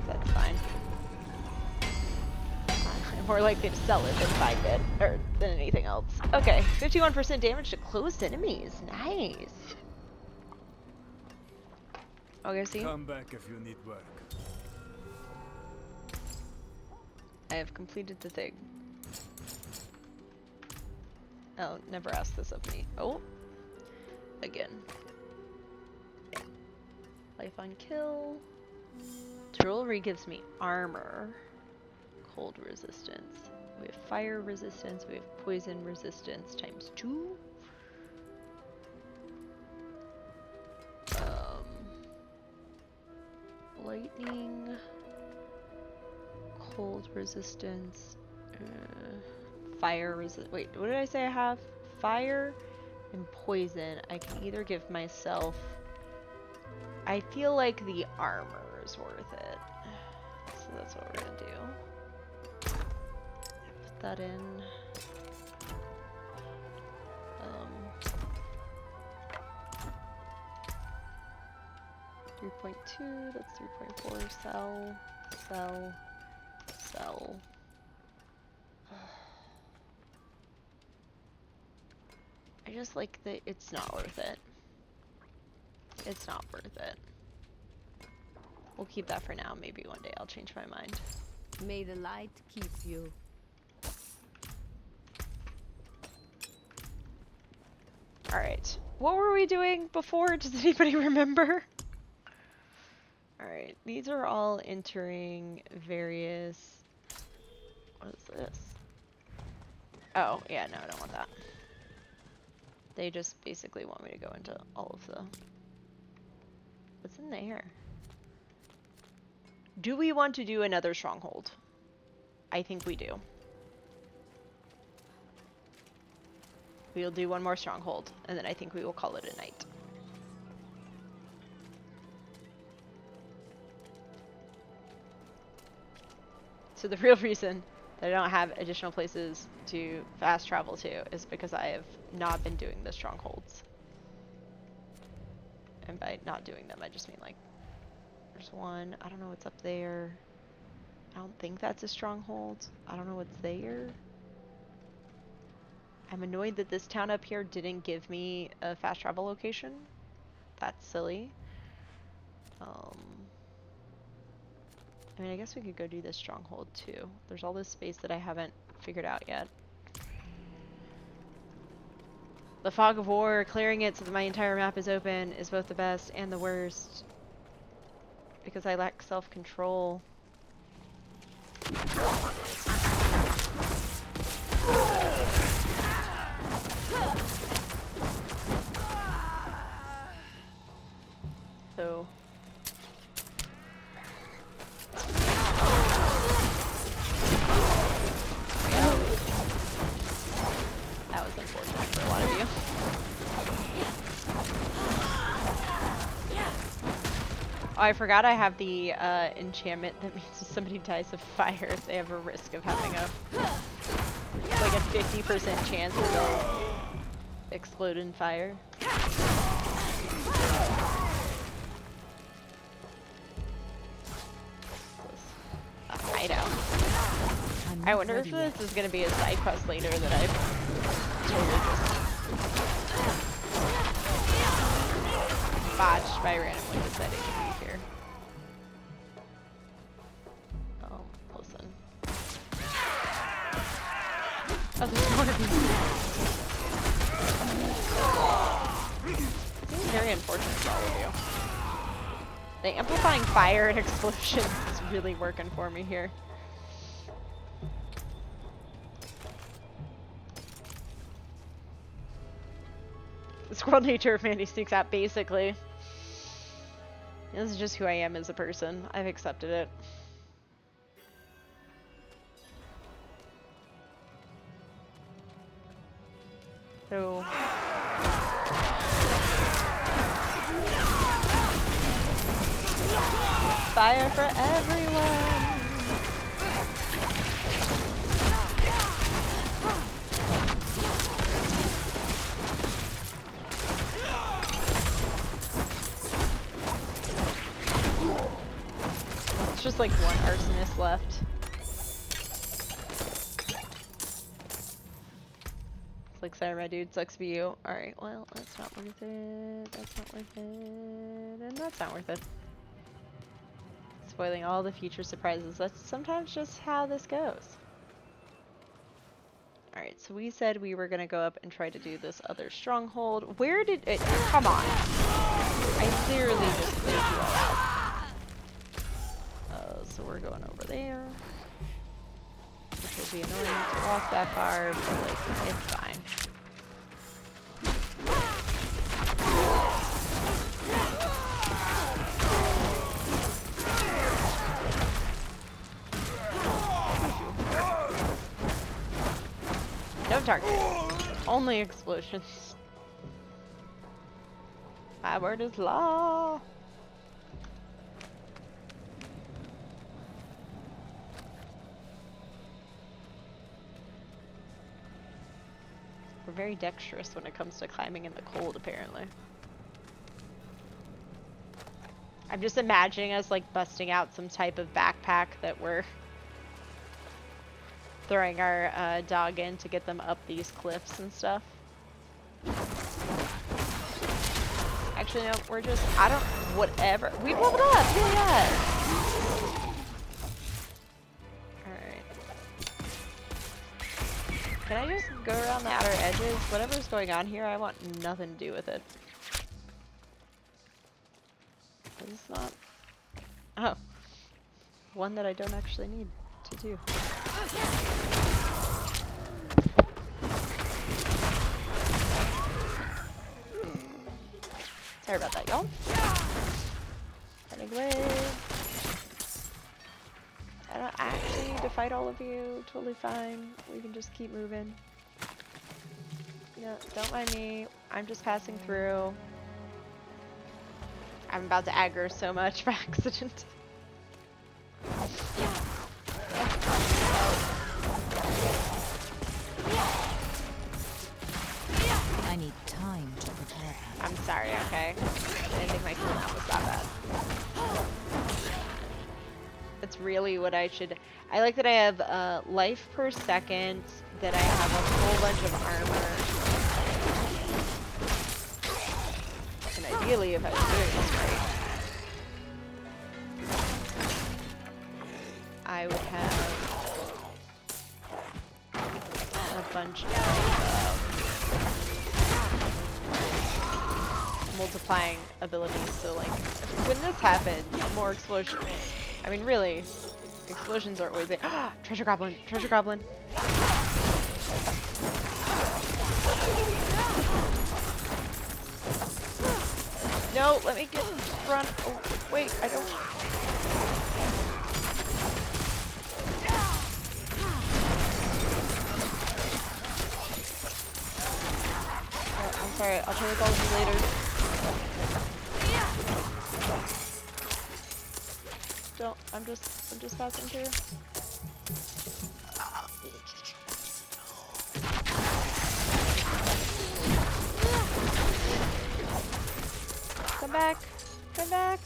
That's fine. I'm more likely to sell it than find it, or than anything else. Okay, 51% damage to closed enemies. Nice. Okay, see? Come back if you need work. I have completed the thing. Oh, never ask this of me. Oh. Again. Life on kill. Jewelry gives me armor. Cold resistance. We have fire resistance. We have poison resistance times 2. Lightning. Cold resistance. Fire resist. Wait, what did I say I have? Fire and poison. I can either give myself. I feel like the armor is worth it. So that's what we're gonna do. Put that in. 3.2, that's 3.4, sell, sell, sell. I just like that it's not worth it. It's not worth it. We'll keep that for now. Maybe one day I'll change my mind. May the light keep you. Alright. What were we doing before? Does anybody remember? Alright. These are all entering various... What is this? Oh, yeah, no, I don't want that. They just basically want me to go into all of the... What's in there? Do we want to do another stronghold? I think we do. We'll do one more stronghold, and then I think we will call it a night. So the real reason that I don't have additional places to fast travel to is because I have not been doing the strongholds. And by not doing them, I just mean like, there's one, I don't know what's up there. I don't think that's a stronghold. I don't know what's there. I'm annoyed that this town up here didn't give me a fast travel location. That's silly. I mean, I guess we could go do this stronghold too. There's all this space that I haven't figured out yet. The fog of war, clearing it so that my entire map is open, is both the best and the worst. Because I lack self-control. So... That was unfortunate for a lot of you. Oh, I forgot I have the enchantment that means if somebody dies of fire, they have a risk of having like a 50% chance that they'll explode in fire. A hideout. I wonder if this is going to be a side quest later that I've totally just botched by randomly deciding to be here. Oh, listen. Oh, there's more of these. Seems very unfortunate for all of you. The amplifying fire and explosions is really working for me here. The squirrel nature of Mandy sneaks out, basically. This is just who I am as a person. I've accepted it. So... Fire for everyone! It's just like one arsonist left. It's like, sorry my dude, sucks for you. Alright, well, that's not worth it. That's not worth it. And that's not worth it. Spoiling all the future surprises. That's sometimes just how this goes. Alright, so we said we were gonna go up and try to do this other stronghold. Where did it... Come on. I literally just cleared you all out. So we're going over there. Which will be annoying to walk that far, but like, it's fine. No target. Only explosions. My word is law. We're very dexterous when it comes to climbing in the cold, apparently. I'm just imagining us like busting out some type of backpack that we're throwing our dog in to get them up these cliffs and stuff. Actually, no, we're just, I don't, whatever. We leveled up, yeah. Alright. Can I just go around the outer edges? Whatever's going on here, I want nothing to do with it. Is this not? Oh. One that I don't actually need to do. Sorry about that, y'all. Running away. I don't actually need to fight all of you. Totally fine. We can just keep moving. No, don't mind me. I'm just passing through. I'm about to aggro so much by accident. I need time to prepare. I'm sorry, okay? I didn't think my cooldown was that bad. That's really what I should... I like that I have life per second, that I have a whole bunch of armor. And ideally, if I was doing this right, I would have a bunch of multiplying abilities, so like when this happens, more explosions. I mean, really, explosions are always a treasure goblin, treasure goblin. No, let me get run. Oh, wait, I don't. Oh, I'm sorry. I'll play with all of you later. Don't. I'm just passing through. Come back. Come back.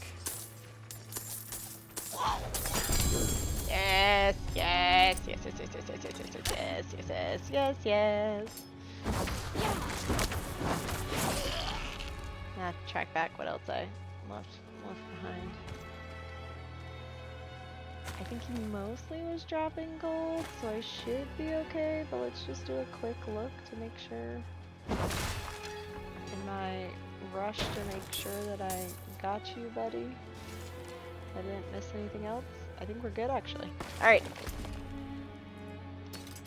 Yes, yes, yes, yes, yes, yes, yes, yes, yes, yes, yes, yes, yes. Ah, track back. What else I left behind? I think he mostly was dropping gold, so I should be okay, but let's just do a quick look to make sure. In my rush to make sure that I got you, buddy. I didn't miss anything else. I think we're good, actually. Alright.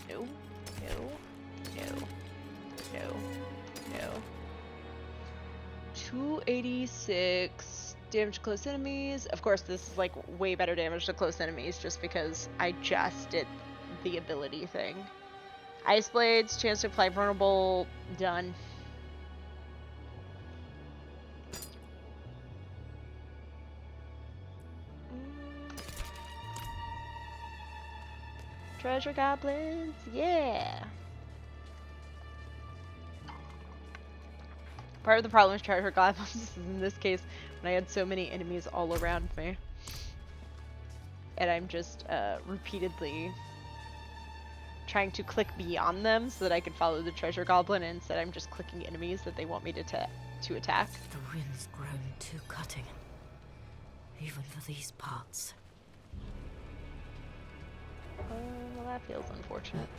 No, no, no, no, no. 286 damage to close enemies. Of course, this is like way better damage to close enemies just because I just did the ability thing. Ice Blades, chance to apply vulnerable, done. Treasure goblins, yeah! Part of the problem with treasure goblins is in this case when I had so many enemies all around me. And I'm just repeatedly trying to click beyond them so that I can follow the treasure goblin, and instead I'm just clicking enemies that they want me to attack. The wind's grown too cutting, even for these parts. Well, that feels unfortunate.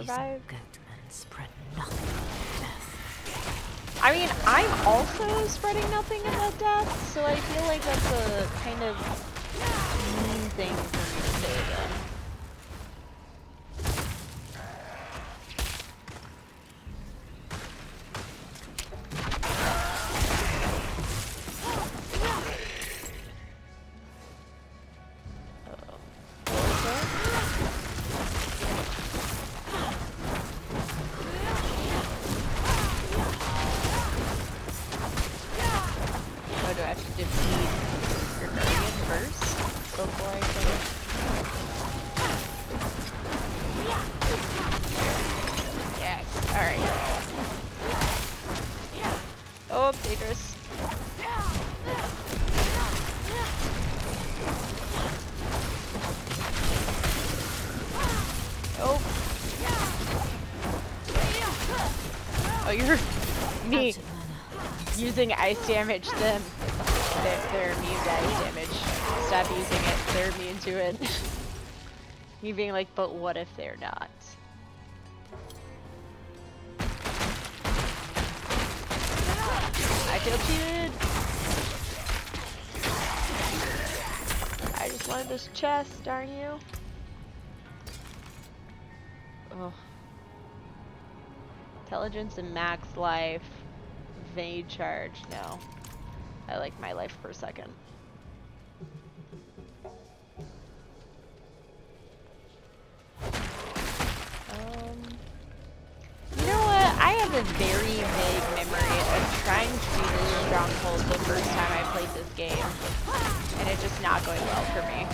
survive. Goatmen spread nothing but death. I mean, I'm also spreading nothing but death, so I feel like that's a kind of mean thing for me to say then. Oh, do I have to defeat your guardian first before I finish? Yes, alright. Oh, dangerous. Oh. Oh, you're me using ice damage, then they're immune to ice damage. Stop using it, they're immune to it. Me being like, but what if they're not? I feel cheated! I just wanted this chest, darn you. Ugh. Intelligence and max life. Evade charge. No. I like my life per second. You know what? I have a very vague memory of trying to do this stronghold the first time I played this game. And it just not going well for me.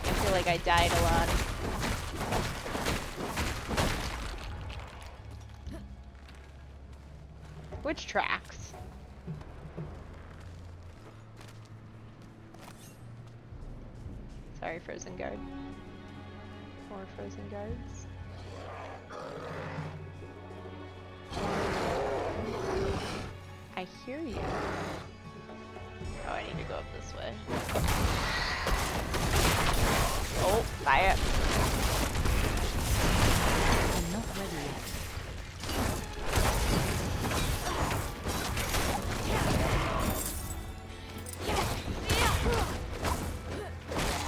I feel like I died a lot. Which tracks? Sorry, frozen guard. More frozen guards. I hear you. Oh, I need to go up this way. Oh, fire. I'm not ready yet.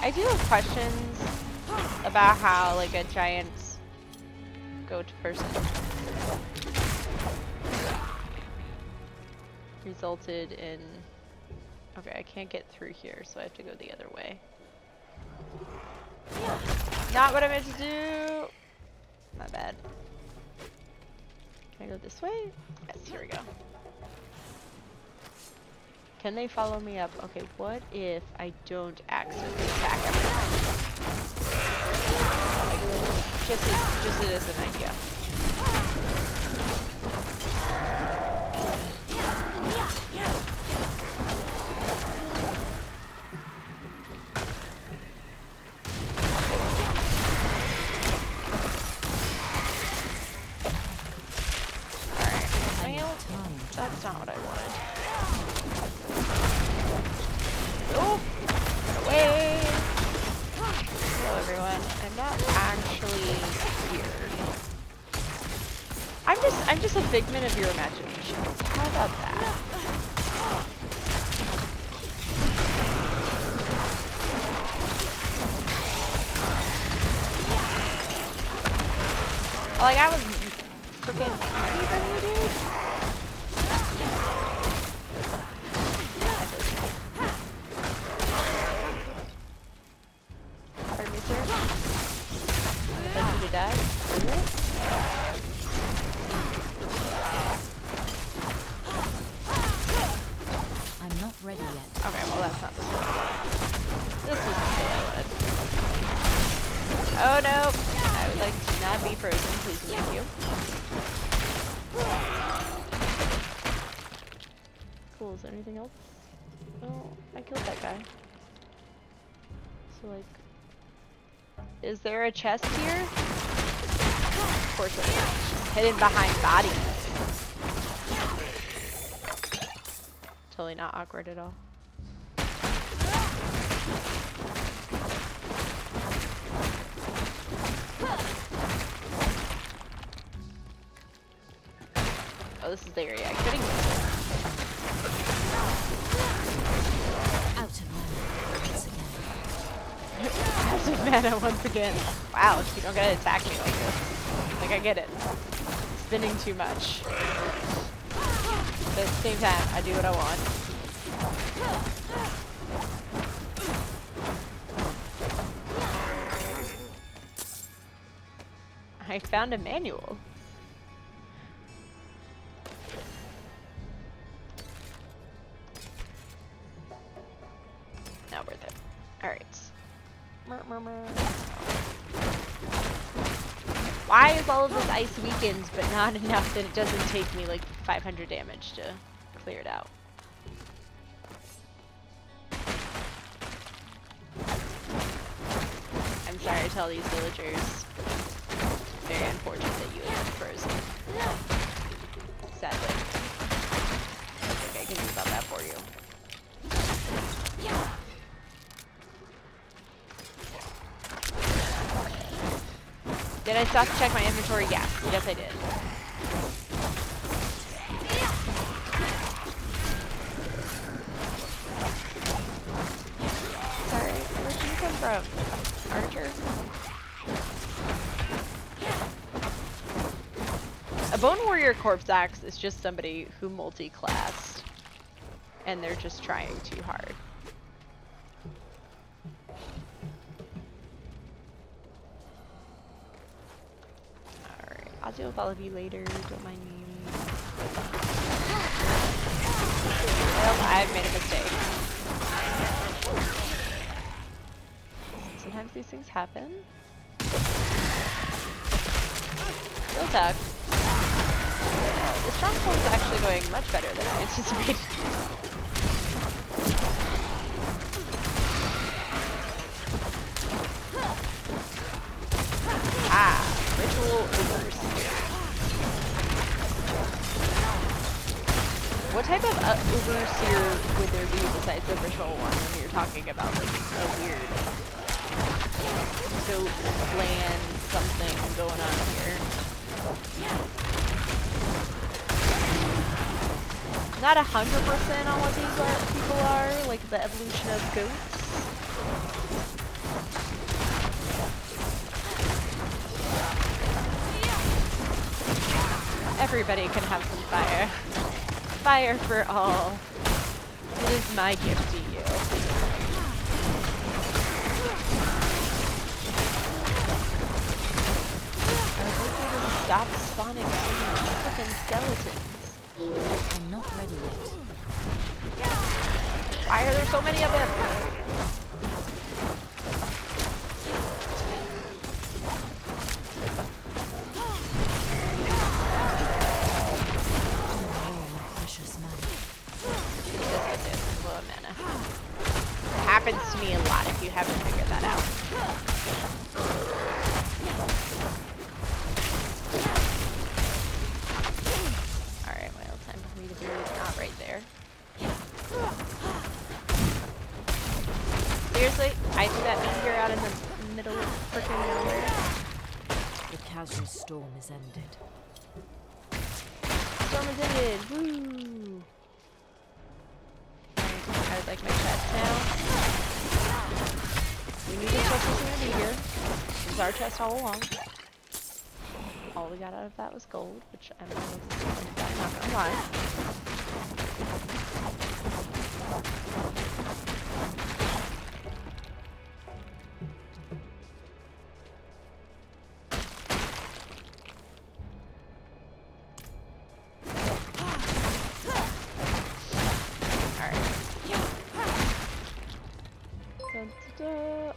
I do have questions about how, like, a giant goat person resulted in... Okay, I can't get through here, so I have to go the other way. Not what I meant to do! My bad. Can I go this way? Yes, here we go. Can they follow me up? Okay, what if I don't accidentally attack everyone? Just it as an idea. That's not what I wanted. Oh! Get away! Hello everyone. I'm not actually here. I'm just a figment of your imagination. How about that? Like I was freaking happy for you, dude. Pardon me, sir. I'd like you to die. I'm not ready yet. Okay, well that's not the story I wanted. This was the story I wanted. Oh no! I would like to not be frozen, please and thank you. Cool, is there anything else? Oh, I killed that guy. So like... Is there a chest here? Of course there is. Hidden behind bodies. Totally not awkward at all. Oh, this is the area I couldn't get to. Out of mana once again. Out of mana once again. Wow, you don't gotta attack me like this. Like, I get it. Spinning too much. But at the same time, I do what I want. I found a manual. Not worth it. Alright. Why is all of this ice weakened, but not enough that it doesn't take me like 500 damage to clear it out? I'm sorry to all these villagers. Very unfortunate that you have been frozen. Sadly. I think I can do about that for you. Did I stop to check my inventory? Yes. Yes, I did. Sorry, where did you come from? Archer? A Bone Warrior Corpse Axe is just somebody who multi-classed, and they're just trying too hard. Alright, I'll deal with all of you later, don't mind me. Well, I've made a mistake. Sometimes these things happen. Real talk. The stronghold is actually going much better than I anticipated. Ritual Overseer. What type of Overseer would there be besides the ritual one when you're talking about like a weird goat clan something going on here? Not 100% on what these people are, like the evolution of goats. Everybody can have some fire. Fire for all. It is my gift to you. I was hoping to stop spawning fucking skeletons. I'm not ready yet. Why are there so many of them? Happens to me a lot if you haven't figured that out. Alright, well, time for me to be not right there. Seriously? I threw that meteor out in the middle of freaking nowhere. The casual storm is ended. Storm is ended! Woo! I would like my chest now. We knew this chest was gonna be here. It was our chest all along. All we got out of that was gold, which I'm not gonna lie.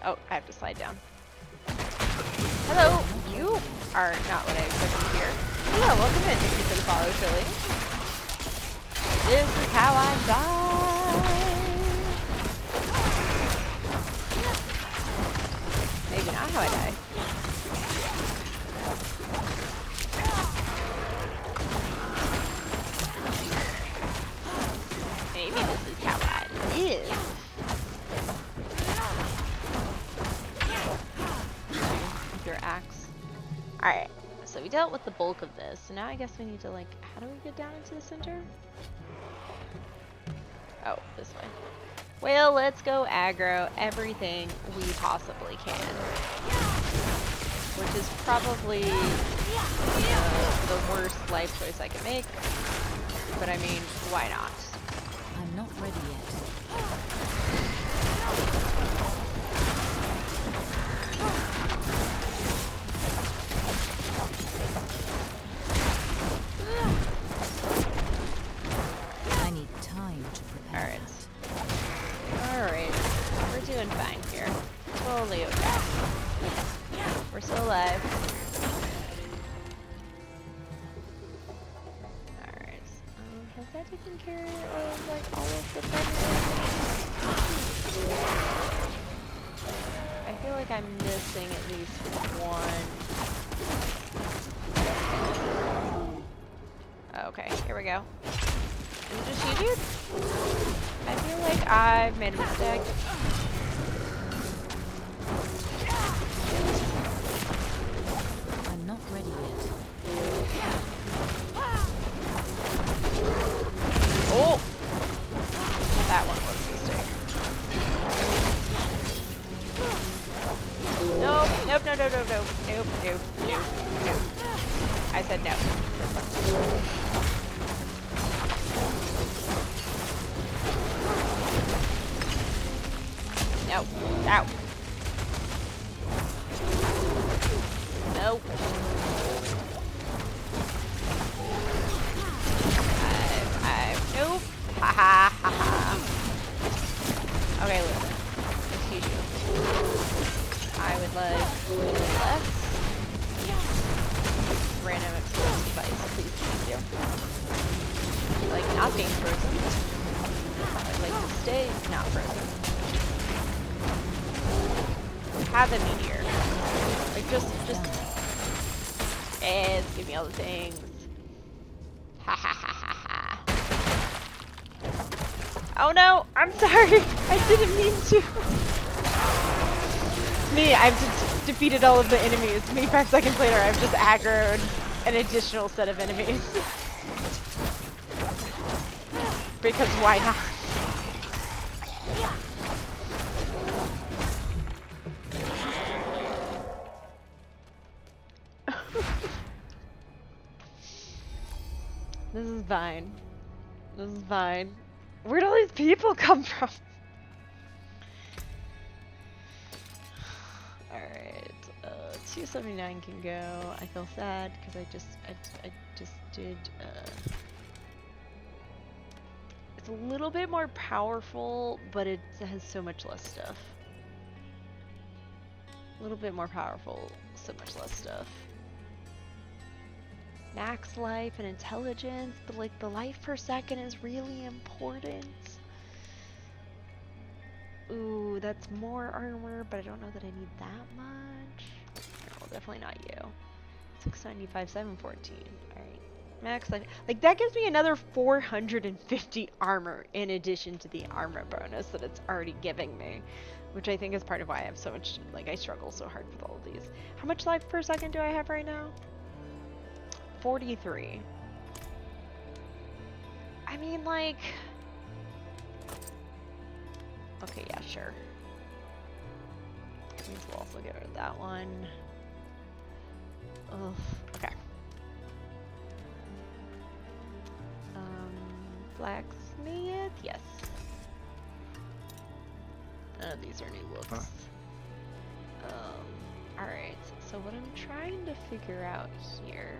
Oh, I have to slide down. Hello! You are not what I expected here. Hello, welcome in. Thank you for the follow, Shirley. This is how I die. Maybe not how I die. Maybe this is how I live. Your axe. Alright, so we we dealt with the bulk of this, so now I guess we need to, like, how do we get down into the center? Oh, this way. Well, let's go aggro everything we possibly can. Which is probably the worst life choice I can make. But I mean, why not? I'm not ready yet. I need time to prepare. Alright. We're doing fine here. Totally okay. We're still alive. Alright. Has that taken care of, like, all of the primary? I feel like I'm missing at least one. Okay, here we go. Is it just you, dude? I feel like I've made a mistake. I'm not ready yet. Oh! That one was a mistake. Nope, nope, no, no, no, no, nope, nope, nope, nope. I said no. No. Ow. Nope. Nope. Ha ha ha ha. Okay, listen. Excuse you. I would like less random explosive device, please. Thank you. Like not being frozen. I'd like to stay not frozen. Have a meteor. Like just and give me all the things. Ha ha ha ha ha. Oh no, I'm sorry. I didn't mean to. Me, I've defeated all of the enemies. Me 5 seconds later, I've just aggroed an additional set of enemies. Because why not? This is fine. This is fine. Where'd all these people come from? Alright, 279 can go. I feel sad because I just did, it's a little bit more powerful, but it has so much less stuff. A little bit more powerful, so much less stuff. Max life and intelligence, but like the life per second is really important. Ooh, that's more armor, but I don't know that I need that much. No, definitely not you. 695, 714. Alright. Max life. Like, that gives me another 450 armor in addition to the armor bonus that it's already giving me. Which I think is part of why I have so much, like, I struggle so hard with all of these. How much life per second do I have right now? 43. I mean, like... Okay, yeah, sure. That means we'll also get rid of that one. Ugh, okay. Blacksmith? Yes. None of these are new looks. Alright, so what I'm trying to figure out here...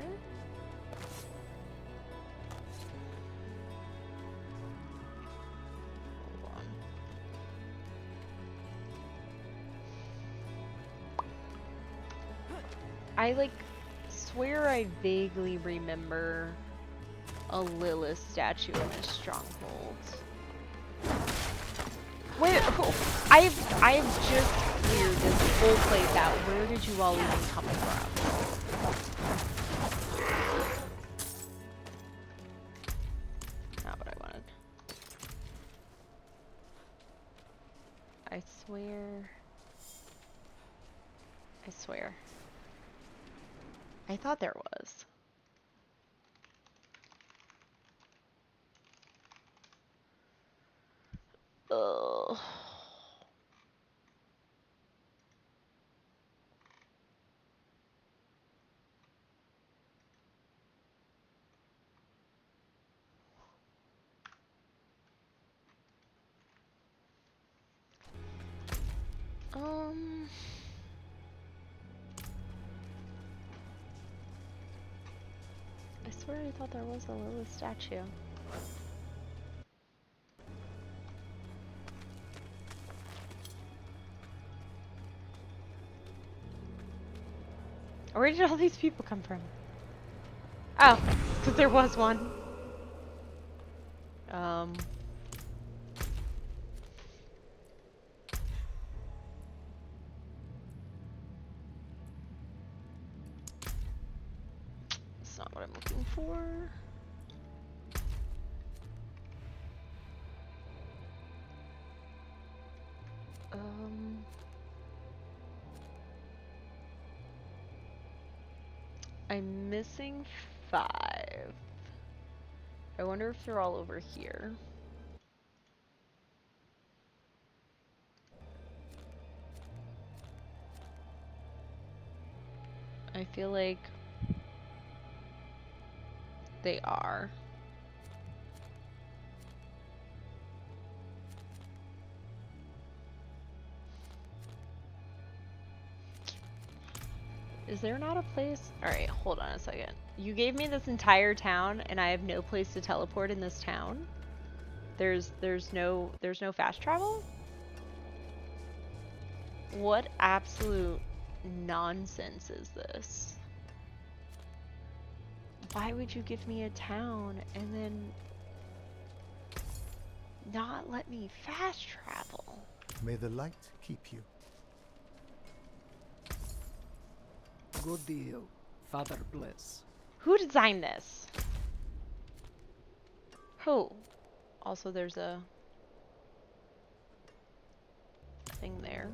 I, like, swear I vaguely remember a Lilith statue in a stronghold. Wait, oh, I've just cleared this whole place out. Where did you all even come from? Not what I wanted. I swear. I thought there was. Ugh. I swear I thought there was a Lilith statue. Where did all these people come from? Oh, because there was one. That's not what I'm looking for. I'm missing 5. I wonder if they're all over here. I feel like they are. Is there not a place? Alright, hold on a second. You gave me this entire town and I have no place to teleport in this town? There's no fast travel? What absolute nonsense is this? Why would you give me a town and then not let me fast travel? May the light keep you. Good deal. Father bless. Who designed this? Who? Also, there's a thing there.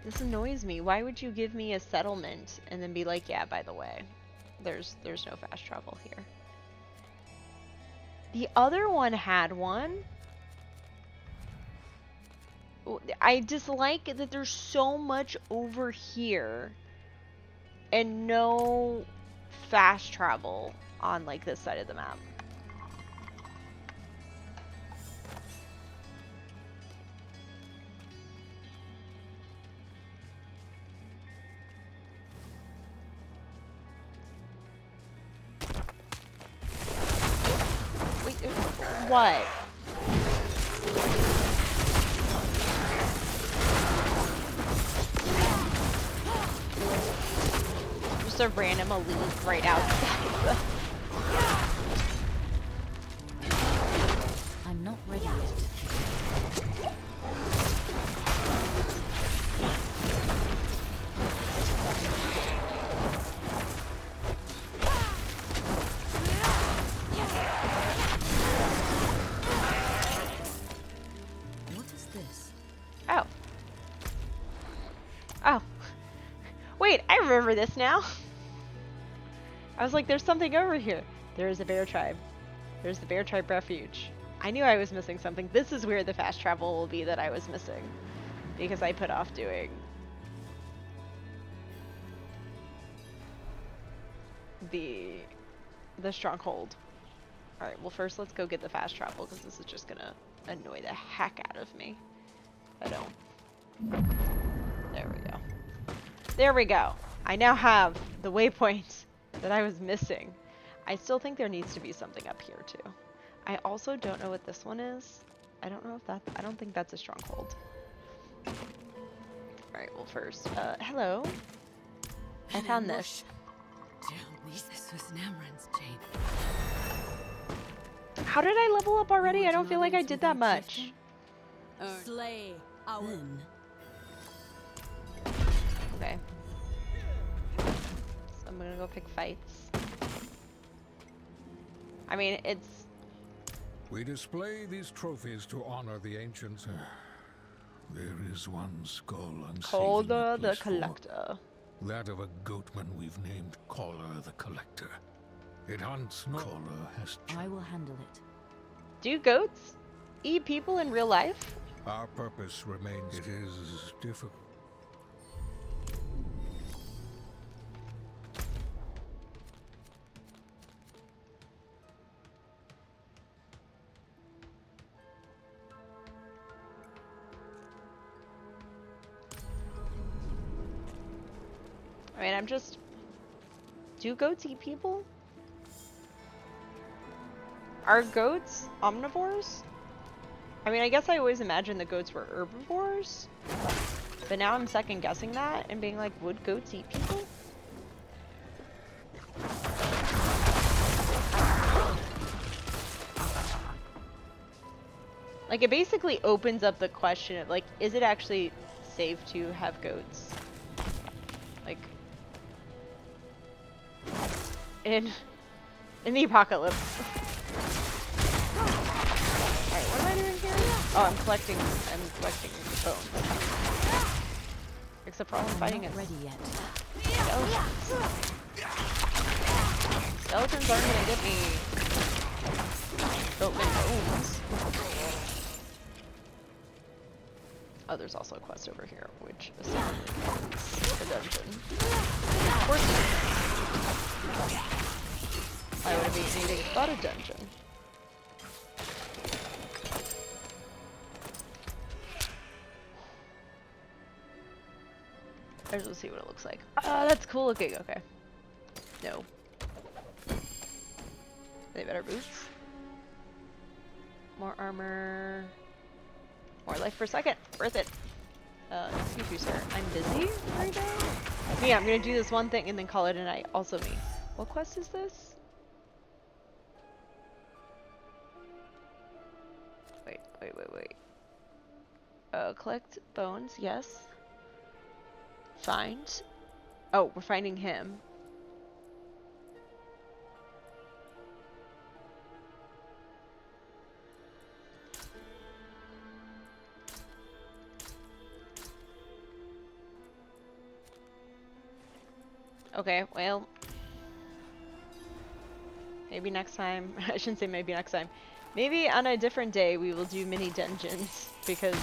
This annoys me. Why would you give me a settlement and then be like, yeah, by the way, there's no fast travel here. The other one had one. I dislike that there's so much over here and no fast travel on like this side of the map. Wait, what? Just a random elite right outside. I'm not ready yet. What is this? Oh. Oh. Wait, I remember this now. I was like, there's something over here. There is a bear tribe. There's the bear tribe refuge. I knew I was missing something. This is where the fast travel will be that I was missing. Because I put off doing the stronghold. Alright, well first let's go get the fast travel because this is just gonna annoy the heck out of me. I don't. There we go. There we go. I now have the waypoint that I was missing. I still think there needs to be something up here too. I also don't know what this one is. I don't know if that, I don't think that's a stronghold. Alright, well first, hello. I found this. This was Namran's chain. How did I level up already? I don't feel like I did that much. Slay our Okay. So I'm gonna go pick fights. I mean, it's... We display these trophies to honor the ancients. There is one skull Calder the Collector. That of a goatman we've named Caller the Collector. It hunts no... Caller has... I will handle it. Do goats eat people in real life? Our purpose remains. It is difficult. I mean, I'm just... Do goats eat people? Are goats omnivores? I mean, I guess I always imagined the goats were herbivores. But now I'm second guessing that and being like, would goats eat people? Like, it basically opens up the question of, like, is it actually safe to have goats? Like, in the apocalypse. Alright, what am I doing here? Oh, I'm collecting bones. Except for all I'm fighting is ready yet. skeletons. Skeletons aren't gonna get me open bones. Oh, there's also a quest over here, which is a dungeon. Of course. I would be needing but a dungeon. Let's see what it looks like. That's cool looking. Okay. No. They better boots. More armor. More life per second. Worth it. Excuse you, sir. I'm busy right now. Yeah, I'm gonna do this one thing and then call it a night. Also me. What quest is this? Wait. Collect bones. Yes. Find. Oh, we're finding him. Okay, well, maybe next time. I shouldn't say maybe next time. Maybe on a different day we will do mini dungeons because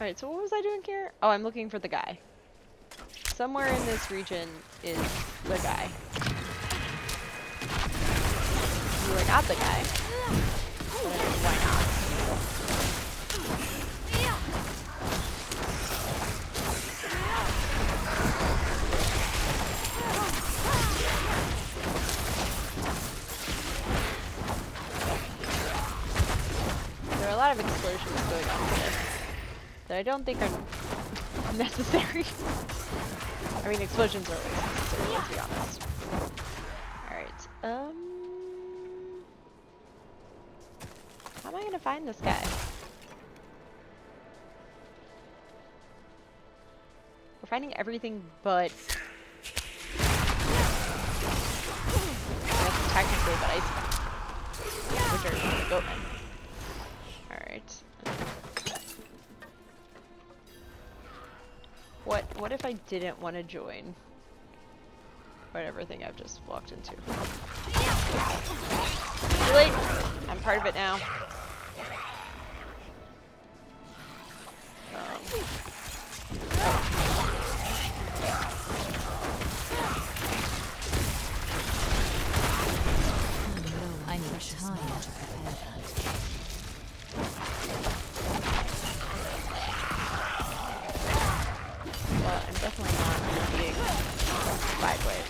Alright, so what was I doing here? Oh, I'm looking for the guy. Somewhere in this region is the guy. You are not the guy. But why not? There are a lot of explosions going on here that I don't think are necessary. I mean, explosions are always necessary, let's be honest. Alright, how am I gonna find this guy? We're finding everything but... I guess technically but ice men, which are the goatmen. Alright. What if I didn't want to join whatever thing I've just walked into? Too late. I'm part of it now. I need time to prepare that. Well, I'm definitely not being sideways.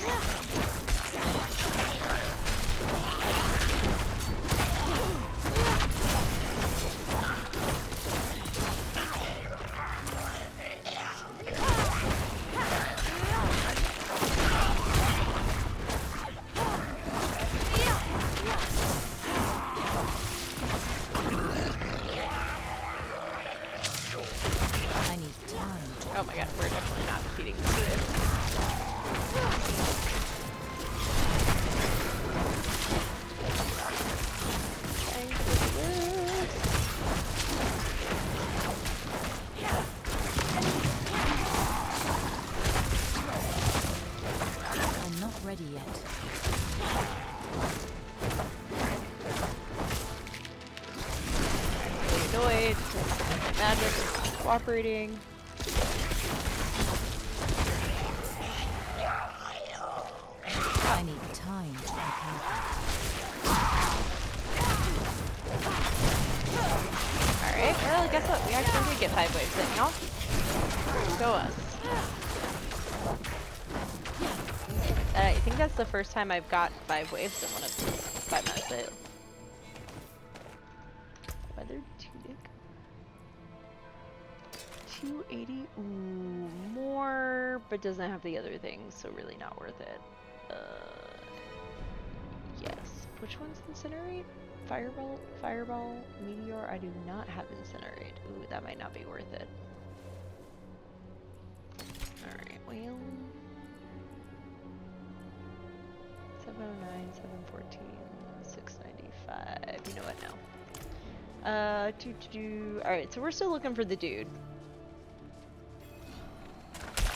right. Magic cooperating. I need time to prepare. Alright, well, guess what? We actually did get 5 waves in, y'all. Go us. I think that's the first time I've got 5 waves in one of these 5 minutes too. Weathered tunic. 280. Ooh, more, but doesn't have the other things, so really not worth it. Yes. Which one's incinerate? Fireball, meteor. I do not have incinerate. Ooh, that might not be worth it. Alright, well. 709, 714, 695. You know what now? Alright, so we're still looking for the dude.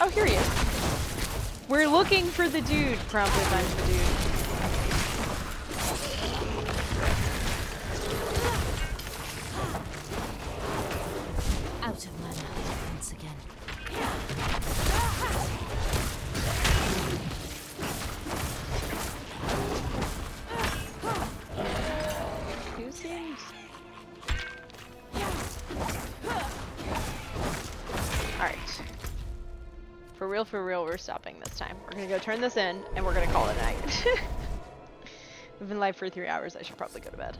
Oh, here he is. We're looking for the dude. Promptly finds the dude. Out of mana once again. Who seems... Alright. For real, we're stopping this time. We're gonna go turn this in, and we're gonna call it a night. We've been live for 3 hours. I should probably go to bed.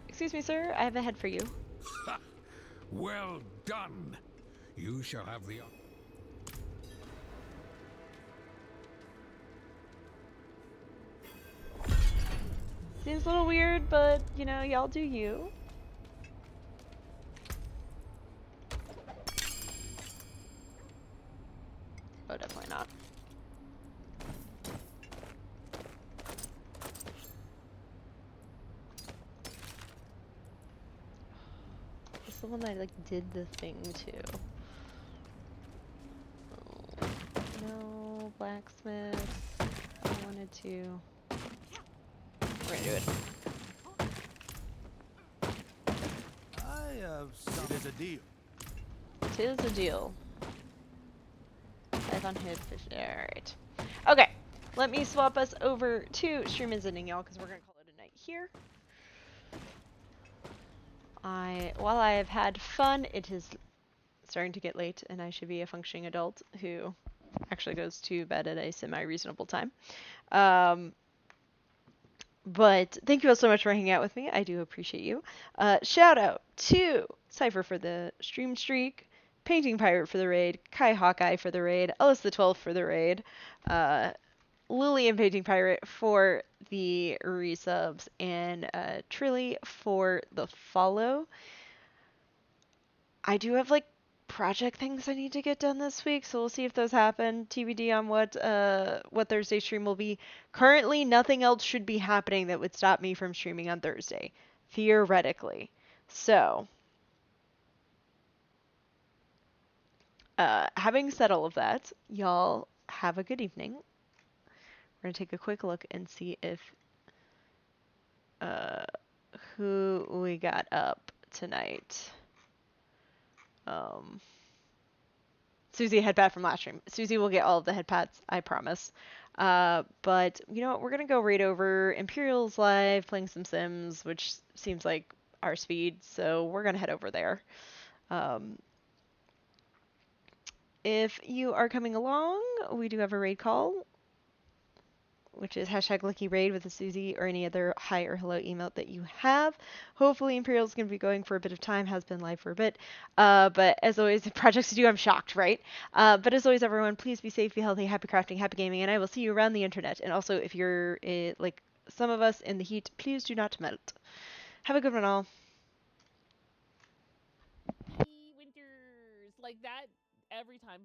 Excuse me, sir. I have a head for you. Well done. You shall have the... Seems a little weird, but, you know, y'all do you. Oh, definitely not. It's the one I, like, did the thing to. Oh, no, blacksmith. I wanted to... We're gonna do it. There's a deal. Tis a deal. 5 on hit fish. Alright. Okay. Let me swap us over to stream and ending, y'all, because we're gonna call it a night here. While I have had fun, it is starting to get late, and I should be a functioning adult who actually goes to bed at a semi-reasonable time. But thank you all so much for hanging out with me. I do appreciate you. Shout out to Cypher for the stream streak, Painting Pirate for the raid, Kai Hawkeye for the raid, Ellis the 12th for the raid, Lily and Painting Pirate for the resubs, and Trilly for the follow. I do have like project things I need to get done this week, so we'll see if those happen. TBD on what Thursday stream will be. Currently, nothing else should be happening that would stop me from streaming on Thursday, theoretically. So, having said all of that, y'all have a good evening. We're gonna take a quick look and see if who we got up tonight. Susie headpad from last stream. Susie will get all of the headpads, I promise. But you know what? We're gonna go right over Imperial's live, playing some Sims, which seems like our speed, so we're gonna head over there. If you are coming along, we do have a raid call, which is #LuckyRaid with a Susie or any other hi or hello email that you have. Hopefully Imperial's going to be going for a bit of time, has been live for a bit. But as always, the projects to do, I'm shocked, right? But as always, everyone, please be safe, be healthy, happy crafting, happy gaming, and I will see you around the internet. And also, if you're like some of us in the heat, please do not melt. Have a good one, all. Winters like that every time.